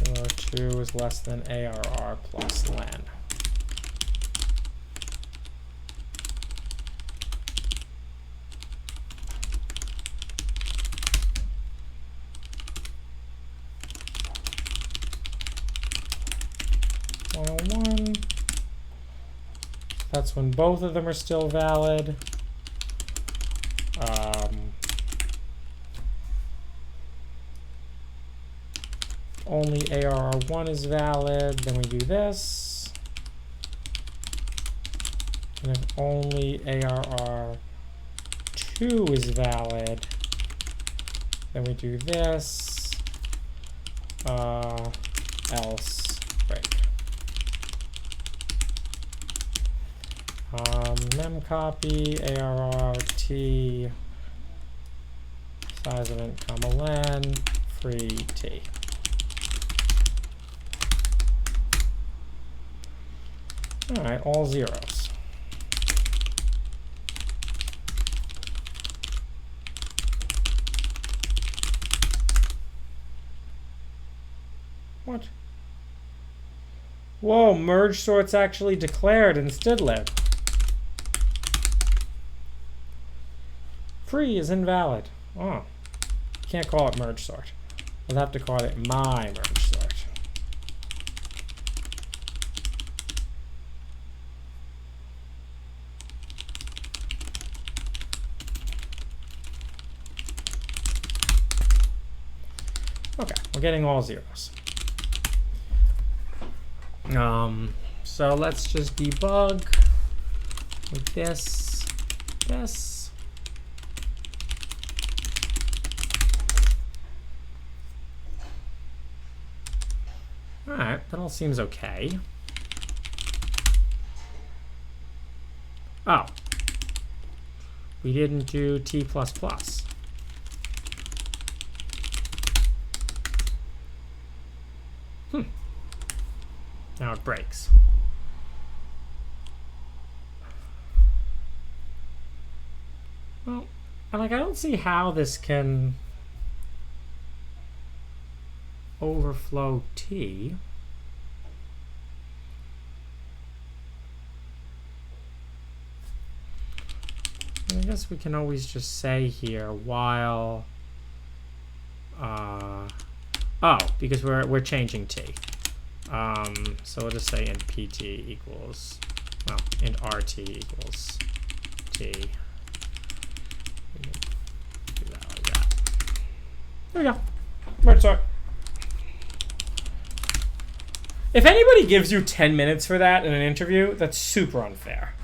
ARR2 is less than ARR plus len. That's when both of them are still valid. Only ARR1 is valid, then we do this. And if only ARR2 is valid, then we do this. Else break. Memcopy ARR_T size of int comma len free T. All right, all zeros. What? Whoa, merge sort's actually declared in stdlib. Free is invalid. Oh, can't call it merge sort. I'll have to call it my merge sort. Okay, we're getting all zeros. So let's just debug with this. All right, that all seems okay. Oh, we didn't do T++. Now it breaks. Well, I don't see how this can overflow T. I guess we can always just say here while oh, because we're changing T. So we'll just say int pt equals, well, int rt equals T. Do that like that. There we go. Merge sort. If anybody gives you 10 minutes for that in an interview, that's super unfair.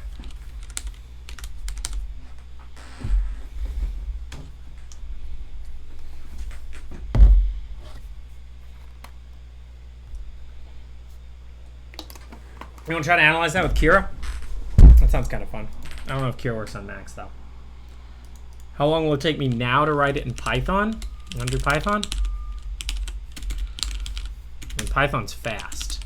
You want to try to analyze that with Kira? That sounds kind of fun. I don't know if Kira works on Macs, though. How long will it take me now to write it in Python? You want to do Python? And Python's fast.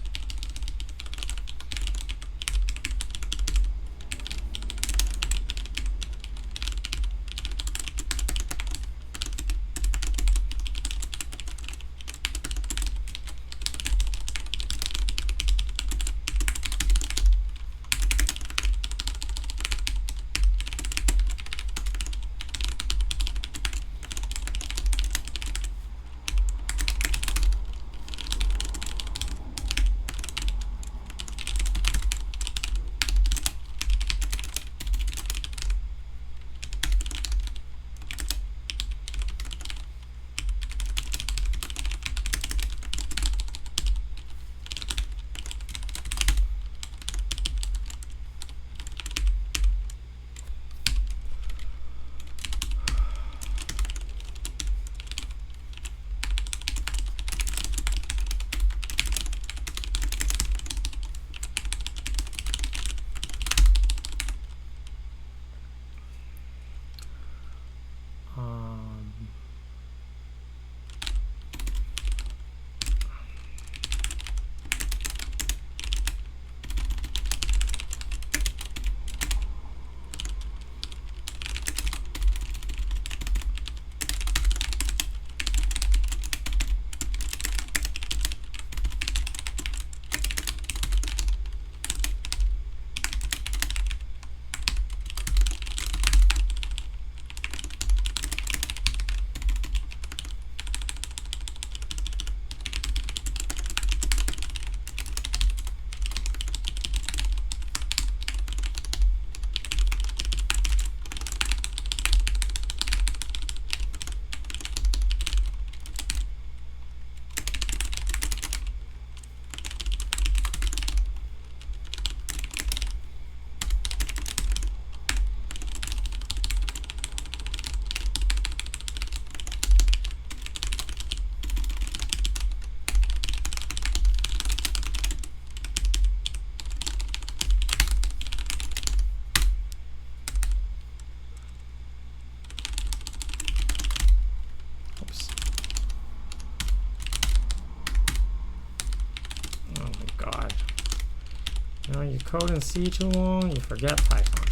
You code in C too long, you forget Python.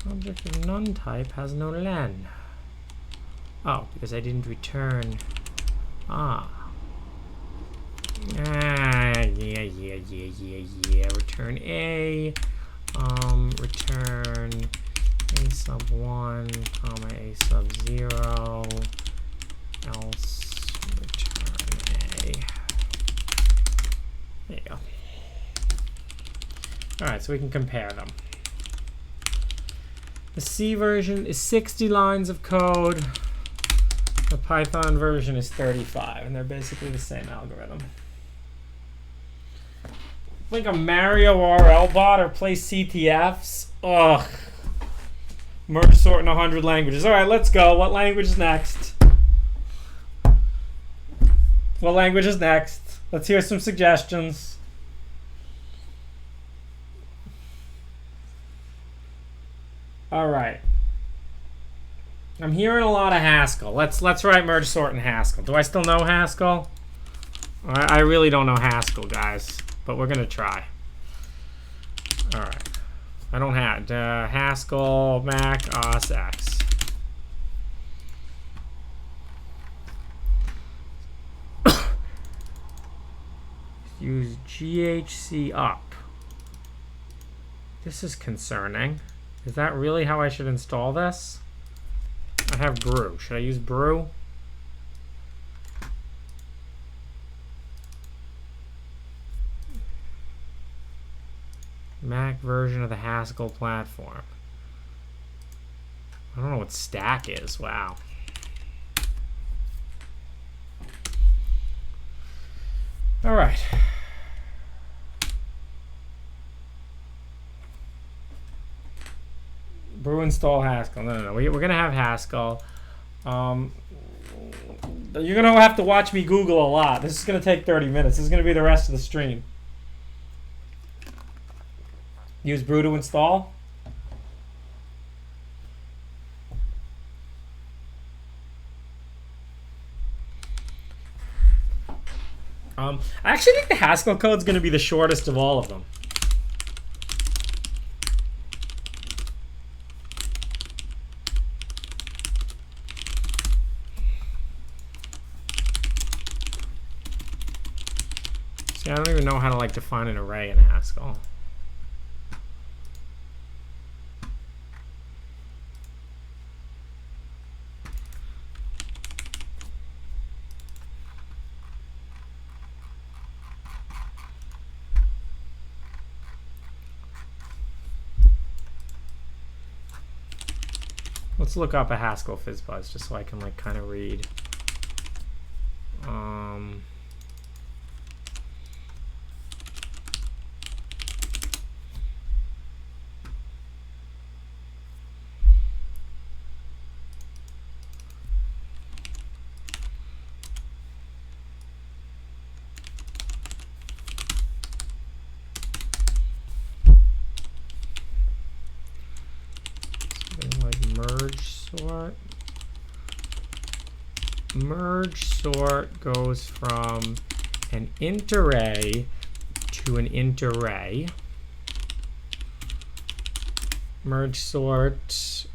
Object of none type has no len. Oh, because I didn't return. Yeah. Return A. Return A sub 1, comma A sub 0. Else return A. There you go. All right, so we can compare them. The C version is 60 lines of code. The Python version is 35, and they're basically the same algorithm. Like a Mario RL bot or play CTFs. Ugh. Merge sort in 100 languages. All right, let's go. What language is next? What language is next? Let's hear some suggestions. All right. I'm hearing a lot of Haskell. Let's write merge sort in Haskell. Do I still know Haskell? I really don't know Haskell, guys, but we're gonna try. All right. I don't have Haskell Mac OS X. Use GHC up. This is concerning. Is that really how I should install this? I have brew. Should I use brew? Mac version of the Haskell platform. I don't know what stack is. Wow. All right. Brew install Haskell. No. We're going to have Haskell. You're going to have to watch me Google a lot. This is going to take 30 minutes. This is going to be the rest of the stream. Use brew to install. I actually think the Haskell code is going to be the shortest of all of them. See, I don't even know how to like define an array in Haskell. Let's look up a Haskell FizzBuzz just so I can like kind of read. Merge sort goes from an int array to an int array. Merge sort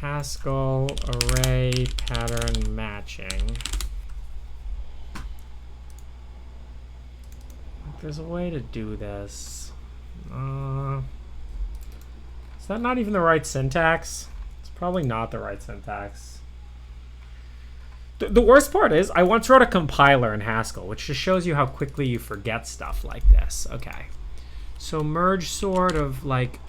Haskell array pattern matching. There's a way to do this. Is that not even the right syntax? Probably not the right syntax. The worst part is I once wrote a compiler in Haskell, which just shows you how quickly you forget stuff like this. Okay. So merge sort of like,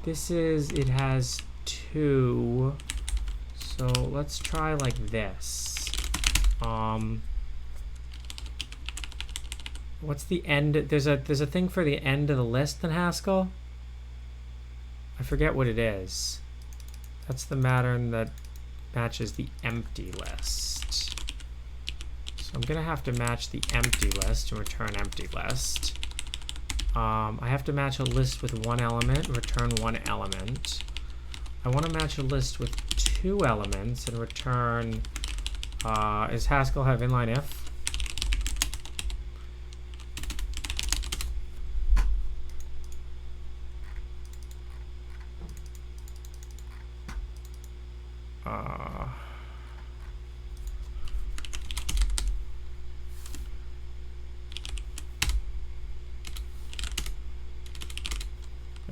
this is, it has 2. So let's try like this. What's the end? There's a thing for the end of the list in Haskell. I forget what it is. That's the pattern that matches the empty list. So I'm going to have to match the empty list and return empty list. I have to match a list with 1 element, return 1 element. I want to match a list with 2 elements and return, is Haskell have inline if?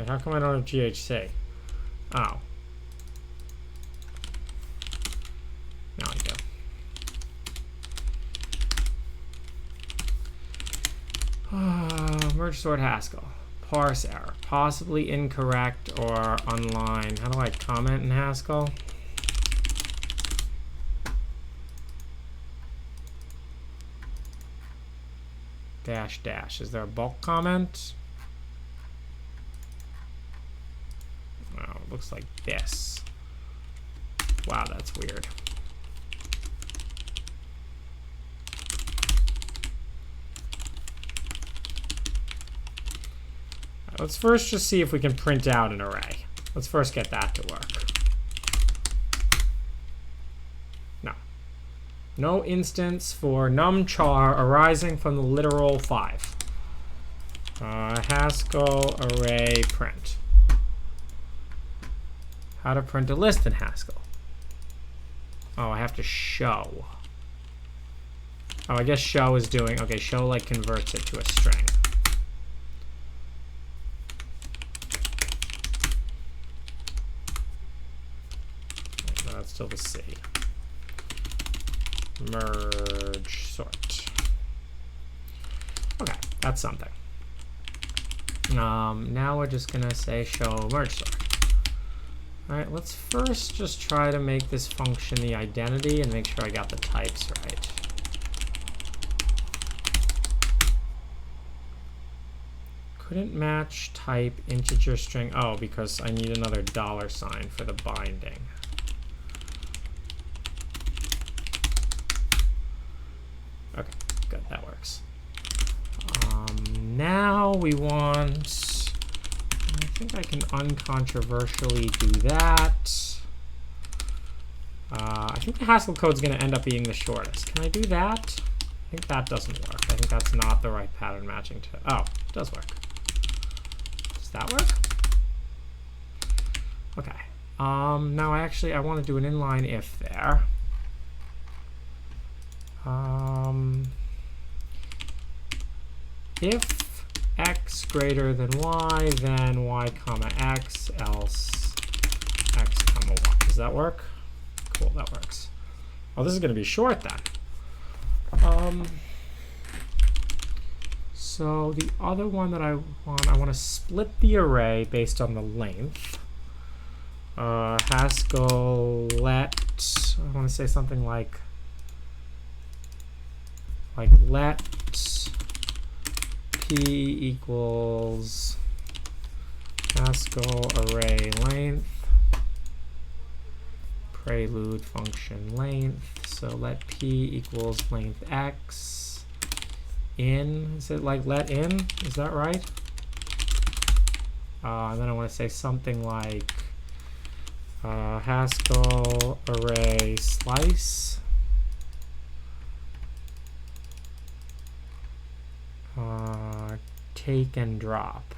How come I don't have GHC? Oh. Now I do. Merge sort Haskell. Parse error. Possibly incorrect or online. How do I comment in Haskell? Dash dash. Is there a bulk comment? Oh, it looks like this. Wow, that's weird. Let's first just see if we can print out an array. Let's first get that to work. No. No instance for numchar arising from the literal 5. Haskell array print. How to print a list in Haskell. Oh, I have to show. Oh, I guess show is doing, okay, show like converts it to a string. No, that's still the C. Merge sort. Okay, that's something. Now we're just gonna say show merge sort. All right, let's first just try to make this function the identity and make sure I got the types right. Couldn't match type integer string. Oh, because I need another $sign for the binding. Okay, good, that works. Now we want, I think I can uncontroversially do that. I think the Haskell code is going to end up being the shortest. Can I do that? I think that doesn't work. I think that's not the right pattern matching to... Oh, it does work. Does that work? Okay. Now I want to do an inline if there. If x greater than y, then y comma x, else x comma y. Does that work? Cool, that works. Oh, this is going to be short then. So the other one that I want to split the array based on the length. Haskell let, I want to say something like let p equals Haskell array length, prelude function length. So let p equals length x in. Is it like let in? Is that right? And then I want to say something like Haskell array slice. Take and drop.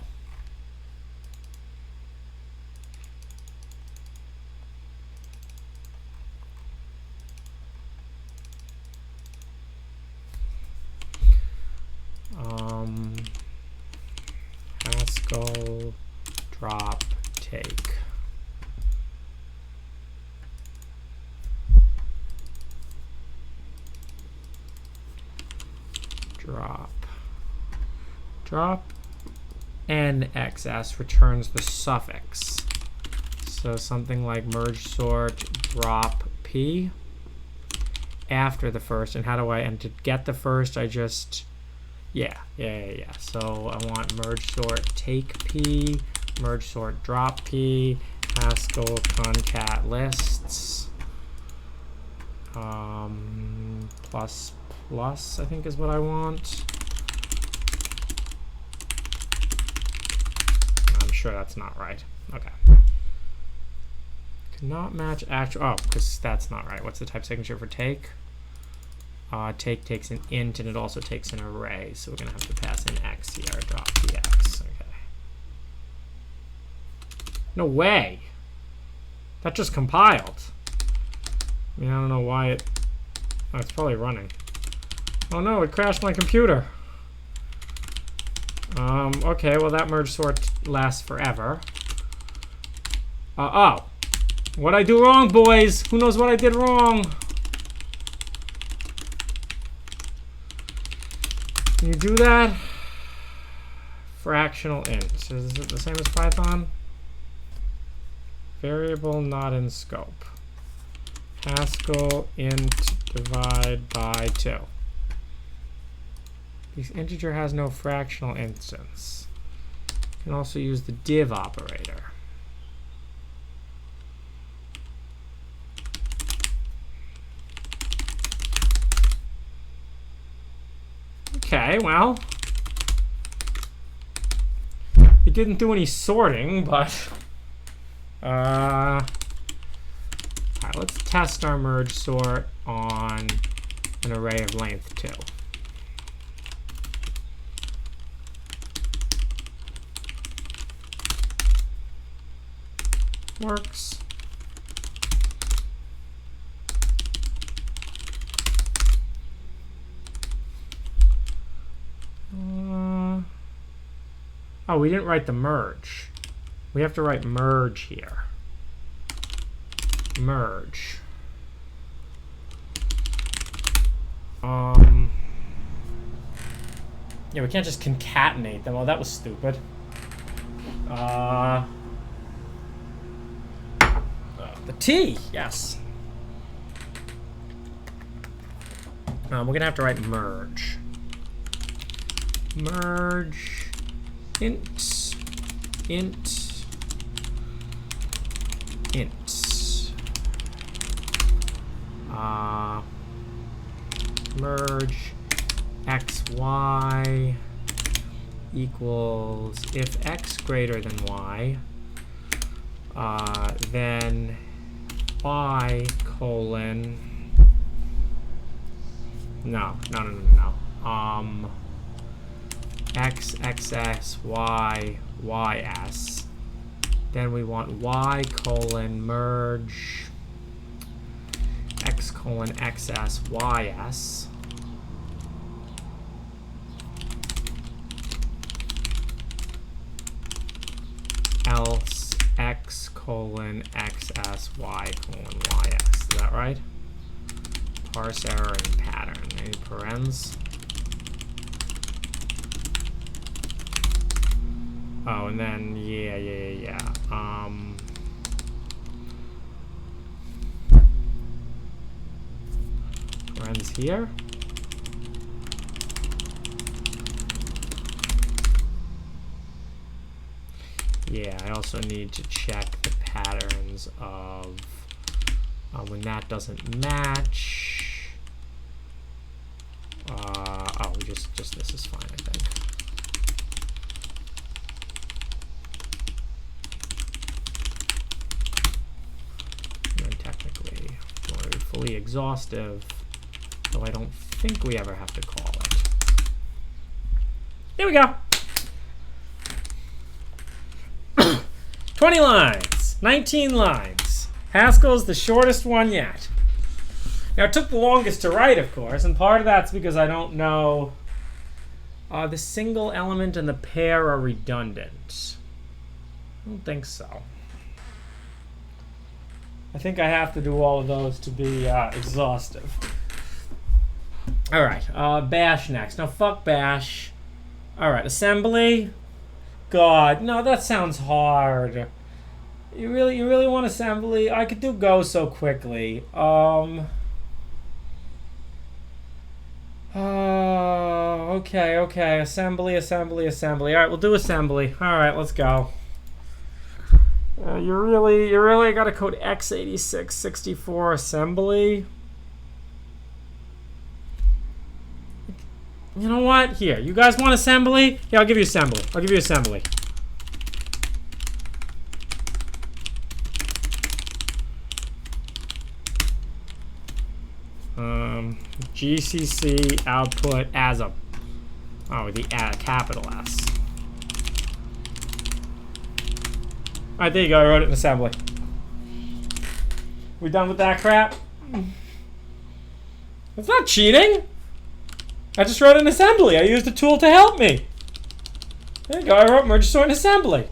Haskell drop take. Drop nxs returns the suffix. So something like merge sort drop p after the first. And how do I, and to get the first, I just, yeah. So I want merge sort take p, merge sort drop p, Haskell concat lists, plus plus, I think is what I want. I'm sure that's not right. Okay. Cannot match actual, oh, because that's not right. What's the type signature for take? Take takes an int and it also takes an array. So we're going to have to pass in x here, drop px. Okay. No way. That just compiled. I mean, I don't know why it, oh, it's probably running. Oh no, it crashed my computer. Okay, well that merge sort lasts forever. Oh. What'd I do wrong, boys? Who knows what I did wrong? Can you do that? Fractional int. Is it the same as Python? Variable not in scope. Haskell int divide by 2. This integer has no fractional instance. You can also use the div operator. Okay, well, it didn't do any sorting, but all right, let's test our merge sort on an array of length 2. Works. Oh, we didn't write the merge. We have to write merge here. Merge. Yeah, we can't just concatenate them. Oh, that was stupid. The T, yes. We're gonna have to write merge. Merge int merge xy equals if x greater than y, then y colon, no, x, xs, y, ys. Then we want y colon merge x colon xs, ys. Else x colon xs, y colon ys. Is that right? Parse error and pattern. Any parens? Oh, and then yeah. Parens here. Yeah, I also need to check the patterns of when that doesn't match. Oh, just this is fine, I think. And then technically, we're fully exhaustive, though I don't think we ever have to call it. There we go. 20 lines, 19 lines. Haskell's the shortest one yet. Now, it took the longest to write, of course, and part of that's because I don't know. The single element and the pair are redundant. I don't think so. I think I have to do all of those to be exhaustive. All right, bash next. Now, fuck bash. All right, assembly. God, no, that sounds hard. You really want assembly? I could do go so quickly. Okay. Assembly. All right, we'll do assembly. All right, let's go. You really got to code x86-64 assembly. You know what? Here, you guys want assembly? Yeah, I'll give you assembly. GCC output as a, the capital S. All right, there you go. I wrote it in assembly. We done with that crap? It's not cheating. I just wrote an assembly. I used a tool to help me. There you go. I wrote merge sort in assembly.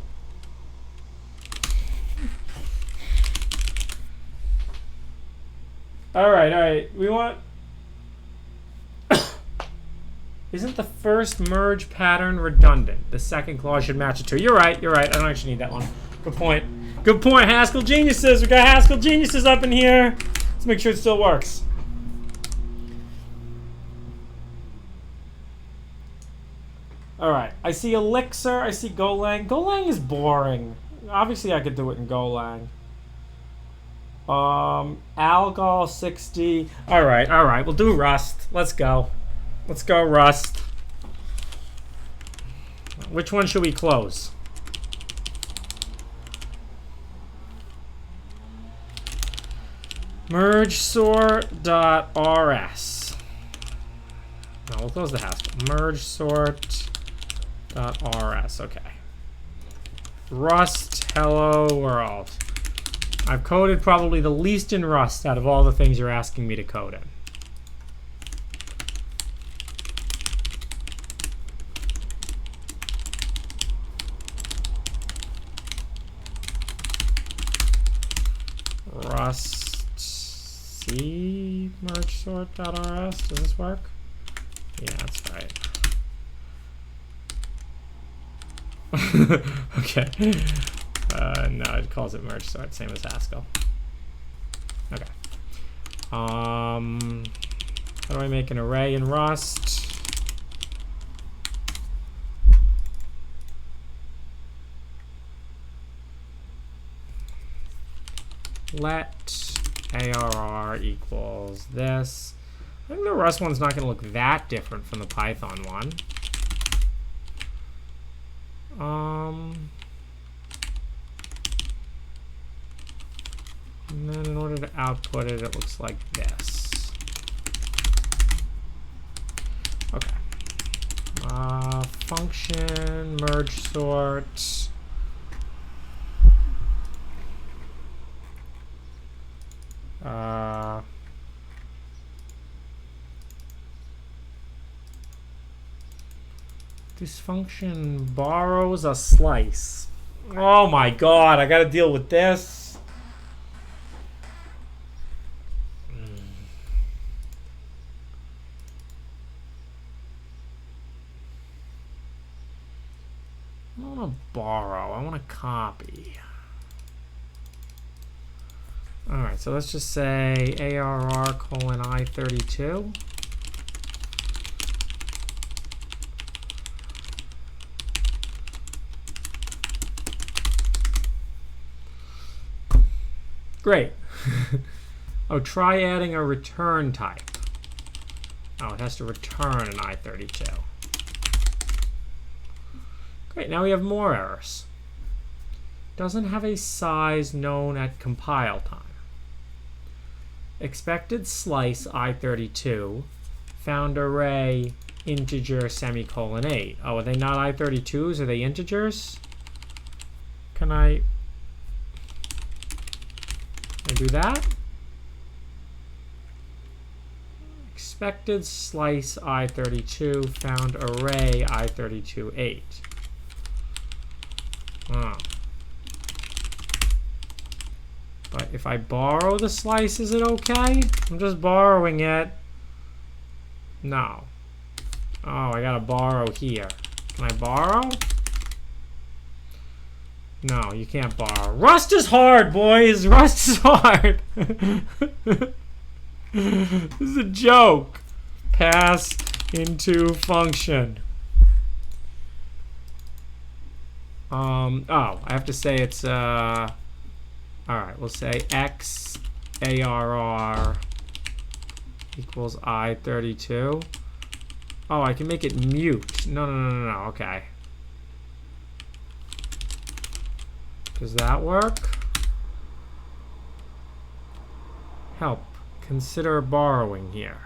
All right. We want. Isn't the first merge pattern redundant? The second clause should match it too. You're right. I don't actually need that one. Good point, Haskell geniuses. We got Haskell geniuses up in here. Let's make sure it still works. All right. I see Elixir. I see Golang. Golang is boring. Obviously, I could do it in Golang. Algol 60. All right. We'll do Rust. Let's go, Rust. Which one should we close? Merge sort.rs. No, we'll close the Haskell. Merge sort.rs. Okay. Rust, hello world. I've coded probably the least in Rust out of all the things you're asking me to code in. Rust C merge sort.rs. Does this work? Yeah, that's right. Okay. No, it calls it merge sort, same as Haskell. Okay. How do I make an array in Rust? Let ARR equals this. I think the Rust one's not going to look that different from the Python one. And then in order to output it, it looks like this. Okay. Function, merge sort. This function borrows a slice. Oh my god, I gotta deal with this. I don't want to borrow, I want to copy. Alright, so let's just say ARR colon I32. Great. Oh, try adding a return type. Oh, it has to return an I32. Great, now we have more errors. Doesn't have a size known at compile time. Expected slice I32, found array integer semicolon 8. Oh, are they not I32s? Are they integers? Can I do that? Expected slice I32, found array I32 8. Oh. But if I borrow the slice, is it okay? I'm just borrowing it. No. Oh, I gotta borrow here. Can I borrow? No, you can't borrow. Rust is hard, boys! Rust is hard! This is a joke. Pass into function. Oh, I have to say it's, alright, we'll say x ARR equals I32. Oh, I can make it mute. No, okay. Does that work? Help. Consider borrowing here.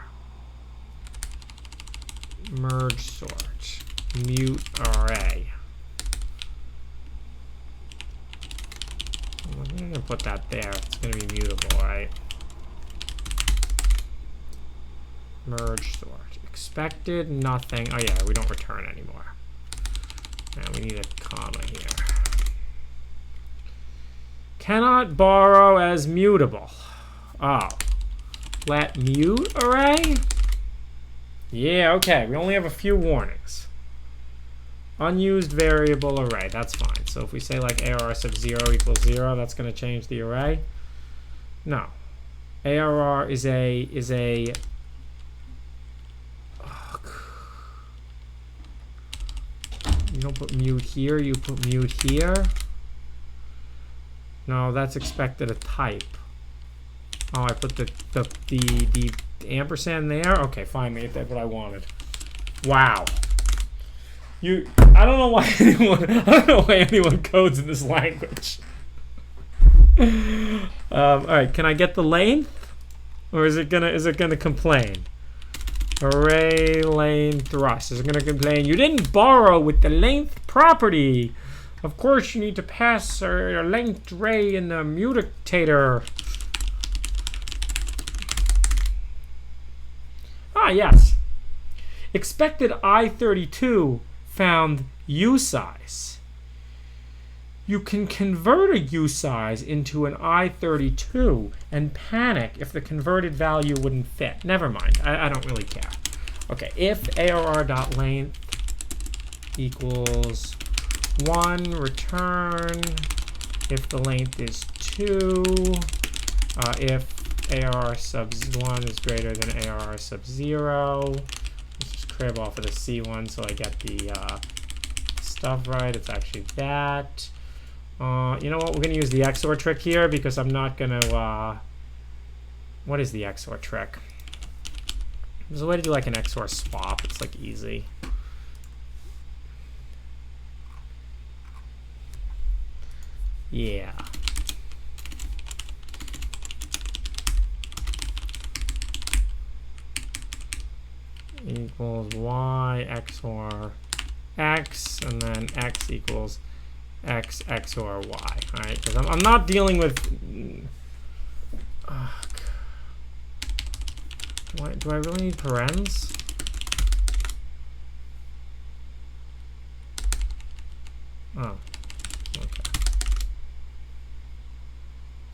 Merge sort. Mute array. I'm going to put that there. It's going to be mutable, right? Merge sort. Expected, nothing. Oh yeah, we don't return anymore. Now we need a comma here. Cannot borrow as mutable. Oh. Let mute array? Yeah, okay. We only have a few warnings. Unused variable array. That's fine. So if we say like ARR sub 0 equals 0, that's going to change the array. No. ARR is a you don't put mute here, you put mute here. No, that's expected a type. Oh, I put the ampersand there. Okay, fine, mate. That's what I wanted. Wow. I don't know why anyone codes in this language. All right, can I get the length, or is it gonna complain? Array length thrust. Is it gonna complain? You didn't borrow with the length property. Of course, you need to pass a length array in the mutator. Ah, yes. Expected I32 found usize. You can convert a usize into an I32 and panic if the converted value wouldn't fit. Never mind. I don't really care. Okay, if ARR.length equals 1, return. If the length is 2, if ARR sub 1 is greater than ARR sub 0. Let's just crib off of the C1 so I get the stuff right. It's actually that. You know what? We're going to use the XOR trick here because I'm not going to... what is the XOR trick? There's a way to do like an XOR swap. It's like easy. Yeah. equals y XOR x, and then x equals x XOR y. All right, because I'm not dealing with. Do I really need parens? Oh, okay.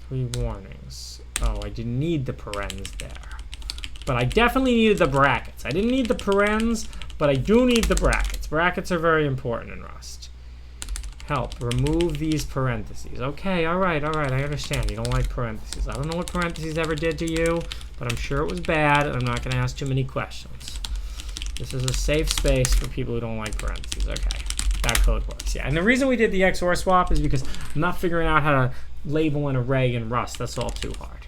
3 warnings. Oh, I didn't need the parens there. But I definitely needed the brackets. I didn't need the parens, but I do need the brackets. Brackets are very important in Rust. Help, remove these parentheses. Okay, all right, I understand. You don't like parentheses. I don't know what parentheses ever did to you, but I'm sure it was bad, and I'm not going to ask too many questions. This is a safe space for people who don't like parentheses. Okay, that code works. Yeah, and the reason we did the XOR swap is because I'm not figuring out how to label an array in Rust. That's all too hard.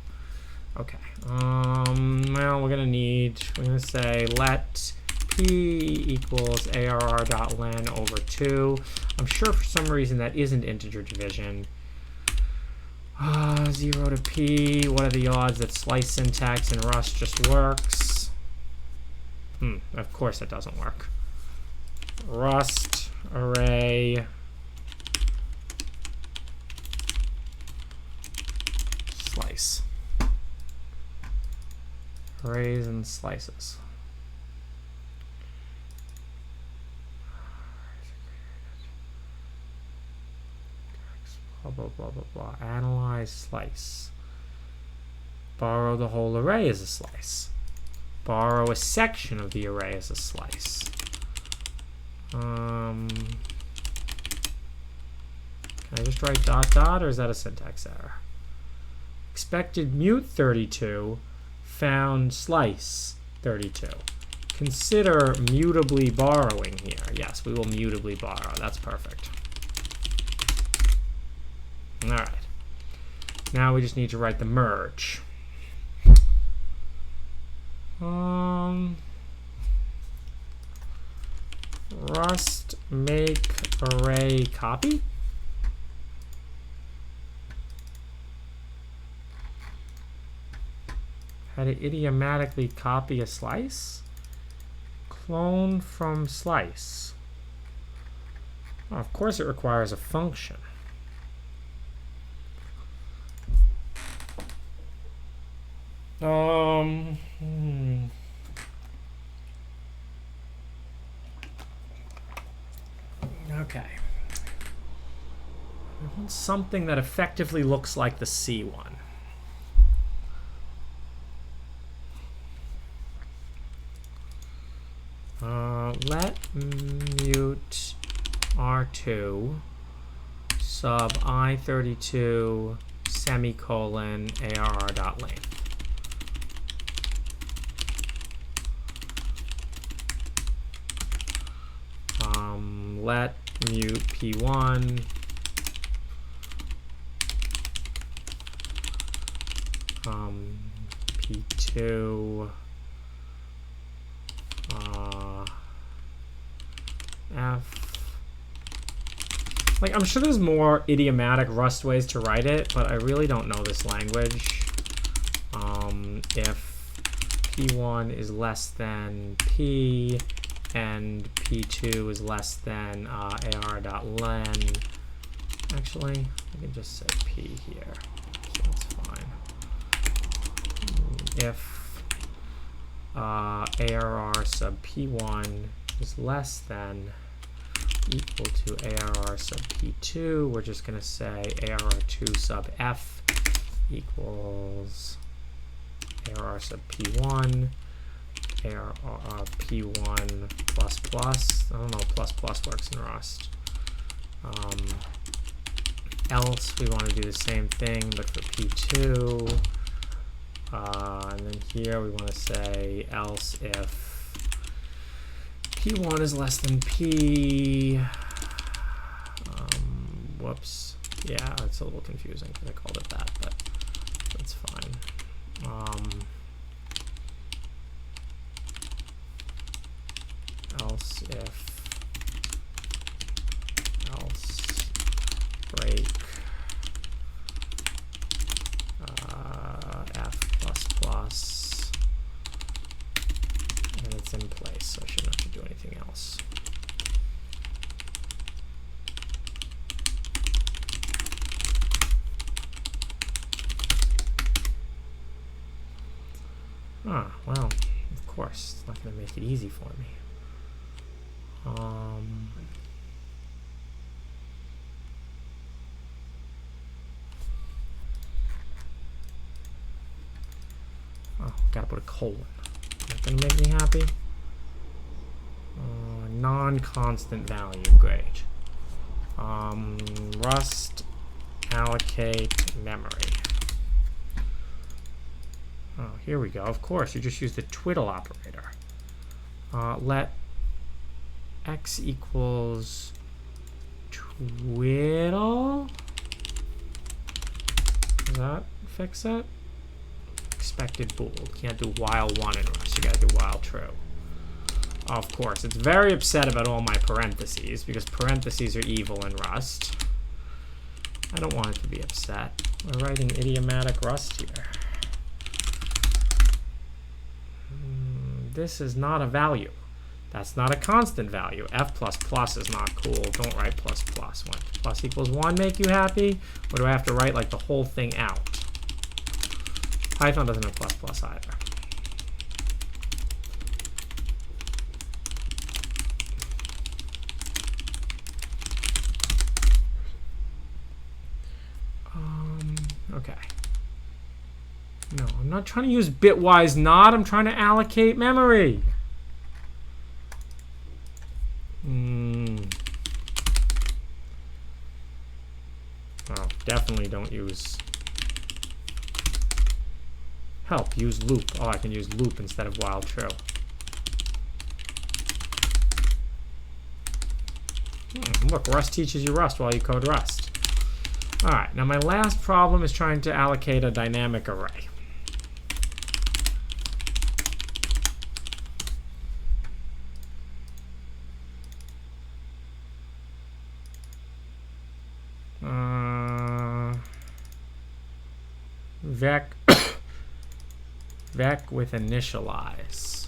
Okay, well, we're going to say let p equals arr.len over 2. I'm sure for some reason that isn't integer division. 0 to p. What are the odds that slice syntax in Rust just works? Of course it doesn't work. Rust array slice. Arrays and slices. Blah, blah, blah, blah, blah. Analyze slice. Borrow the whole array as a slice. Borrow a section of the array as a slice. Can I just write dot dot, or is that a syntax error? Expected mute 32, found slice 32. Consider mutably borrowing here. Yes, we will mutably borrow. That's perfect. All right. Now we just need to write the merge. Rust make array copy. How to idiomatically copy a slice? Clone from slice. Oh, of course it requires a function. Okay. I want something that effectively looks like the C one. Let mute R2 sub I32 semicolon arr.length. Let mute P1 P2 F. Like, I'm sure there's more idiomatic Rust ways to write it, but I really don't know this language. If P1 is less than P and P2 is less than ar.len. Actually, I can just say P here, so that's fine. If arr sub P1 is less than equal to arr sub P2, we're just going to say arr2 sub F equals arr sub P1. P1 plus plus. I don't know if plus plus works in Rust. Else we want to do the same thing but for P2. And then here we want to say else if P1 is less than P. Whoops. Yeah, it's a little confusing because I called it that, but that's fine. Else if else break F plus plus and it's in place. Ah, well, of course, it's not going to make it easy for me. Oh, gotta put a colon. Not gonna make me happy. Non-constant value, great. Rust allocate memory. Oh, here we go. Of course, you just use the twiddle operator. Let x equals twiddle. Does that fix it? Expected bool. Can't do while one in Rust. You gotta do while true. Of course, it's very upset about all my parentheses because parentheses are evil in Rust. I don't want it to be upset. We're writing idiomatic Rust here. This is not a value. That's not a constant value. F++ is not cool. Don't write plus plus. When plus equals 1 make you happy? Or do I have to write like the whole thing out? Python doesn't have plus plus either. Okay. No, I'm not trying to use bitwise not. I'm trying to allocate memory. Oh, definitely don't use help. Use loop. Oh, I can use loop instead of while true. Look, Rust teaches you Rust while you code Rust. All right, now my last problem is trying to allocate a dynamic array. Vec with initialize.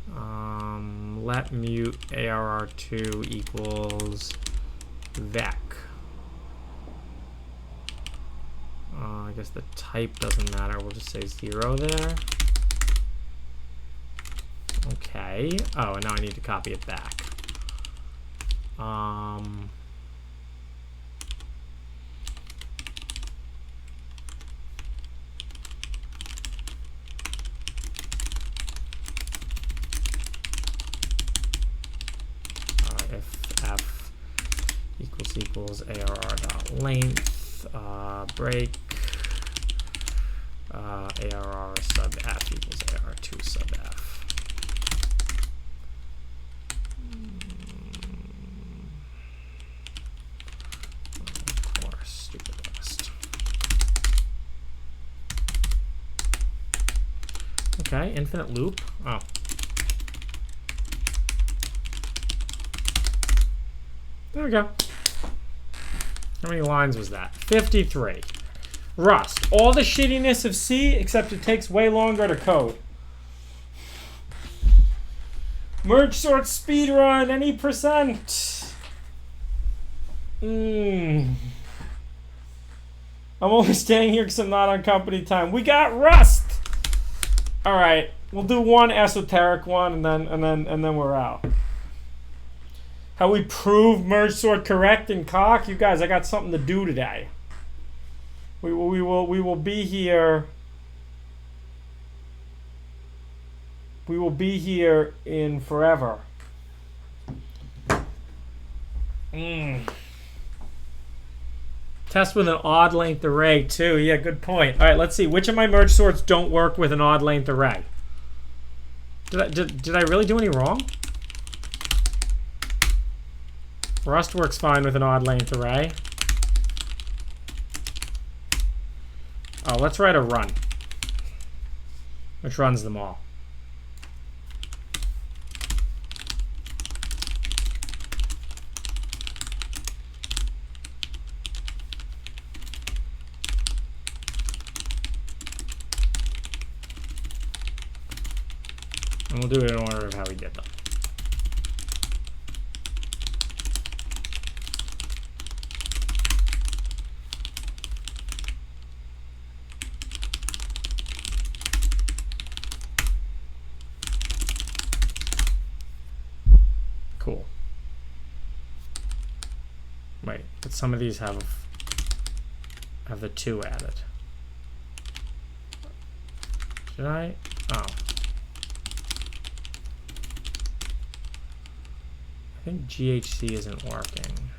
Let mute arr2 equals vec. I guess the type doesn't matter. We'll just say 0 there. Okay. Oh, and now I need to copy it back. If f equals arr.length break arr sub f equals arr2 sub f. Of course, stupid Rust. Okay, infinite loop. Oh. There we go. How many lines was that? 53. Rust. All the shittiness of C, except it takes way longer to code. Merge sort speedrun, any percent. I'm only staying here because I'm not on company time. We got Rust. All right, we'll do one esoteric one, and then we're out. How we prove merge sort correct in cock? You guys, I got something to do today. We will be here. We will be here in forever. Test with an odd length array too. Yeah, good point. All right, let's see. Which of my merge sorts don't work with an odd length array? Did I really do any wrong? Rust works fine with an odd length array. Oh, let's write a run, which runs them all. And we'll do it in order of how we did them. but some of these have the 2 added. Did I? Oh. I think GHC isn't working.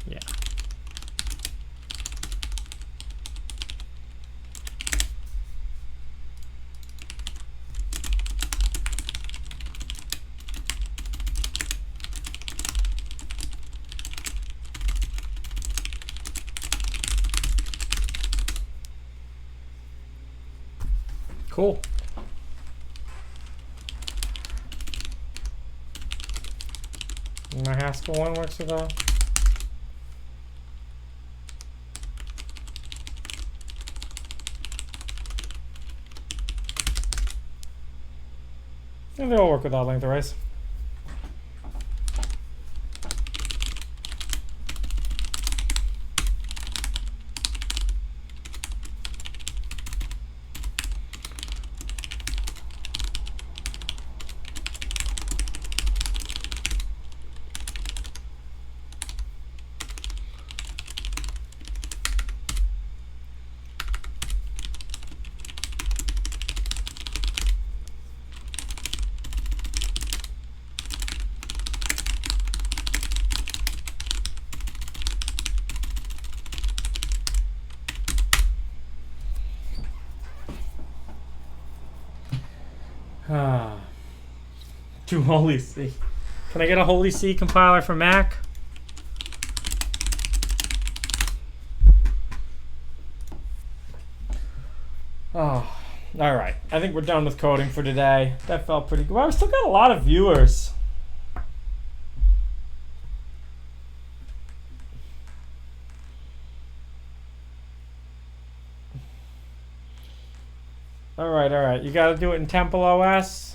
Yeah. Cool. My Haskell one works with that. And they all work without length arrays. To Holy C. Can I get a Holy C compiler for Mac? Oh, all right. I think we're done with coding for today. That felt pretty good. Well, we still got a lot of viewers. All right. You got to do it in TempleOS.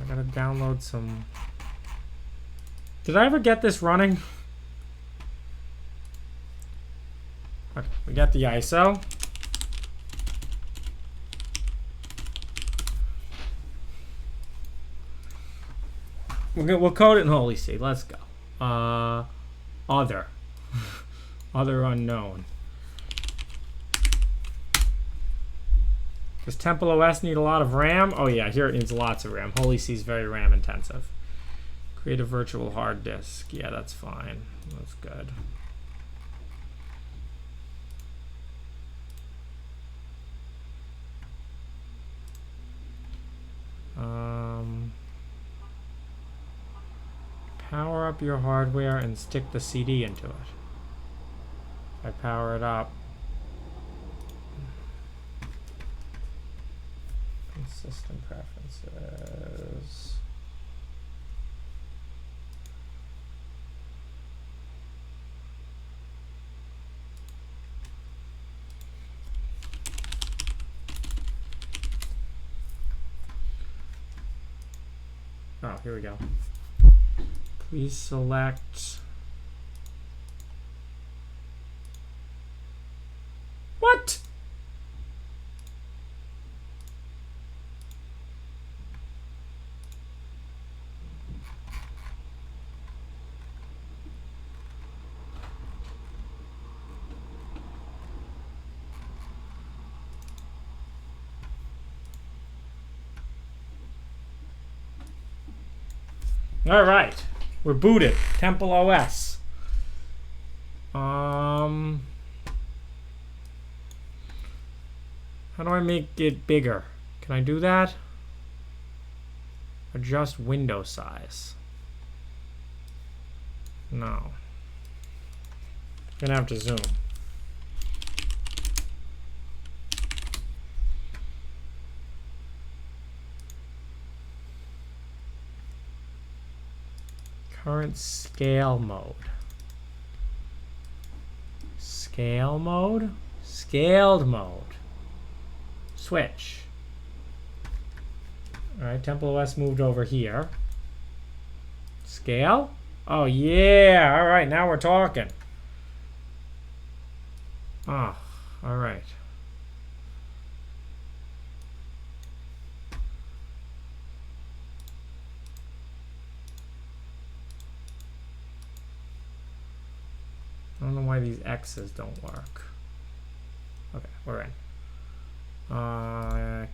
I gotta download some. Did I ever get this running? Okay, we got the ISO. We'll code it in Holy C. Let's go. Other. Other unknown. Does TempleOS need a lot of RAM? Oh yeah, here it needs lots of RAM. Holy C is very RAM intensive. Create a virtual hard disk. Yeah, that's fine. That's good. Power up your hardware and stick the CD into it. If I power it up. System preferences. Oh, here we go. Please select. What? All right, we're booted. TempleOS. How do I make it bigger? Can I do that? Adjust window size. No. Gonna have to zoom. Current scale mode. Scale mode? Scaled mode. Switch. Alright, TempleOS moved over here. Scale? Oh, yeah. Alright, now we're talking. Oh, alright. I don't know why these X's don't work. Okay, we're in.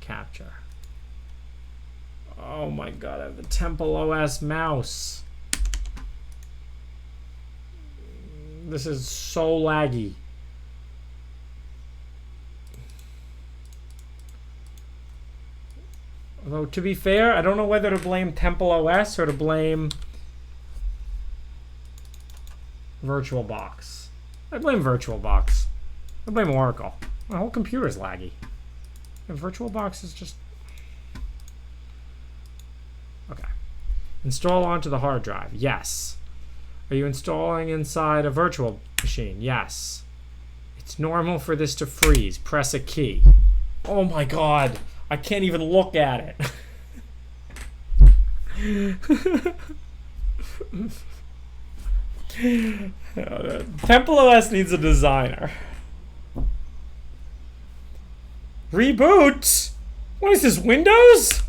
Capture. Oh my god, I have the TempleOS mouse. This is so laggy. Although, to be fair, I don't know whether to blame TempleOS or to blame VirtualBox. I blame VirtualBox. I blame Oracle. My whole computer is laggy. And VirtualBox is just... Okay. Install onto the hard drive. Yes. Are you installing inside a virtual machine? Yes. It's normal for this to freeze. Press a key. Oh my god. I can't even look at it. TempleOS needs a designer. Reboot? What is this, Windows?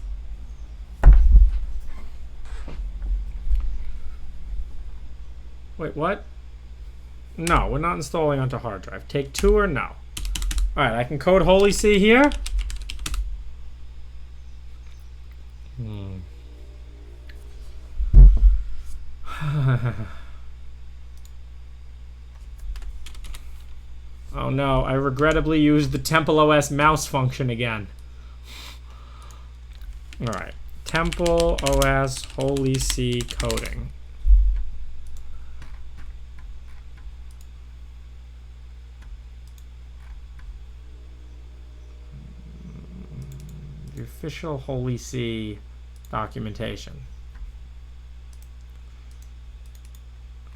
Wait, what? No, we're not installing onto hard drive. Take 2 or no? Alright, I can code Holy C here. Oh no, I regrettably used the TempleOS mouse function again. Alright, TempleOS Holy C coding. The official Holy C documentation.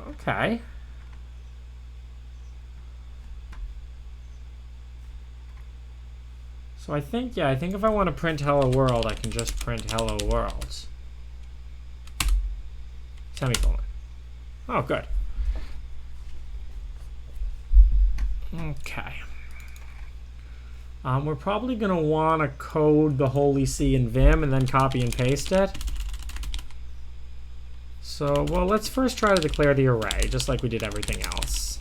Okay. So I think if I want to print hello world, I can just print hello world. Semicolon. Oh, good. Okay. We're probably going to want to code the Holy C in Vim and then copy and paste it. So, well, let's first try to declare the array, just like we did everything else.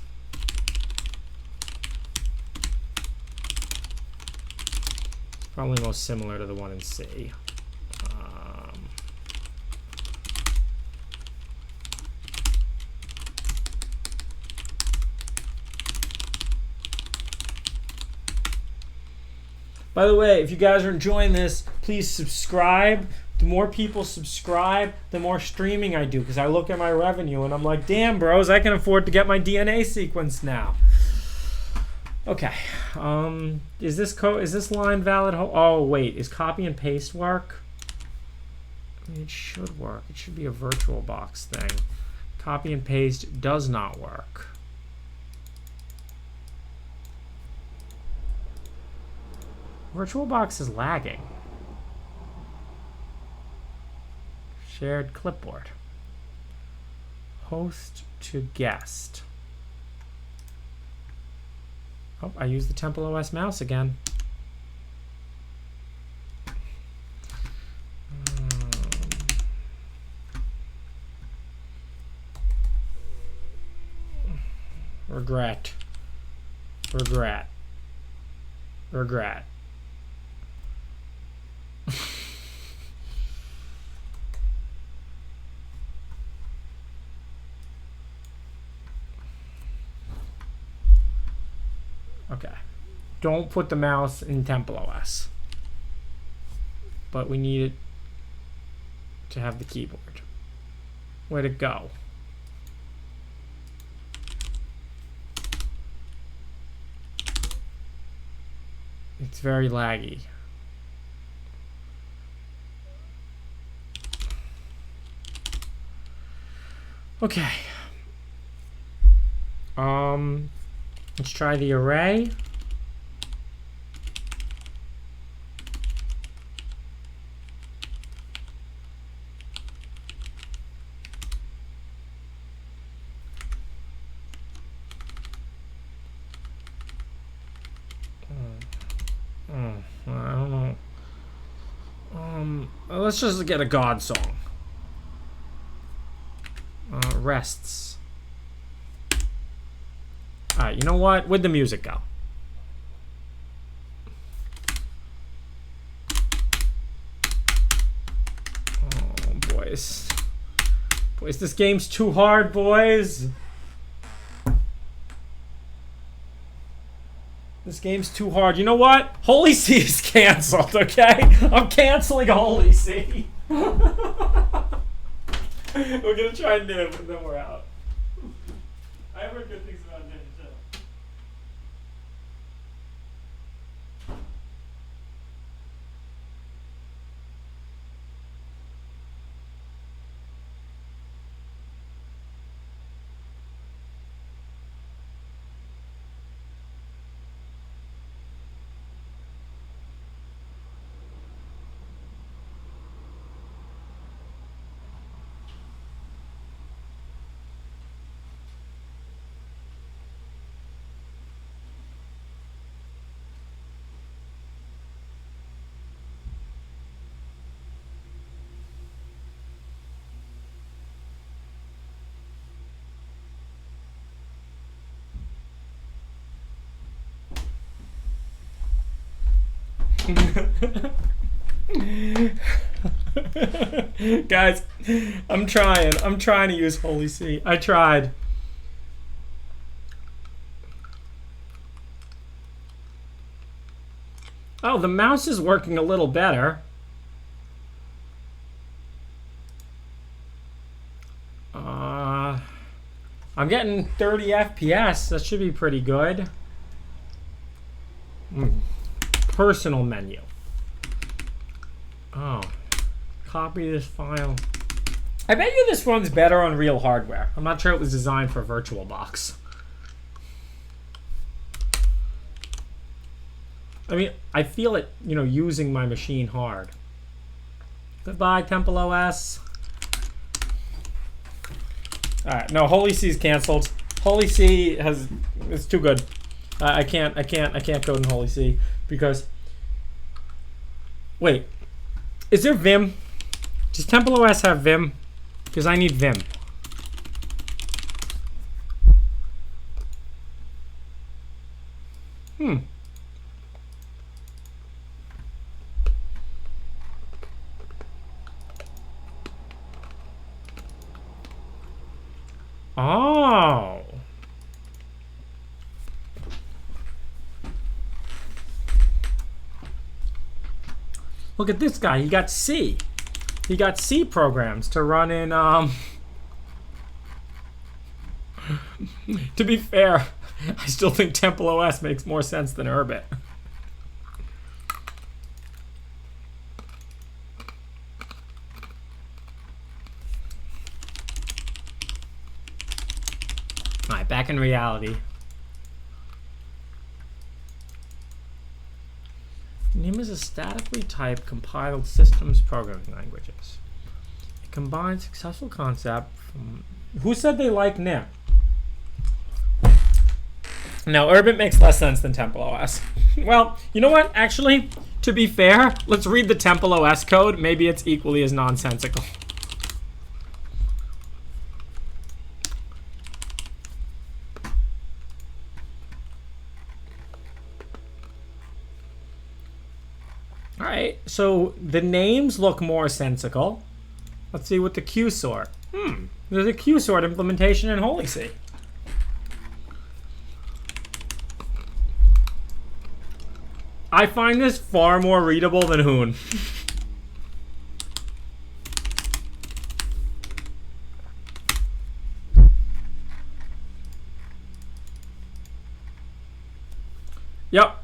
It's probably most similar to the one in C. By the way, if you guys are enjoying this, please subscribe. The more people subscribe, the more streaming I do, because I look at my revenue and I'm like, damn, bros, I can afford to get my DNA sequenced now. Okay. Is this line valid? Oh, wait. Is copy and paste work? I mean, it should work. It should be a VirtualBox thing. Copy and paste does not work. VirtualBox is lagging. Shared clipboard. Host to guest. Oh, I used the TempleOS mouse again. Regret. Regret. Regret. Okay. Don't put the mouse in TempleOS. But we need it to have the keyboard. Way to go. It's very laggy. Okay. Let's try the array. I don't know. Let's just get a God song. Rests. Alright, you know what? Where'd the music go? Oh, boys. Boys, this game's too hard, boys. This game's too hard. You know what? Holy C is canceled, okay? I'm canceling Holy C. We're gonna try Nim and then we're out. I have heard good things about Nim too. Guys, I'm trying to use Holy C. I tried. Oh, the mouse is working a little better. I'm getting 30 FPS. That should be pretty good. Personal menu. Oh, copy this file. I bet you this runs better on real hardware. I'm not sure it was designed for VirtualBox. I mean, I feel it, you know, using my machine hard. Goodbye, TempleOS. All right, no, Holy C is canceled. Holy C it's too good. I can't code in Holy C because. Wait, is there Vim? Does TempleOS have Vim? Because I need Vim. Oh. Look at this guy. He got C. He got C programs to run in. To be fair, I still think TempleOS makes more sense than Urbit. All right, back in reality. NIM is a statically typed compiled systems programming languages. It combines successful concept from... Who said they like NIM? No, Urbit makes less sense than TempleOS. Well, you know what? Actually, to be fair, let's read the TempleOS code. Maybe it's equally as nonsensical. All right, so the names look more sensical. Let's see what the Q sort. There's a Q sort implementation in Holy C. I find this far more readable than Hoon. Yep.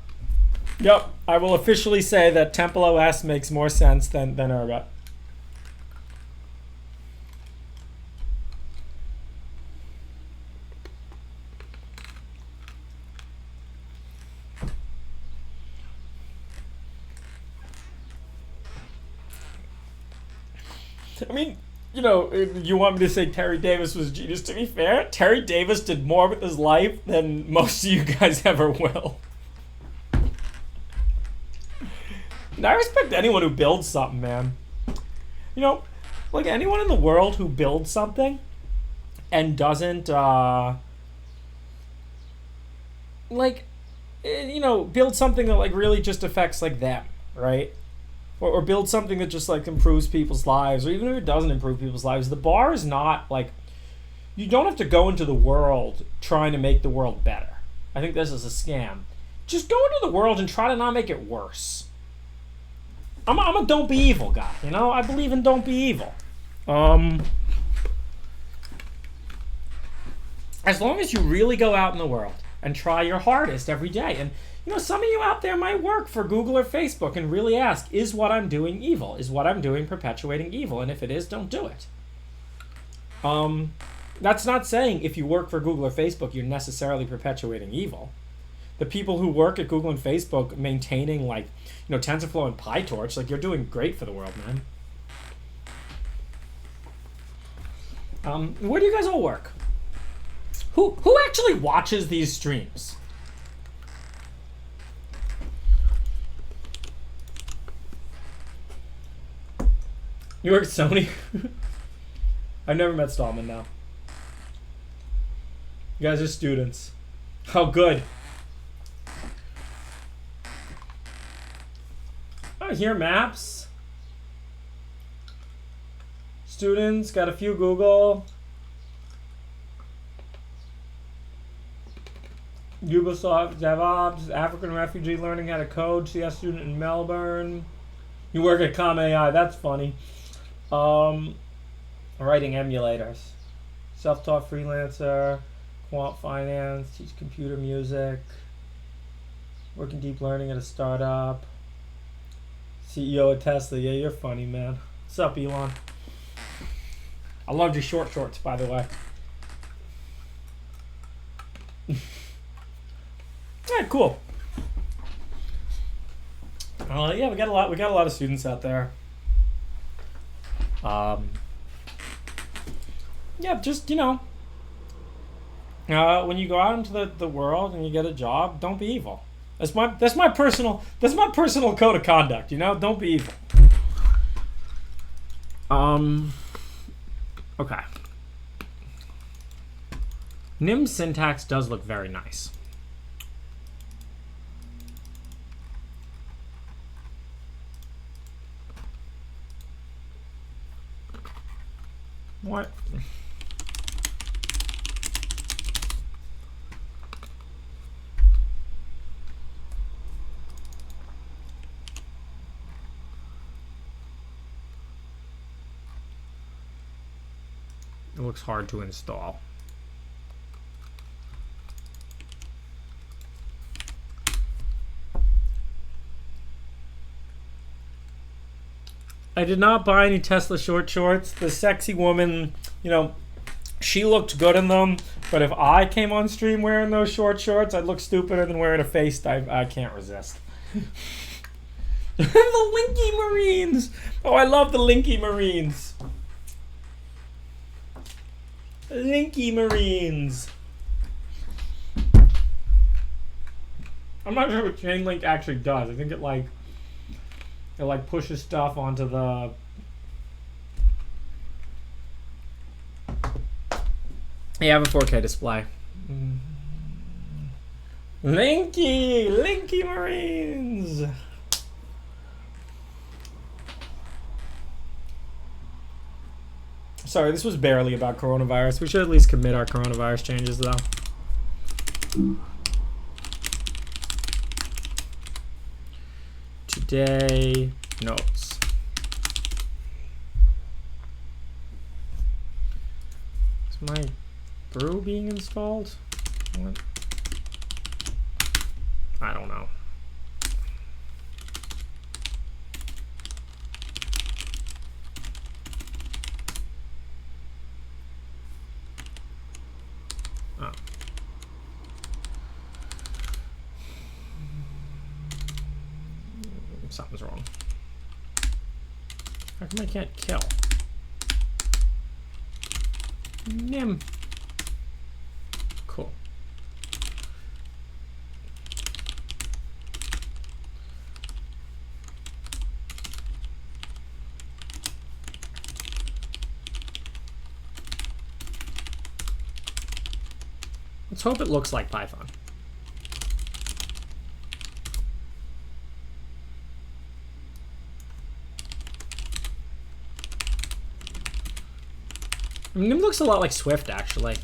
Yep. I will officially say that TempleOS makes more sense than Urbit. I mean, you know, you want me to say Terry Davis was a genius? To be fair, Terry Davis did more with his life than most of you guys ever will. And I respect anyone who builds something, man. You know, like anyone in the world who builds something and doesn't, like, you know, build something that like really just affects like them, right? Or build something that just like improves people's lives, or even if it doesn't improve people's lives, the bar is not like, you don't have to go into the world trying to make the world better. I think this is a scam. Just go into the world and try to not make it worse. I'm a don't be evil guy, you know? I believe in don't be evil. As long as you really go out in the world and try your hardest every day. And, you know, some of you out there might work for Google or Facebook and really ask, is what I'm doing evil? Is what I'm doing perpetuating evil? And if it is, don't do it. That's not saying if you work for Google or Facebook, you're necessarily perpetuating evil. The people who work at Google and Facebook maintaining, like, you know, TensorFlow and PyTorch, like, you're doing great for the world, man. Where do you guys all work? Who actually watches these streams? You work at Sony? I've never met Stallman now. You guys are students. Oh, good. Oh, here, maps. Students, got a few Google. Ubisoft, DevOps, African refugee learning how to code, CS student in Melbourne. You work at comma.ai, that's funny. Writing emulators. Self-taught freelancer, quant finance, teach computer music. Working deep learning at a startup. CEO of Tesla, yeah, you're funny, man. What's up, Elon? I loved your short shorts, by the way. Alright, cool. Yeah, we got a lot of students out there. Yeah, just, you know, when you go out into the world and you get a job, don't be evil. That's my personal code of conduct, you know? Don't be evil. Okay. NIM syntax does look very nice. What? It looks hard to install. I did not buy any Tesla short shorts. The sexy woman, you know, she looked good in them. But if I came on stream wearing those short shorts, I'd look stupider than wearing a face. I can't resist. The Linky Marines. Oh, I love the Linky Marines. Linky Marines. I'm not sure what Chainlink actually does. I think it like pushes stuff onto the I have a 4K display. Linky Marines. Sorry, this was barely about coronavirus. We should at least commit our coronavirus changes, though. Today notes. Is my brew being installed? What? I don't know. Oh. Something's wrong. How come I can't kill? nim. Cool. Let's hope it looks like Python. I mean, it looks a lot like Swift, actually.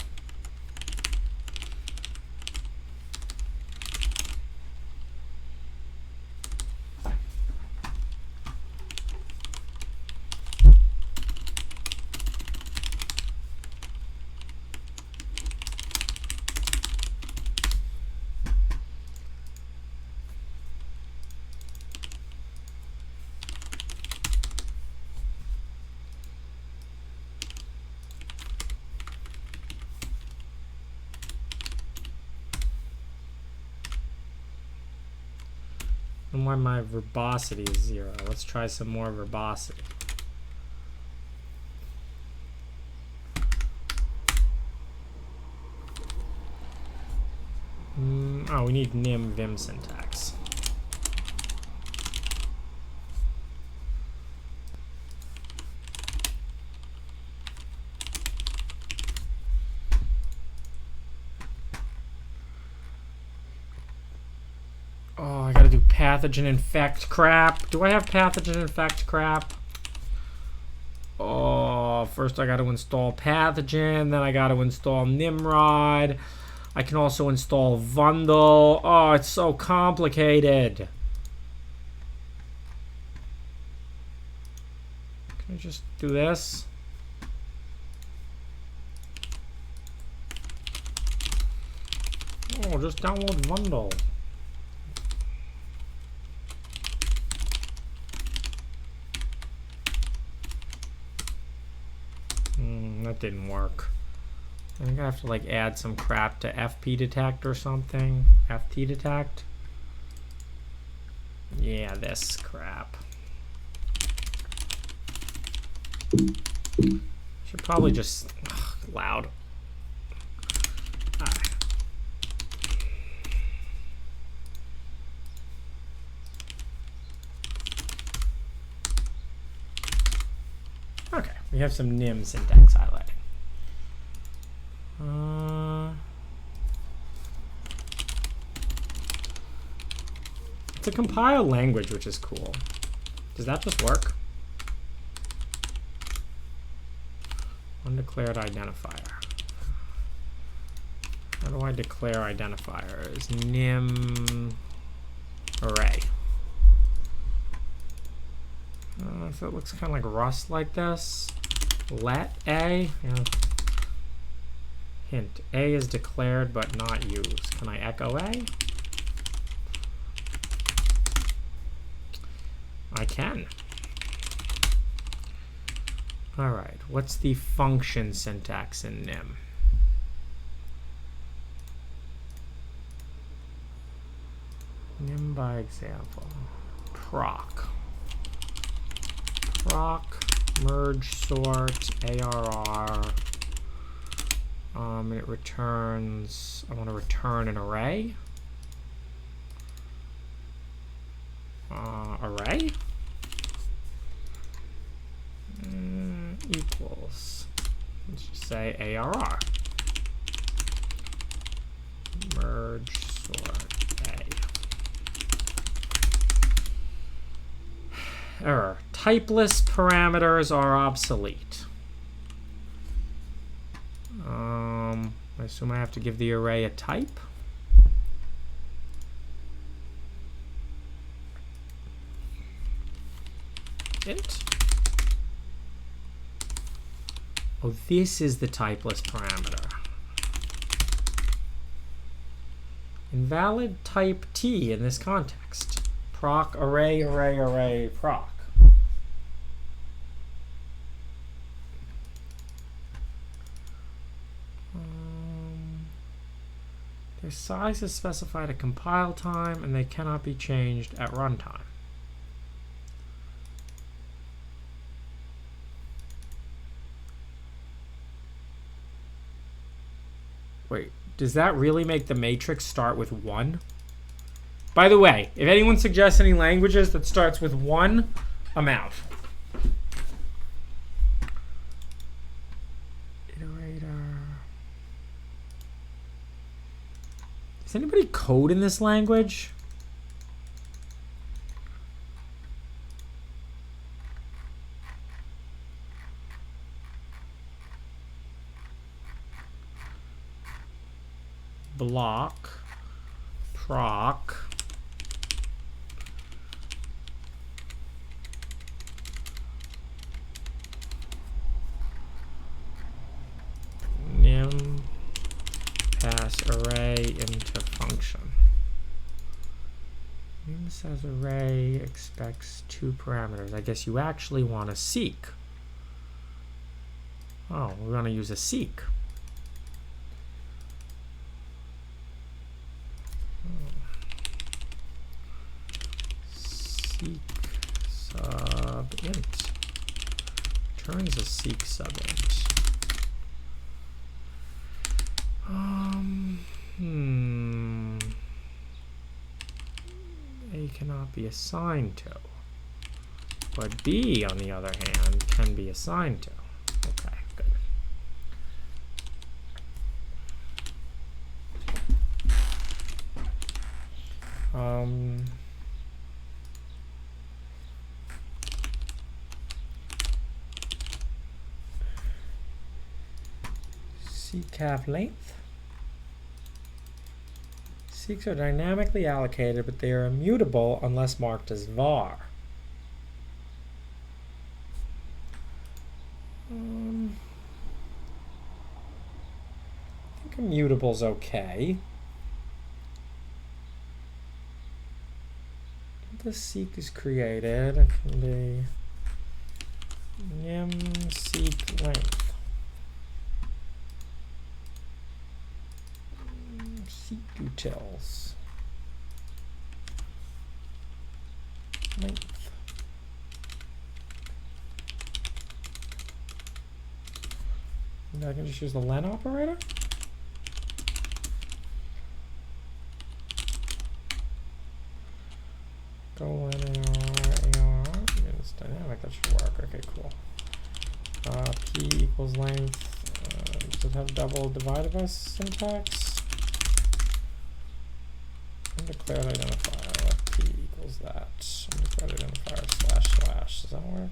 And why my verbosity is 0. Let's try some more verbosity. Oh, we need nim vim syntax. Oh, I gotta do pathogen infect crap. Do I have pathogen infect crap? Oh, first I gotta install pathogen, then I gotta install Nimrod. I can also install Vundle. Oh, it's so complicated. Can I just do this? Oh, just download Vundle. That didn't work. I think I have to like add some crap to FP detect or something. FT detect. Yeah, this crap. Should probably just loud. Okay, we have some nim syntax highlighting. It's a compiled language, which is cool. Does that just work? Undeclared identifier. How do I declare identifiers? Nim array. So it looks kind of like Rust like this. Let A. Yeah. Hint. A is declared but not used. Can I echo A? I can. All right. What's the function syntax in nim? Nim by example. Proc. Proc, merge sort, ARR. It returns, I want to return an array. Array? Equals. Let's just say ARR. Merge sort A. Error. Typeless parameters are obsolete. I assume I have to give the array a type. Int. Oh, this is the typeless parameter. Invalid type T in this context. Proc array, array, array, proc. Their size is specified at compile time, and they cannot be changed at runtime. Wait, does that really make the matrix start with 1? By the way, if anyone suggests any languages that starts with 1, I'm out. Iterator. Does anybody code in this language? Block, proc, nim, pass array into function. Nim says array expects 2 parameters. I guess you actually want to seek. Oh, we want to use a seek. Seek sub int turns a seek sub int. A cannot be assigned to, but B, on the other hand, can be assigned to. Okay, good. Seek have length. Seeks are dynamically allocated, but they are immutable unless marked as var. I think immutable's okay. If the seek is created, it can be nim seek length. Utils length. And I can just use the len operator. Go len AR. It's dynamic. That should work. Okay, cool. P equals length. Does it have double divided by syntax? Declared identifier, let P equals that. Declared identifier // Does that work?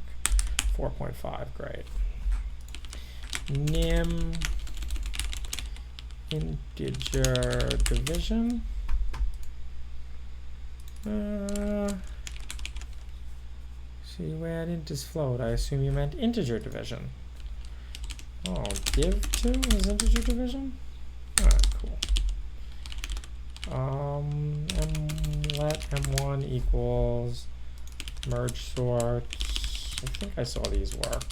4.5, great. Nim integer division. So you add int is float. I assume you meant integer division. Oh, give to is integer division? Alright, cool. Let m1 equals merge sort. I think I saw these work.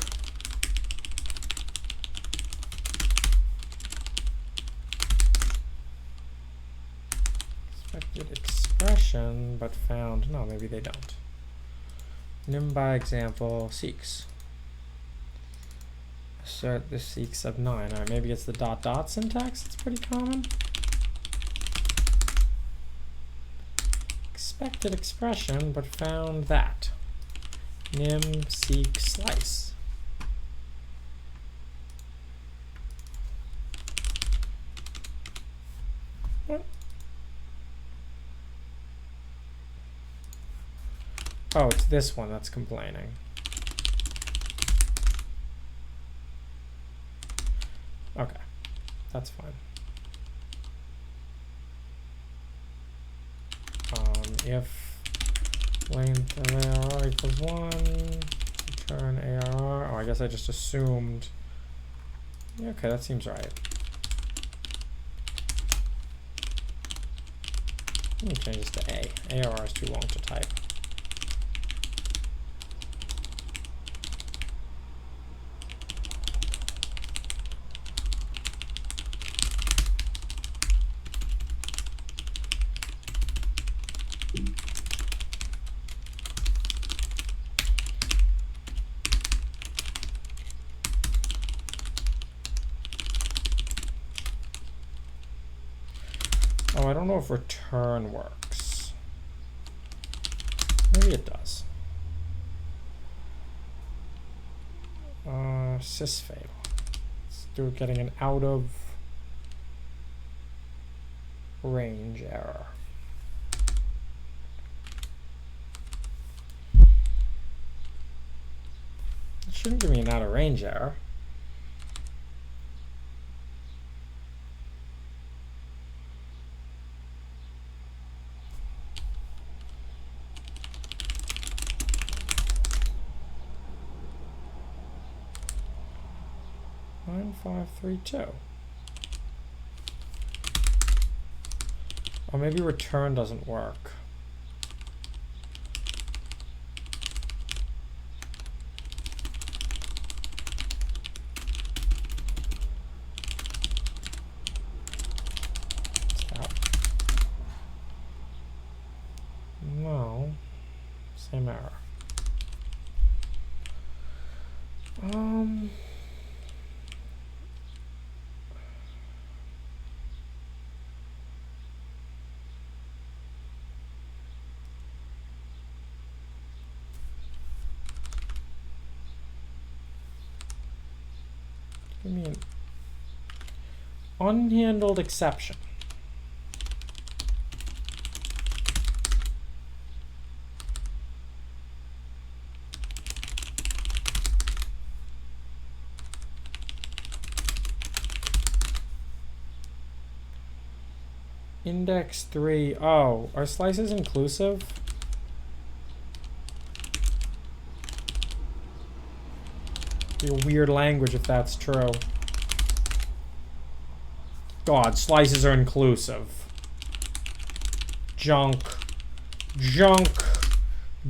Expected expression, but found, no, maybe they don't. Nim by example seeks. Assert the seek sub 9. All right, maybe it's the dot dot syntax. It's pretty common. Expected expression, but found that. Nim seek slice. What? Oh, it's this one that's complaining. Okay, that's fine. If length of ARR equals 1, return ARR. Oh, I guess I just assumed. Yeah, okay, that seems right. Let me change this to A. ARR is too long to type. Oh, I don't know if return works. Maybe it does. Sysfail. Let's do getting an out of range error. It shouldn't give me an out of range error. Nine, 5, 3, 2. Or maybe return doesn't work. Stop. No. Same error. Give me an unhandled exception. Index 3. Oh, are slices inclusive? Be a weird language if that's true. God, slices are inclusive. Junk. Junk.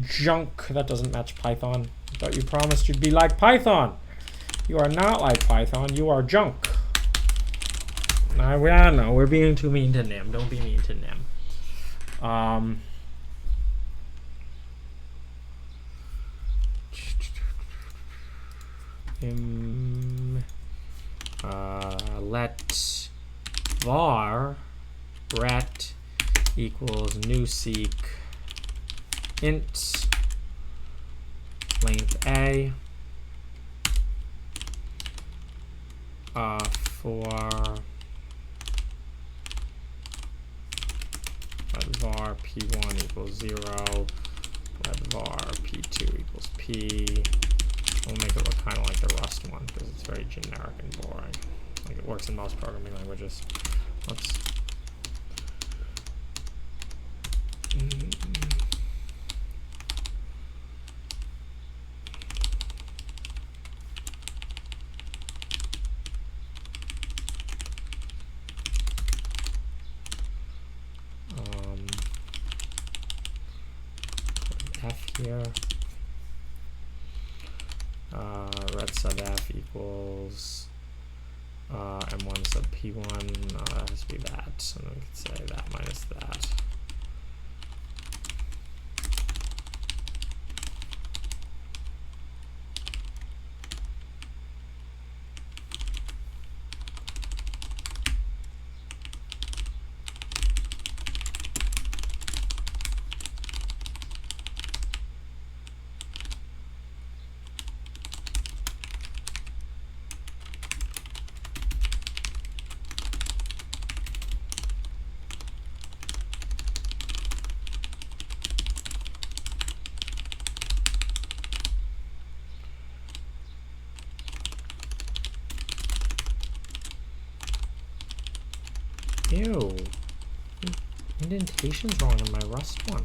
Junk. That doesn't match Python. I thought you promised you'd be like Python. You are not like Python. You are junk. I know. We're being too mean to Nim. Don't be mean to Nim. Let var ret equals new seek int length a for let var p1 equals 0, let var p2 equals p. We'll make it look kind of like the Rust one because it's very generic and boring. Like it works in most programming languages. Let's F here. Ret sub f equals m1 sub p1. That has to be that. So then we could say that minus that. Ew. Indentation's wrong in my Rust one.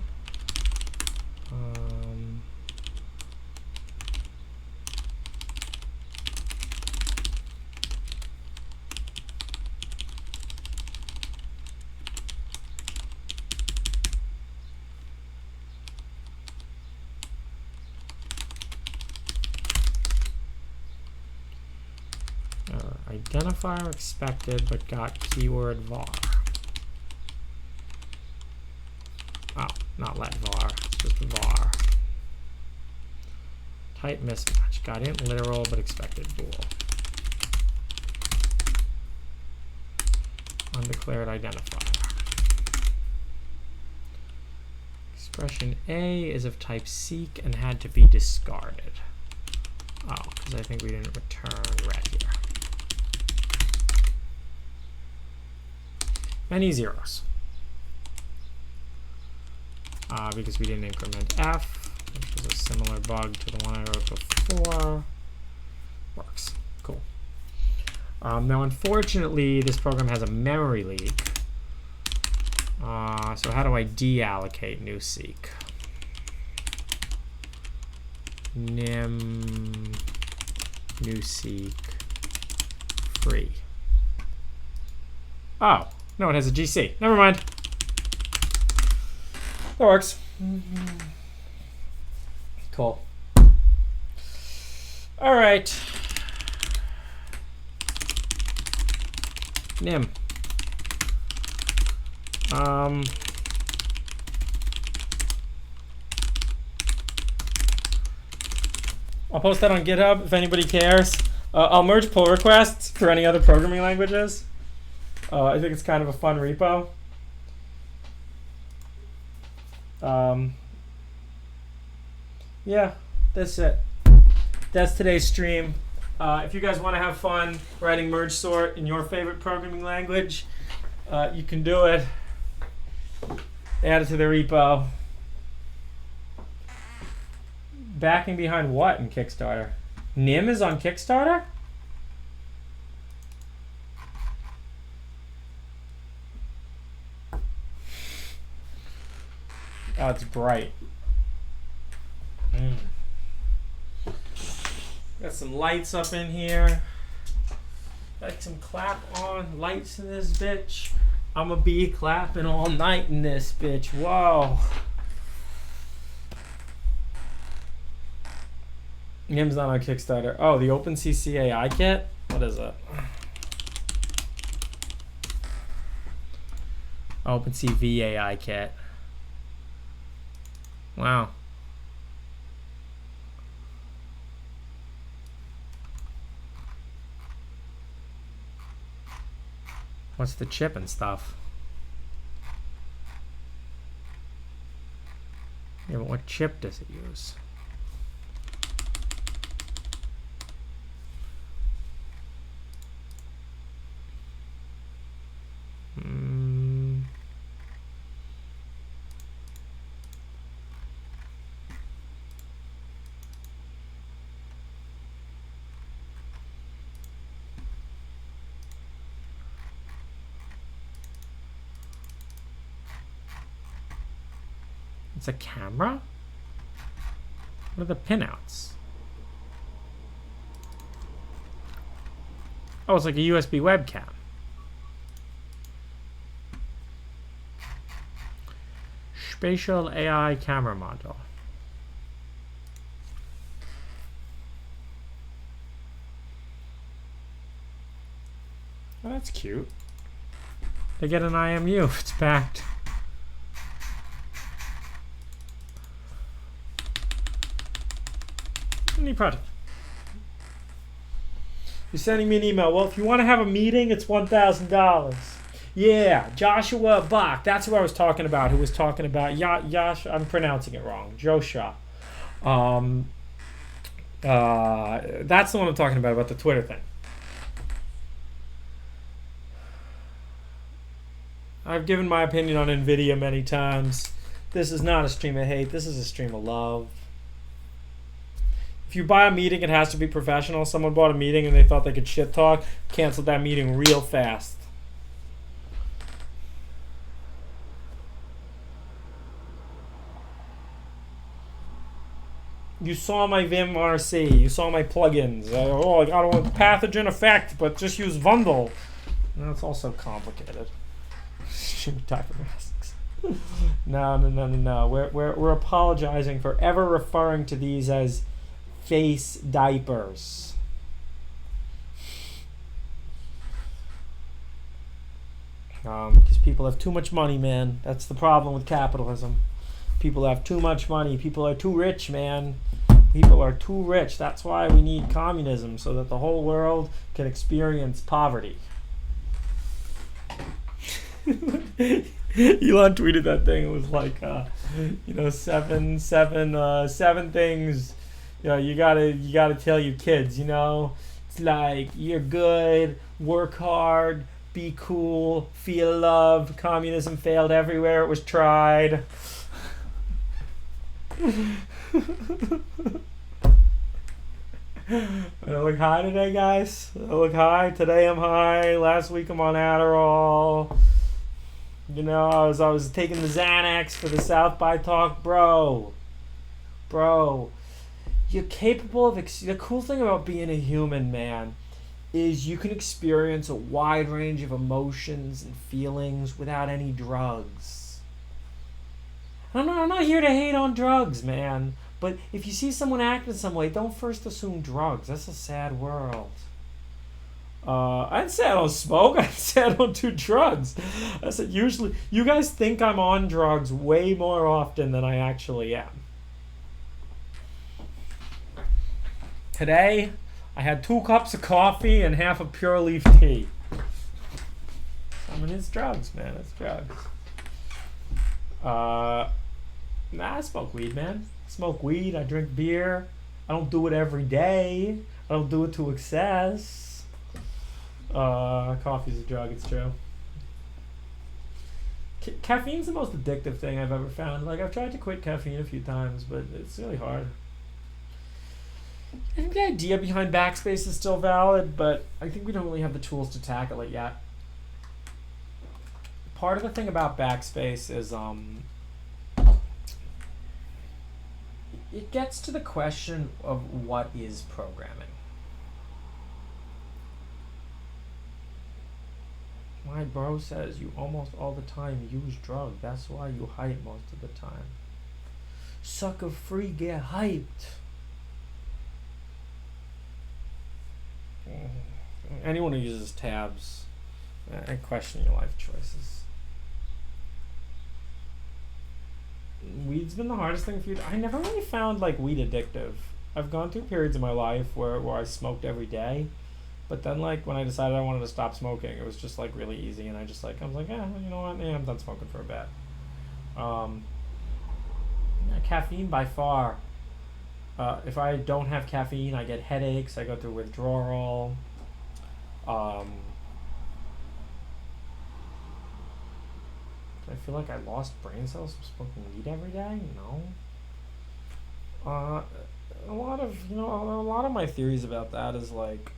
Identifier expected, but got keyword var. Oh, not let var, it's just var. Type mismatch, got int literal, but expected bool. Undeclared identifier. Expression A is of type seek and had to be discarded. Oh, because I think we didn't return red here. Many zeros. Because we didn't increment f, which is a similar bug to the one I wrote before. Works. Cool. Now, unfortunately, this program has a memory leak. So how do I deallocate new seek? Nim new seek free. Oh, no, it has a GC. Never mind. That works. Cool. All right. Nim. I'll post that on GitHub if anybody cares. I'll merge pull requests for any other programming languages. I think it's kind of a fun repo. Yeah, that's it. That's today's stream. If you guys want to have fun writing merge sort in your favorite programming language, you can do it. Add it to the repo. Backing behind what in Kickstarter? Nim is on Kickstarter? Oh, it's bright. Got some lights up in here. Got some clap on lights in this bitch. I'ma be clapping all night in this bitch. Whoa. Nim's not on Kickstarter. Oh, the OpenCC AI kit? What is it? OpenCV AI kit. Wow. What's the chip and stuff? Yeah, but what chip does it use? It's a camera? What are the pinouts? Oh, it's like a USB webcam. Spatial AI camera module. Oh, that's cute. They get an IMU. It's packed. Any project. You're sending me an email. Well, if you want to have a meeting, it's $1,000. Yeah, Joshua Bach. That's who I was talking about. Who was talking about Yash? I'm pronouncing it wrong. Joshua. That's the one I'm talking about the Twitter thing. I've given my opinion on NVIDIA many times. This is not a stream of hate. This is a stream of love. If you buy a meeting, it has to be professional. Someone bought a meeting and they thought they could shit talk. Canceled that meeting real fast. You saw my Vim RC. You saw my plugins. I don't want pathogen effect, but just use Vundle. That's also complicated. No. We're apologizing for ever referring to these as face diapers. Because people have too much money, man. That's the problem with capitalism. People have too much money. People are too rich, man. People are too rich. That's why we need communism, so that the whole world can experience poverty. Elon tweeted that thing. It was like, You know, seven things. You know, you gotta tell your kids. You know, it's like you're good, work hard, be cool, feel loved. Communism failed everywhere it was tried. I look high today, guys. I look high. Today I'm high. Last week I'm on Adderall. You know, I was taking the Xanax for the South by talk, bro. You're capable of the cool thing about being a human, man, is you can experience a wide range of emotions and feelings without any drugs. I'm not here to hate on drugs, man. But if you see someone acting some way, don't first assume drugs. That's a sad world. I didn't say I don't smoke. I said I don't do drugs. I said usually, you guys think I'm on drugs way more often than I actually am. Today, I had 2 cups of coffee and half a pure leaf tea. I mean, it's drugs, man. It's drugs. Nah, I smoke weed, man. I smoke weed. I drink beer. I don't do it every day. I don't do it to excess. Coffee's a drug. It's true. Caffeine's the most addictive thing I've ever found. Like, I've tried to quit caffeine a few times, but it's really hard. I think the idea behind Backspace is still valid, but I think we don't really have the tools to tackle it yet. Part of the thing about Backspace is it gets to the question of what is programming. My bro says you almost all the time use drugs. That's why you hype most of the time. Sucker free, get hyped. Anyone who uses tabs, I question your life choices. Weed's been the hardest thing for you. I never really found like weed addictive. I've gone through periods in my life where I smoked every day, but then like when I decided I wanted to stop smoking, it was just like really easy, and I was like, yeah, you know what? Yeah, I'm done smoking for a bit. Yeah, caffeine by far. If I don't have caffeine, I get headaches. I go through withdrawal. I feel like I lost brain cells from smoking weed every day. No. A lot of my theories about that is like,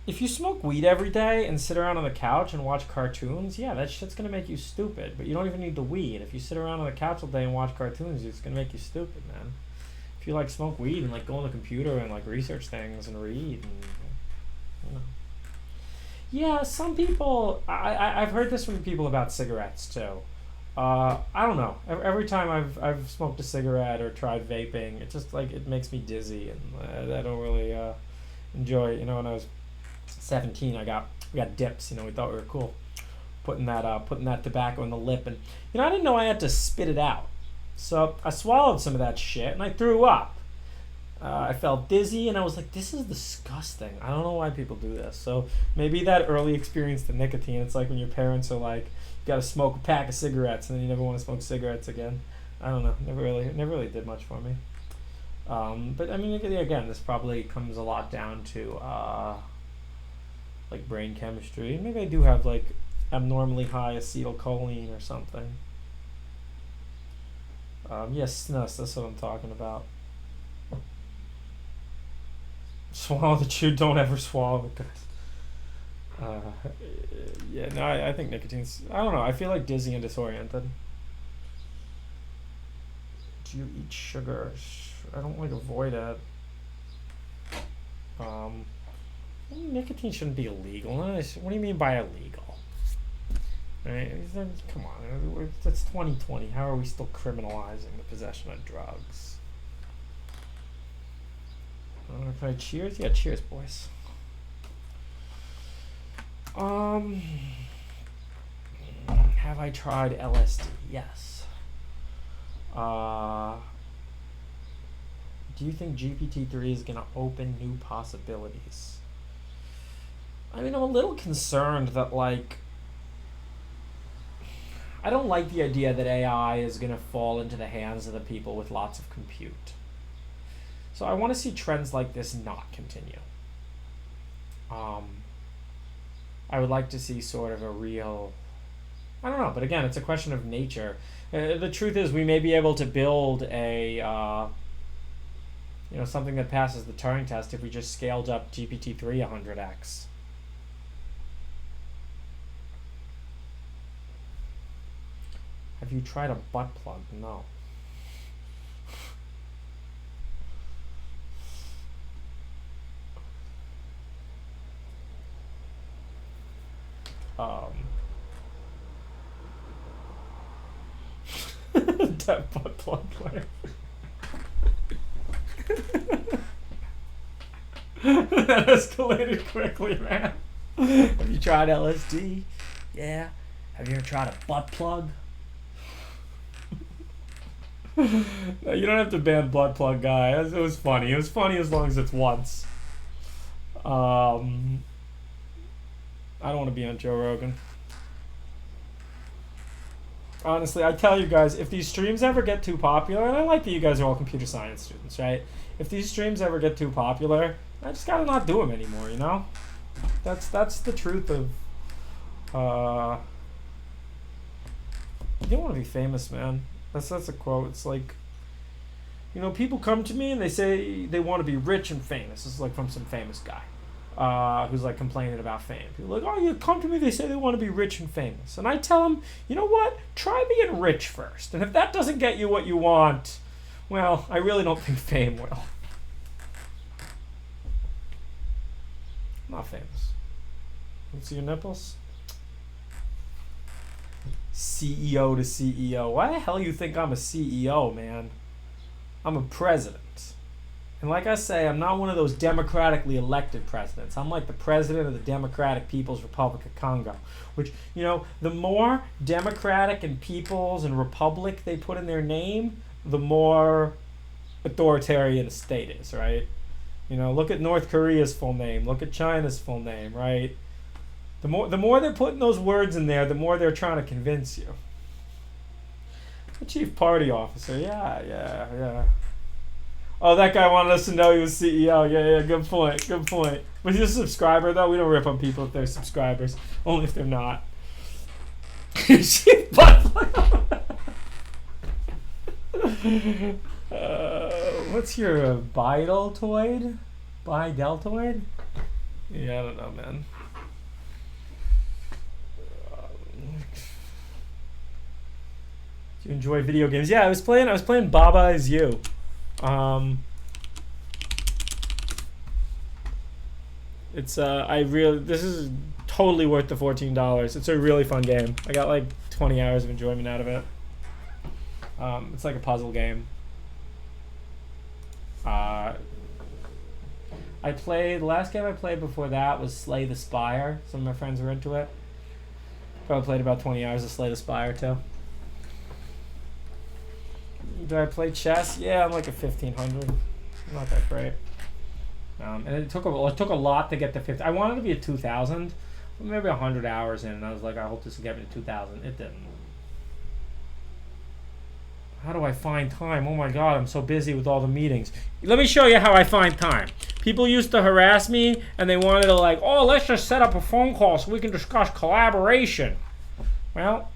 if you smoke weed every day and sit around on the couch and watch cartoons, yeah, that shit's gonna make you stupid. But you don't even need the weed. If you sit around on the couch all day and watch cartoons, it's gonna make you stupid, man. If you like smoke weed and like go on the computer and like research things and read, and you know. Yeah, some people. I've heard this from people about cigarettes too. I don't know. Every time I've smoked a cigarette or tried vaping, it just like it makes me dizzy, and I don't really enjoy it. You know, when I was 17, we got dips. You know, we thought we were cool, putting that tobacco in the lip, and you know, I didn't know I had to spit it out. So I swallowed some of that shit and I threw up. I felt dizzy and I was like, this is disgusting. I don't know why people do this. So maybe that early experience to nicotine, it's like when your parents are like, you gotta smoke a pack of cigarettes and then you never want to smoke cigarettes again. I don't know. Never really did much for me. But I mean, again, this probably comes a lot down to like brain chemistry. Maybe I do have like abnormally high acetylcholine or something. Yes, SNUS, that's what I'm talking about. Swallow the chew, don't ever swallow it, guys. Yeah, no, I think nicotine's, I don't know, I feel like dizzy and disoriented. Do you eat sugar? I don't like avoid it. Nicotine shouldn't be illegal. What do you mean by illegal? Right? Come on, it's 2020. How are we still criminalizing the possession of drugs? Can I cheers? Yeah, cheers, boys. Have I tried LSD? Yes. Do you think GPT-3 is going to open new possibilities? I mean, I'm a little concerned that, like, I don't like the idea that AI is going to fall into the hands of the people with lots of compute. So I want to see trends like this not continue. I would like to see sort of a real, I don't know, but again, it's a question of nature. The truth is, we may be able to build a, something that passes the Turing test if we just scaled up GPT-3 100x. Have you tried a butt plug? No. That butt plug player. That escalated quickly, man. Have you tried LSD? Yeah. Have you ever tried a butt plug? No, you don't have to ban butt plug guy. It was funny. It was funny as long as it's once. I don't want to be on Joe Rogan. Honestly, I tell you guys, if these streams ever get too popular, and I like that you guys are all computer science students, right? If these streams ever get too popular, I just gotta not do them anymore, you know? That's the truth of, you don't want to be famous, man. That's a quote. It's like, people come to me and they say they want to be rich and famous. This is like from some famous guy. Who's like complaining about fame. People are like, oh, you come to me, they say they want to be rich and famous. And I tell them, you know what? Try being rich first. And if that doesn't get you what you want, well, I really don't think fame will. I'm not famous. Let's see your nipples. CEO to CEO. Why the hell you think I'm a CEO, man? I'm a president. And like I say, I'm not one of those democratically elected presidents. I'm like the president of the Democratic People's Republic of Congo, which, the more democratic and peoples and republic they put in their name, the more authoritarian a state is, right? Look at North Korea's full name. Look at China's full name, right? The more they're putting those words in there, the more they're trying to convince you. The chief party officer, yeah. Oh, that guy wanted us to know he was CEO. Yeah, good point. Was he a subscriber, though? We don't rip on people if they're subscribers. Only if they're not. What's your bideltoid? Bideltoid? Yeah, I don't know, man. Do you enjoy video games? Yeah, I was playing Baba Is You. This is totally worth the $14. It's a really fun game. I got like 20 hours of enjoyment out of it. It's like a puzzle game. The last game I played before that was Slay the Spire. Some of my friends were into it. Probably played about 20 hours of Slay the Spire too. Do I play chess? Yeah, I'm like a 1500. Not that great. And it took a lot to get to 50. I wanted to be a 2000, maybe 100 hours in, and I was like, I hope this will get me to 2000. It didn't. How do I find time? Oh my God, I'm so busy with all the meetings. Let me show you how I find time. People used to harass me, and they wanted to let's just set up a phone call so we can discuss collaboration. Well,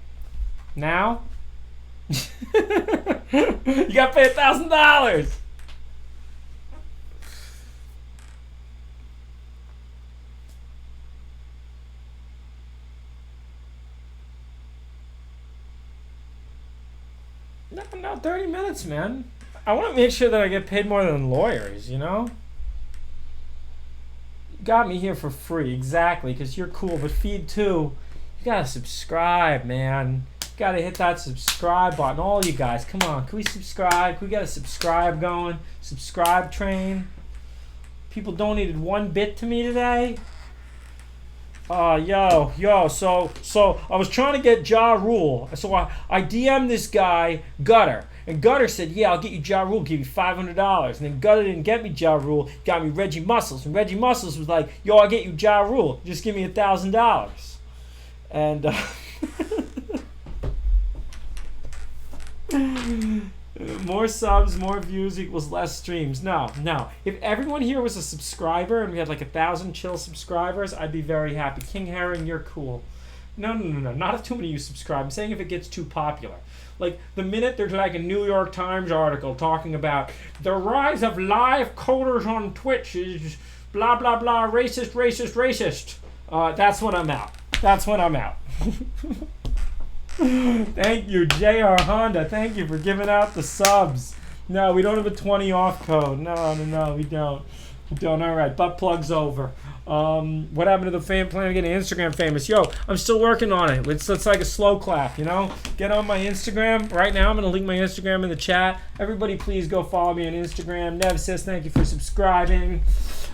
now you got to pay $1,000. No, 30 minutes, man. I want to make sure that I get paid more than lawyers, You got me here for free, exactly, because you're cool. But feed too, you gotta subscribe, man. You gotta hit that subscribe button. All you guys, come on. Can we subscribe? Can we get a subscribe going? Subscribe train. People donated 1 bit to me today. So I was trying to get Ja Rule. So I DM'd this guy, Gutter. And Gutter said, yeah, I'll get you Ja Rule, give you $500. And then Gutter didn't get me Ja Rule, got me Reggie Muscles. And Reggie Muscles was like, yo, I'll get you Ja Rule, just give me $1,000. And more subs, more views equals less streams. No. If everyone here was a subscriber and we had like 1,000 chill subscribers, I'd be very happy. King Herring, you're cool. No. Not if too many of you subscribe. I'm saying if it gets too popular. Like, the minute there's like a New York Times article talking about the rise of live coders on Twitch is blah, blah, blah, racist. That's when I'm out. Thank you, JR Honda. Thank you for giving out the subs. No, we don't have a 20 off code. No, we don't. All right, butt plug's over. What happened to the plan to get Instagram famous? Yo, I'm still working on it. It's like a slow clap, you know? Get on my Instagram. Right now, I'm going to link my Instagram in the chat. Everybody, please go follow me on Instagram. Nev says thank you for subscribing.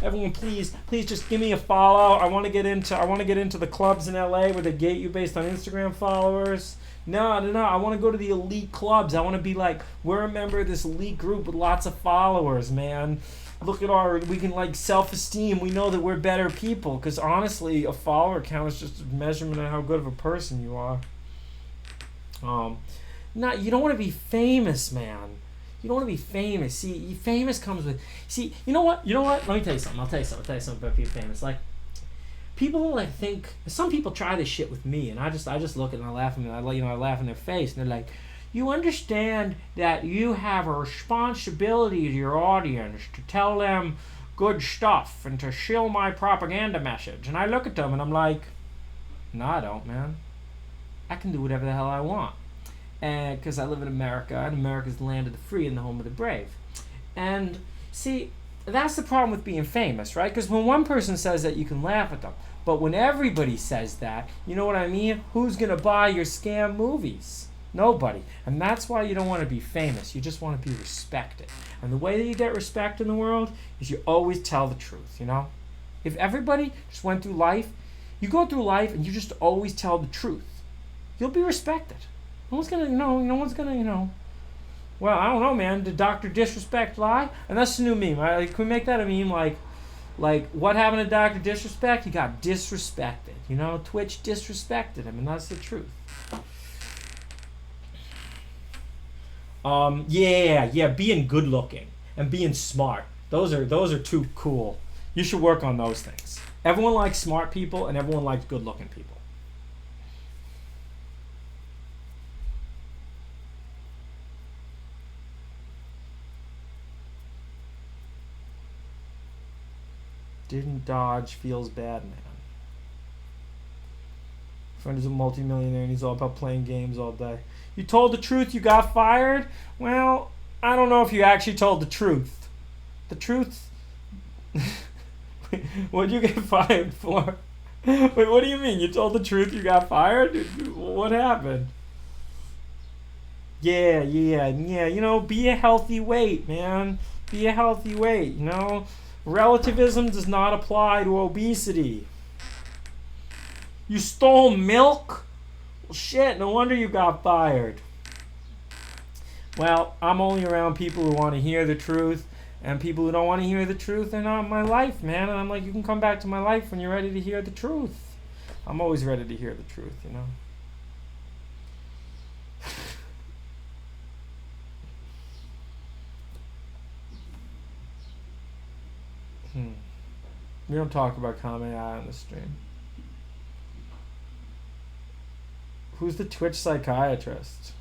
Everyone, please just give me a follow. I want to get into the clubs in LA where they gate you based on Instagram followers. No. I want to go to the elite clubs. I want to be like, we're a member of this elite group with lots of followers, man. Look at we can like self-esteem. We know that we're better people because honestly, a follower count is just a measurement of how good of a person you are. You don't want to be famous, man. You don't want to be famous. See, famous comes with. See, you know what? Let me tell you something. I'll tell you something about being famous. Like, people like think. Some people try this shit with me, and I just look at them and I laugh at them. I laugh in their face, and they're like, "You understand that you have a responsibility to your audience to tell them good stuff and to shill my propaganda message." And I look at them and I'm like, "No, I don't, man. I can do whatever the hell I want." And because I live in America, and America's the land of the free and the home of the brave. And see, that's the problem with being famous, right? Because when one person says that, you can laugh at them. But when everybody says that, you know what I mean? Who's going to buy your scam movies? Nobody. And that's why you don't want to be famous. You just want to be respected. And the way that you get respect in the world is you always tell the truth, you know? If everybody just went through life, you go through life and you just always tell the truth, you'll be respected. No one's gonna, well, I don't know, man. Did Dr. Disrespect lie? And that's the new meme. Can we make that a meme? Like what happened to Dr. Disrespect? He got disrespected. You know, Twitch disrespected him, and that's the truth. Being good looking and being smart. Those are too cool. You should work on those things. Everyone likes smart people, and everyone likes good looking people. Didn't dodge, feels bad, man. Friend is a multimillionaire and he's all about playing games all day. You told the truth, you got fired? Well, I don't know if you actually told the truth. The truth? What'd you get fired for? Wait, what do you mean? You told the truth, you got fired? What happened? Yeah. You know, be a healthy weight, man. Be a healthy weight, you know? Relativism does not apply to obesity. You stole milk? Well, shit, no wonder you got fired. Well, I'm only around people who want to hear the truth, and people who don't want to hear the truth are not in my life, man. And I'm like, you can come back to my life when you're ready to hear the truth. I'm always ready to hear the truth, you know. We don't talk about comma.ai on the stream. Who's the Twitch psychiatrist?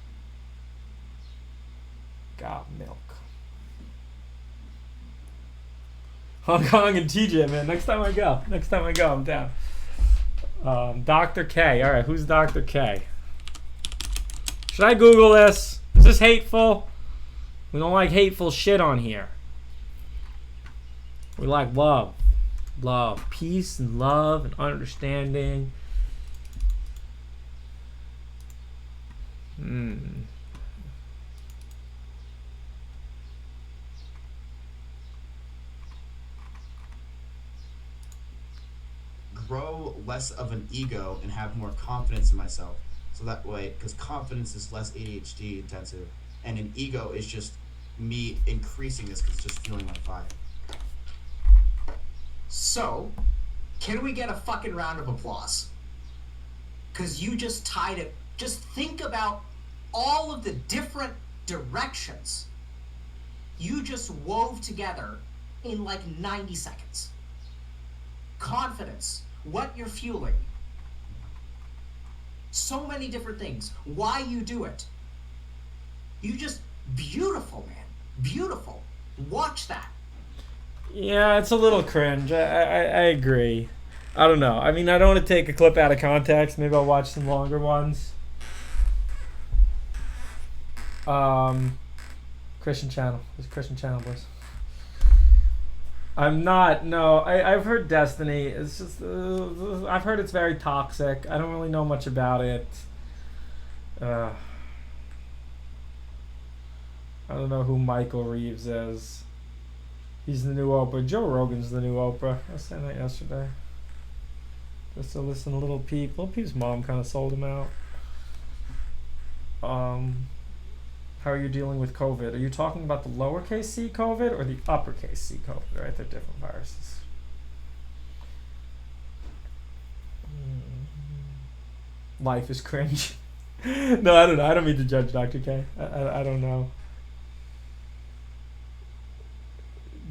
Got milk. Hong Kong and TJ, man. Next time I go, I'm down. Dr. K. All right, who's Dr. K? Should I Google this? Is this hateful? We don't like hateful shit on here. We like love. Love. Peace and love and understanding. Grow less of an ego and have more confidence in myself. So that way, because confidence is less ADHD intensive, and an ego is just me increasing this because it's just feeling like fire. So, can we get a fucking round of applause? Because you just tied it. Just think about all of the different directions you just wove together in like 90 seconds. Confidence, what you're fueling, so many different things, why you do it. You just, beautiful, man, beautiful. Watch that. Yeah, it's a little cringe. I agree. I don't know. I mean, I don't want to take a clip out of context. Maybe I'll watch some longer ones. Christian channel. It's a Christian channel, boys. I'm not. No, I've heard Destiny. It's just I've heard it's very toxic. I don't really know much about it. I don't know who Michael Reeves is. He's the new Oprah. Joe Rogan's the new Oprah. I was saying that yesterday. Just to listen to Little Peep. Little Peep's mom kind of sold him out. How are you dealing with COVID? Are you talking about the lowercase c COVID or the uppercase c COVID? Right, they're different viruses. Life is cringe. No, I don't know. I don't mean to judge Dr. K. I don't know.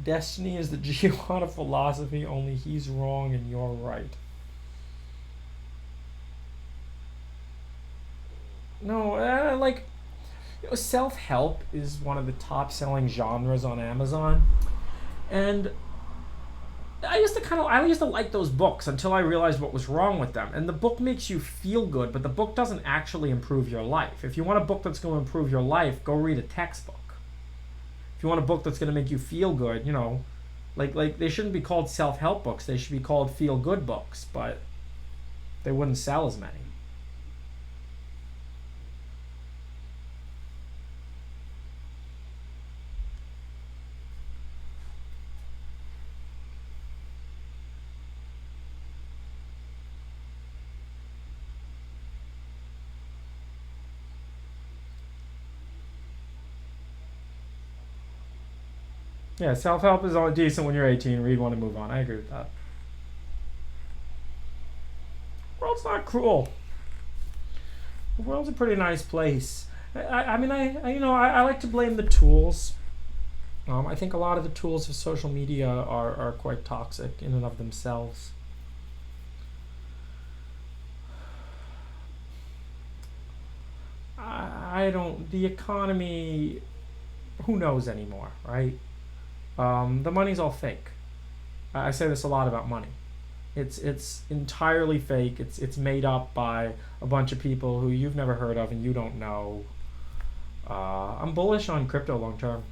Destiny is the Giovanna philosophy, only he's wrong and you're right. No, like, you know, self-help is one of the top-selling genres on Amazon, and I used to like those books until I realized what was wrong with them. And the book makes you feel good, but the book doesn't actually improve your life. If you want a book that's going to improve your life, go read a textbook. If you want a book that's going to make you feel good, you know, like they shouldn't be called self-help books. They should be called feel-good books, but they wouldn't sell as many. Yeah, self-help is only decent when you're 18. Read one and move on. I agree with that. The world's not cruel. The world's a pretty nice place. I mean, I like to blame the tools. I think a lot of the tools of social media are quite toxic in and of themselves. The economy, who knows anymore, right? The money's all fake. I say this a lot about money. It's entirely fake. It's made up by a bunch of people who you've never heard of and you don't know. I'm bullish on crypto long term.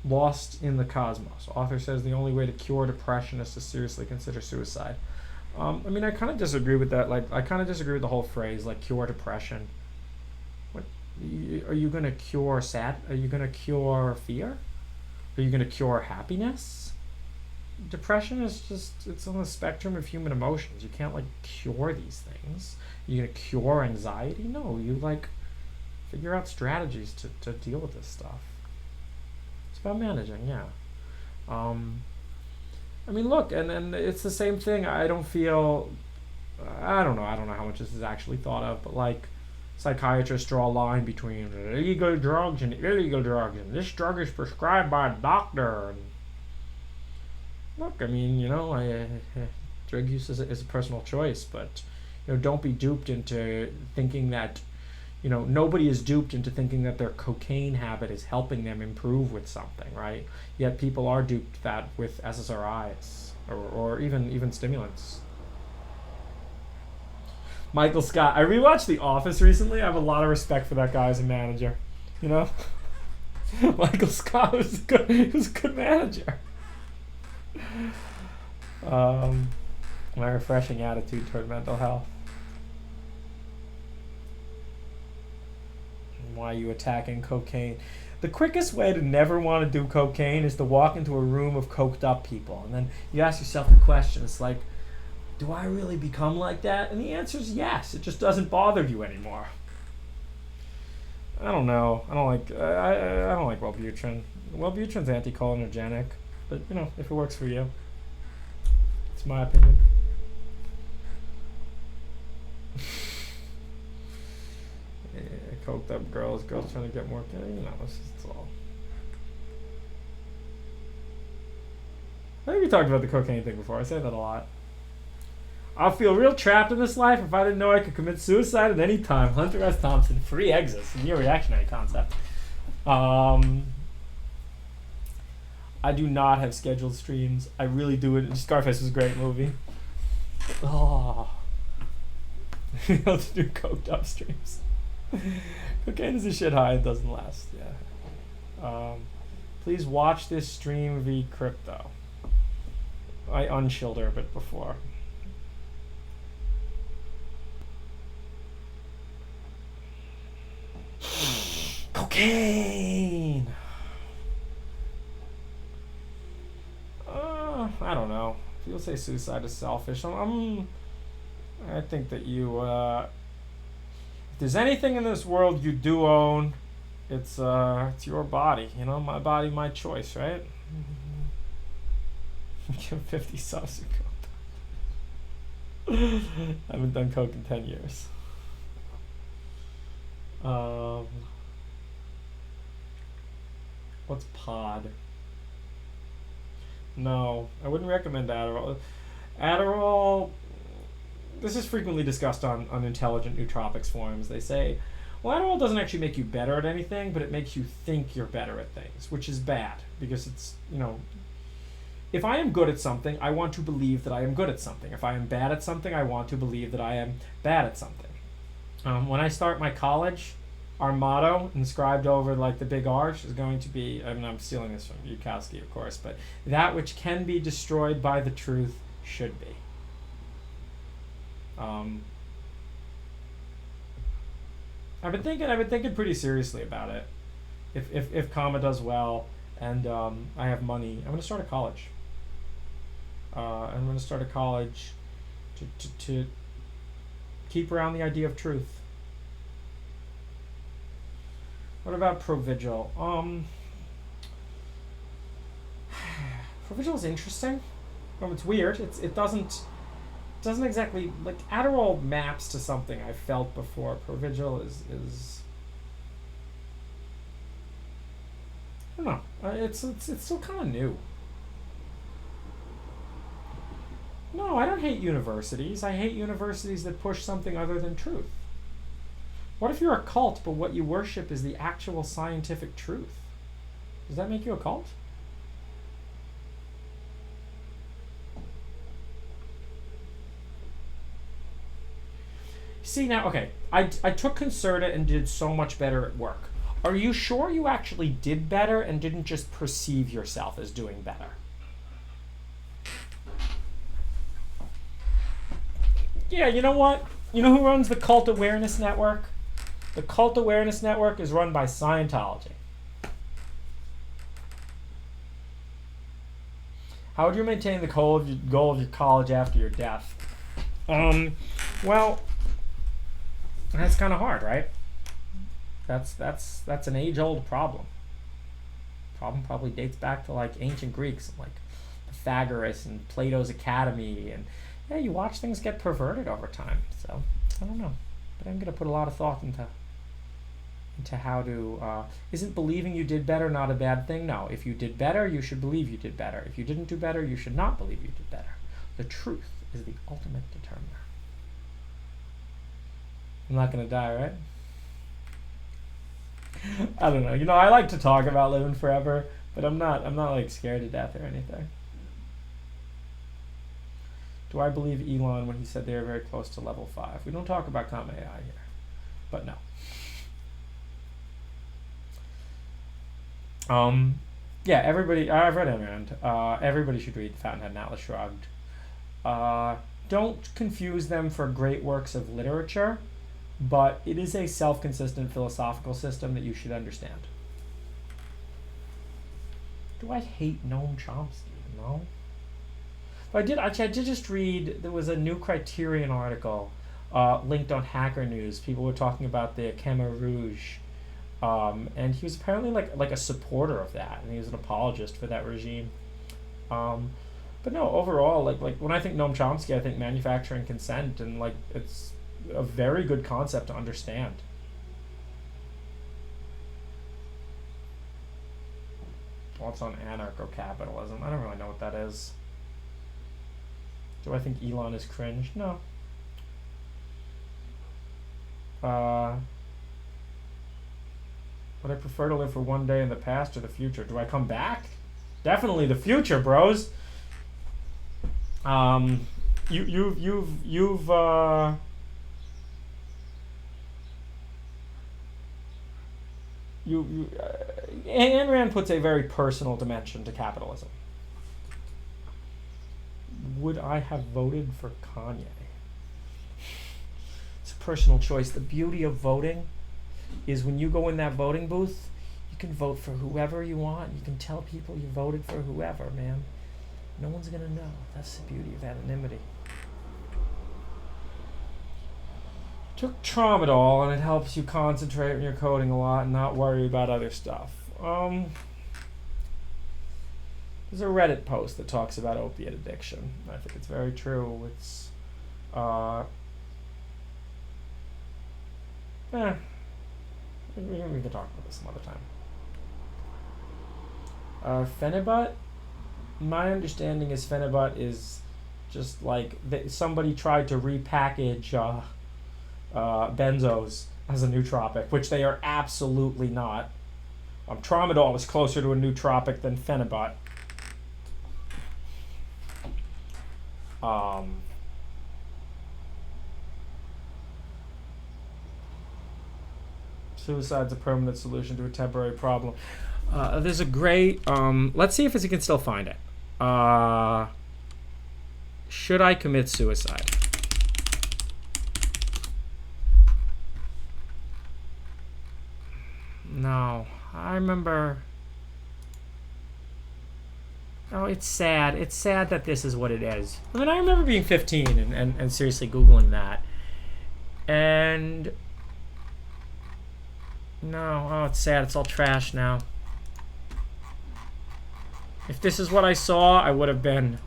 Lost in the Cosmos. Author says the only way to cure depression is to seriously consider suicide. I mean, I kind of disagree with that. Like, I kind of disagree with the whole phrase, like, cure depression. What are you gonna cure? Are you gonna cure fear? Are you gonna cure happiness? Depression is it's on the spectrum of human emotions. You can't, like, cure these things. You're gonna cure anxiety? No, you, like, figure out strategies to deal with this stuff. It's about managing, yeah. I mean, look, and it's the same thing. I don't know how much this is actually thought of, but, like, psychiatrists draw a line between legal drugs and illegal drugs, and this drug is prescribed by a doctor. And look, I mean, you know, drug use is a personal choice, but, you know, don't be duped into thinking that, you know, nobody is duped into thinking that their cocaine habit is helping them improve with something, right? Yet people are duped that with SSRIs or even stimulants. Michael Scott. I rewatched The Office recently. I have a lot of respect for that guy as a manager. You know? Michael Scott was a good manager. My refreshing attitude toward mental health. Why are you attacking cocaine? The quickest way to never want to do cocaine is to walk into a room of coked up people. And then you ask yourself the question, it's like, do I really become like that? And the answer is yes. It just doesn't bother you anymore. I don't know. I don't like Wellbutrin. Wellbutrin's anticholinergic, but, you know, if it works for you, it's my opinion. coked up girls trying to get more, it's all. I think we talked about the cocaine thing before. I say that a lot. I'll feel real trapped in this life if I didn't know I could commit suicide at any time. Hunter S. Thompson, free exits, near reactionary concept. I do not have scheduled streams. I really do it. Scarface was a great movie. Oh. Let's do coked up streams. Cocaine is a shit high. It doesn't last. Yeah. Please watch this stream v crypto. I unchilled her a bit before. Cocaine. I don't know. People say suicide is selfish. I think that you. If there's anything in this world you do own, it's your body. You know, my body, my choice, right? Give 50 subs to coke. I haven't done coke in 10 years. What's pod? No, I wouldn't recommend Adderall. Adderall, this is frequently discussed on intelligent nootropics forums. They say, well, Adderall doesn't actually make you better at anything, but it makes you think you're better at things, which is bad because it's, if I am good at something, I want to believe that I am good at something. If I am bad at something, I want to believe that I am bad at something. When I start my college, our motto, inscribed over like the big arch, is going to be, I'm stealing this from Bukowski, of course, but that which can be destroyed by the truth should be. I've been thinking pretty seriously about it. If comma does well and I have money, I'm going to start a college. I'm going to start a college to keep around the idea of truth. What about Provigil? Provigil is interesting. It's weird. It doesn't exactly, like, Adderall maps to something I felt before. Provigil is I don't know. It's still kind of new. No, I don't hate universities. I hate universities that push something other than truth. What if you're a cult, but what you worship is the actual scientific truth? Does that make you a cult? See, now, okay, I took Concerta and did so much better at work. Are you sure you actually did better and didn't just perceive yourself as doing better? Yeah, you know what? You know who runs the Cult Awareness Network? The Cult Awareness Network is run by Scientology. How would you maintain the goal of your college after your death? Well, that's kind of hard, right? That's an age-old problem. Problem probably dates back to like ancient Greeks, like Pythagoras and Plato's Academy, and yeah, you watch things get perverted over time. So I don't know, but I'm gonna put a lot of thought into how to. Isn't believing you did better not a bad thing? No, if you did better, you should believe you did better. If you didn't do better, you should not believe you did better. The truth is the ultimate determiner. I'm not gonna die, right? I don't know. You know, I like to talk about living forever, but I'm not like scared to death or anything. Do I believe Elon when he said they are very close to level 5? We don't talk about comma.ai here, but no. Yeah, everybody, I've read Around. Everybody should read The Fountainhead and Atlas Shrugged. Don't confuse them for great works of literature, but it is a self-consistent philosophical system that you should understand. Do I hate Noam Chomsky? No. But I did just read, there was a new Criterion article linked on Hacker News. People were talking about the Khmer Rouge. And he was apparently like a supporter of that, and he was an apologist for that regime. But no, overall, like when I think Noam Chomsky, I think manufacturing consent, and like it's a very good concept to understand. Thoughts on anarcho-capitalism? I don't really know what that is. Do I think Elon is cringe? No. Would I prefer to live for one day in the past or the future? Do I come back? Definitely the future, bros. You've Ayn Rand puts a very personal dimension to capitalism. Would I have voted for Kanye? It's a personal choice. The beauty of voting is when you go in that voting booth, you can vote for whoever you want. You can tell people you voted for whoever, man. No one's gonna know. That's the beauty of anonymity. Took tramadol, and it helps you concentrate when you're coding a lot and not worry about other stuff. There's a Reddit post that talks about opiate addiction. I think it's very true. It's we can talk about this some other time. Phenibut. My understanding is Phenibut is just like somebody tried to repackage benzos as a nootropic, which they are absolutely not. Tramadol is closer to a nootropic than Phenibut. Suicide's a permanent solution to a temporary problem. There's a great, let's see if we can still find it. Should I commit suicide? No, I remember. Oh, it's sad. It's sad that this is what it is. I mean, I remember being 15 and seriously Googling that. And no, oh, it's sad. It's all trash now. If this is what I saw, I would have been,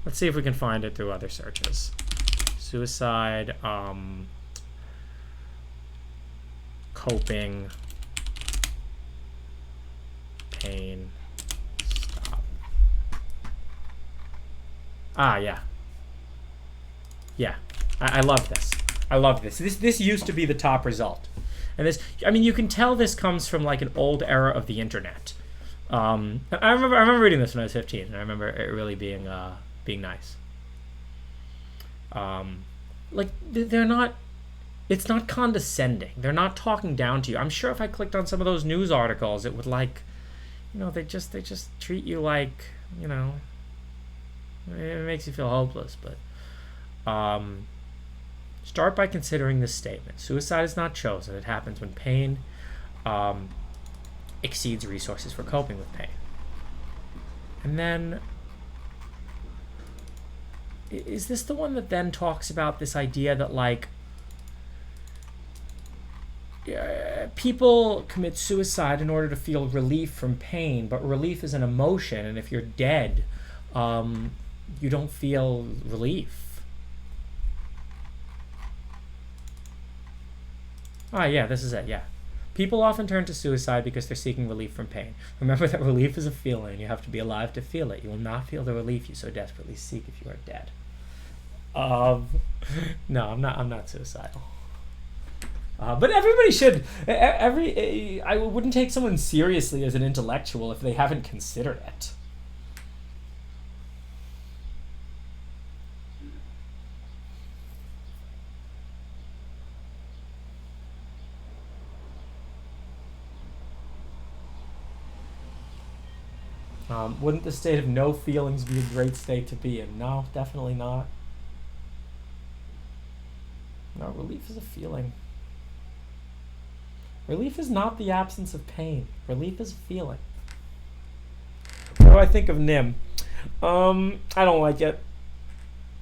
let's see if we can find it through other searches. Suicide, coping, pain, stop. Yeah. Yeah, I love this. I love this. This used to be the top result. And this, I mean, you can tell this comes from like an old era of the internet. I remember reading this when I was 15, and I remember it really being nice. Like they're not, it's not condescending. They're not talking down to you. I'm sure if I clicked on some of those news articles, it would like, you know, they just treat you like, you know, it makes you feel hopeless. But start by considering this statement. Suicide is not chosen. It happens when pain exceeds resources for coping with pain. And then, is this the one that then talks about this idea that like people commit suicide in order to feel relief from pain, but relief is an emotion, and if you're dead, you don't feel relief. Yeah, this is it, yeah. People often turn to suicide because they're seeking relief from pain. Remember that relief is a feeling. You have to be alive to feel it. You will not feel the relief you so desperately seek if you are dead. No, I'm not suicidal. But everybody should. I wouldn't take someone seriously as an intellectual if they haven't considered it. Wouldn't the state of no feelings be a great state to be in? No, definitely not. No, relief is a feeling. Relief is not the absence of pain. Relief is a feeling. What do I think of NIM? I don't like it.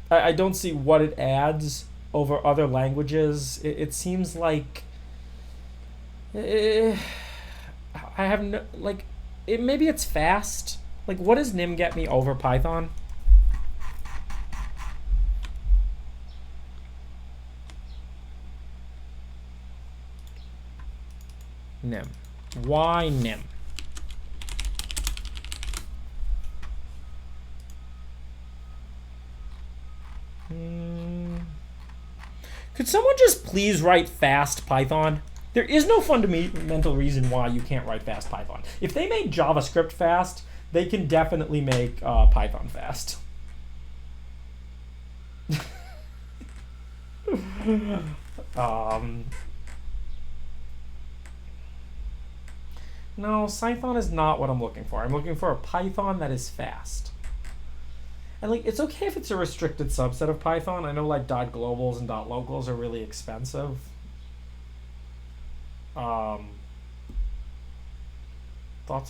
I don't see what it adds over other languages. It seems like I have no, like, maybe it's fast. Like, what does NIM get me over Python? nim? Why nim? Could someone just please write fast Python? There is no fundamental reason why you can't write fast Python. If they made JavaScript fast, they can definitely make Python fast. No, Python is not what I'm looking for. I'm looking for a Python that is fast. And like, it's okay if it's a restricted subset of Python. I know like .globals and .locals are really expensive. Thoughts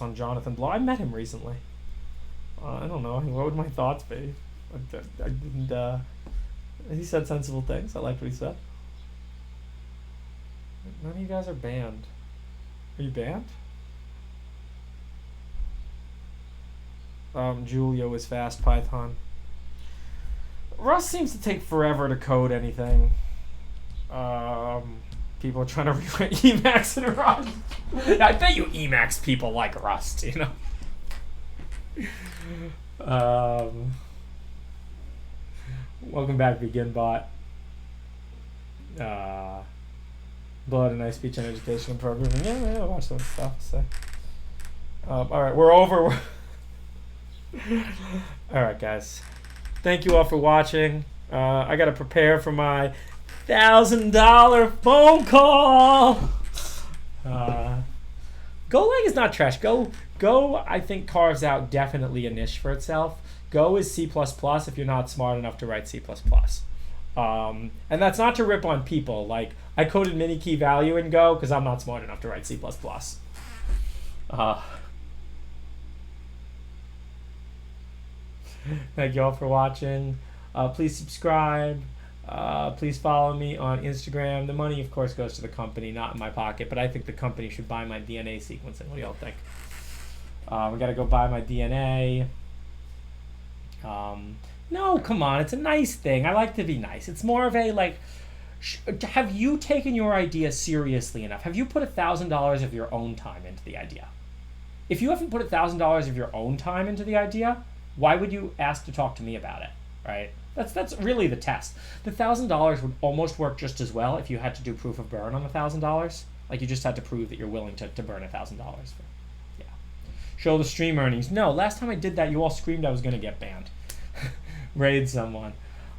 on Jonathan Blow? I met him recently. I don't know. What would my thoughts be? I didn't. He said sensible things. I liked what he said. None of you guys are banned. Are you banned? Julio is fast Python. Rust seems to take forever to code anything. People are trying to rewrite Emacs in Rust. I bet you Emacs people like Rust, you know? Welcome back, BeginBot. Blood and Ice Speech and Educational Programming. Yeah, watch some stuff. So. Alright, we're over. Alright, guys. Thank you all for watching. I gotta prepare for my $1,000 phone call. Golang is not trash. Go, I think, carves out definitely a niche for itself. Go is C++ if you're not smart enough to write C++. And that's not to rip on people. Like, I coded mini key value in Go because I'm not smart enough to write C++. Thank you all for watching. Please subscribe. Please follow me on Instagram. The money, of course, goes to the company, not in my pocket, but I think the company should buy my DNA sequencing. What do y'all think? We got to go buy my DNA. No, come on. It's a nice thing. I like to be nice. It's more of a, like, have you taken your idea seriously enough? Have you put $1,000 of your own time into the idea? If you haven't put $1,000 of your own time into the idea, why would you ask to talk to me about it, right? That's really the test. The $1,000 would almost work just as well if you had to do proof of burn on the $1,000. Like, you just had to prove that you're willing to burn $1,000. Yeah. Show the stream earnings. No, last time I did that, you all screamed I was going to get banned. Raid someone.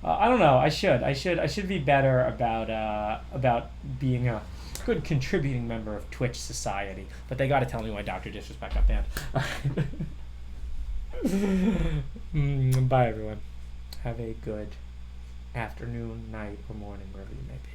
I don't know. I should be better about being a good contributing member of Twitch society. But they got to tell me why Dr. Disrespect got banned. Bye, everyone. Have a good afternoon, night, or morning, wherever you may be.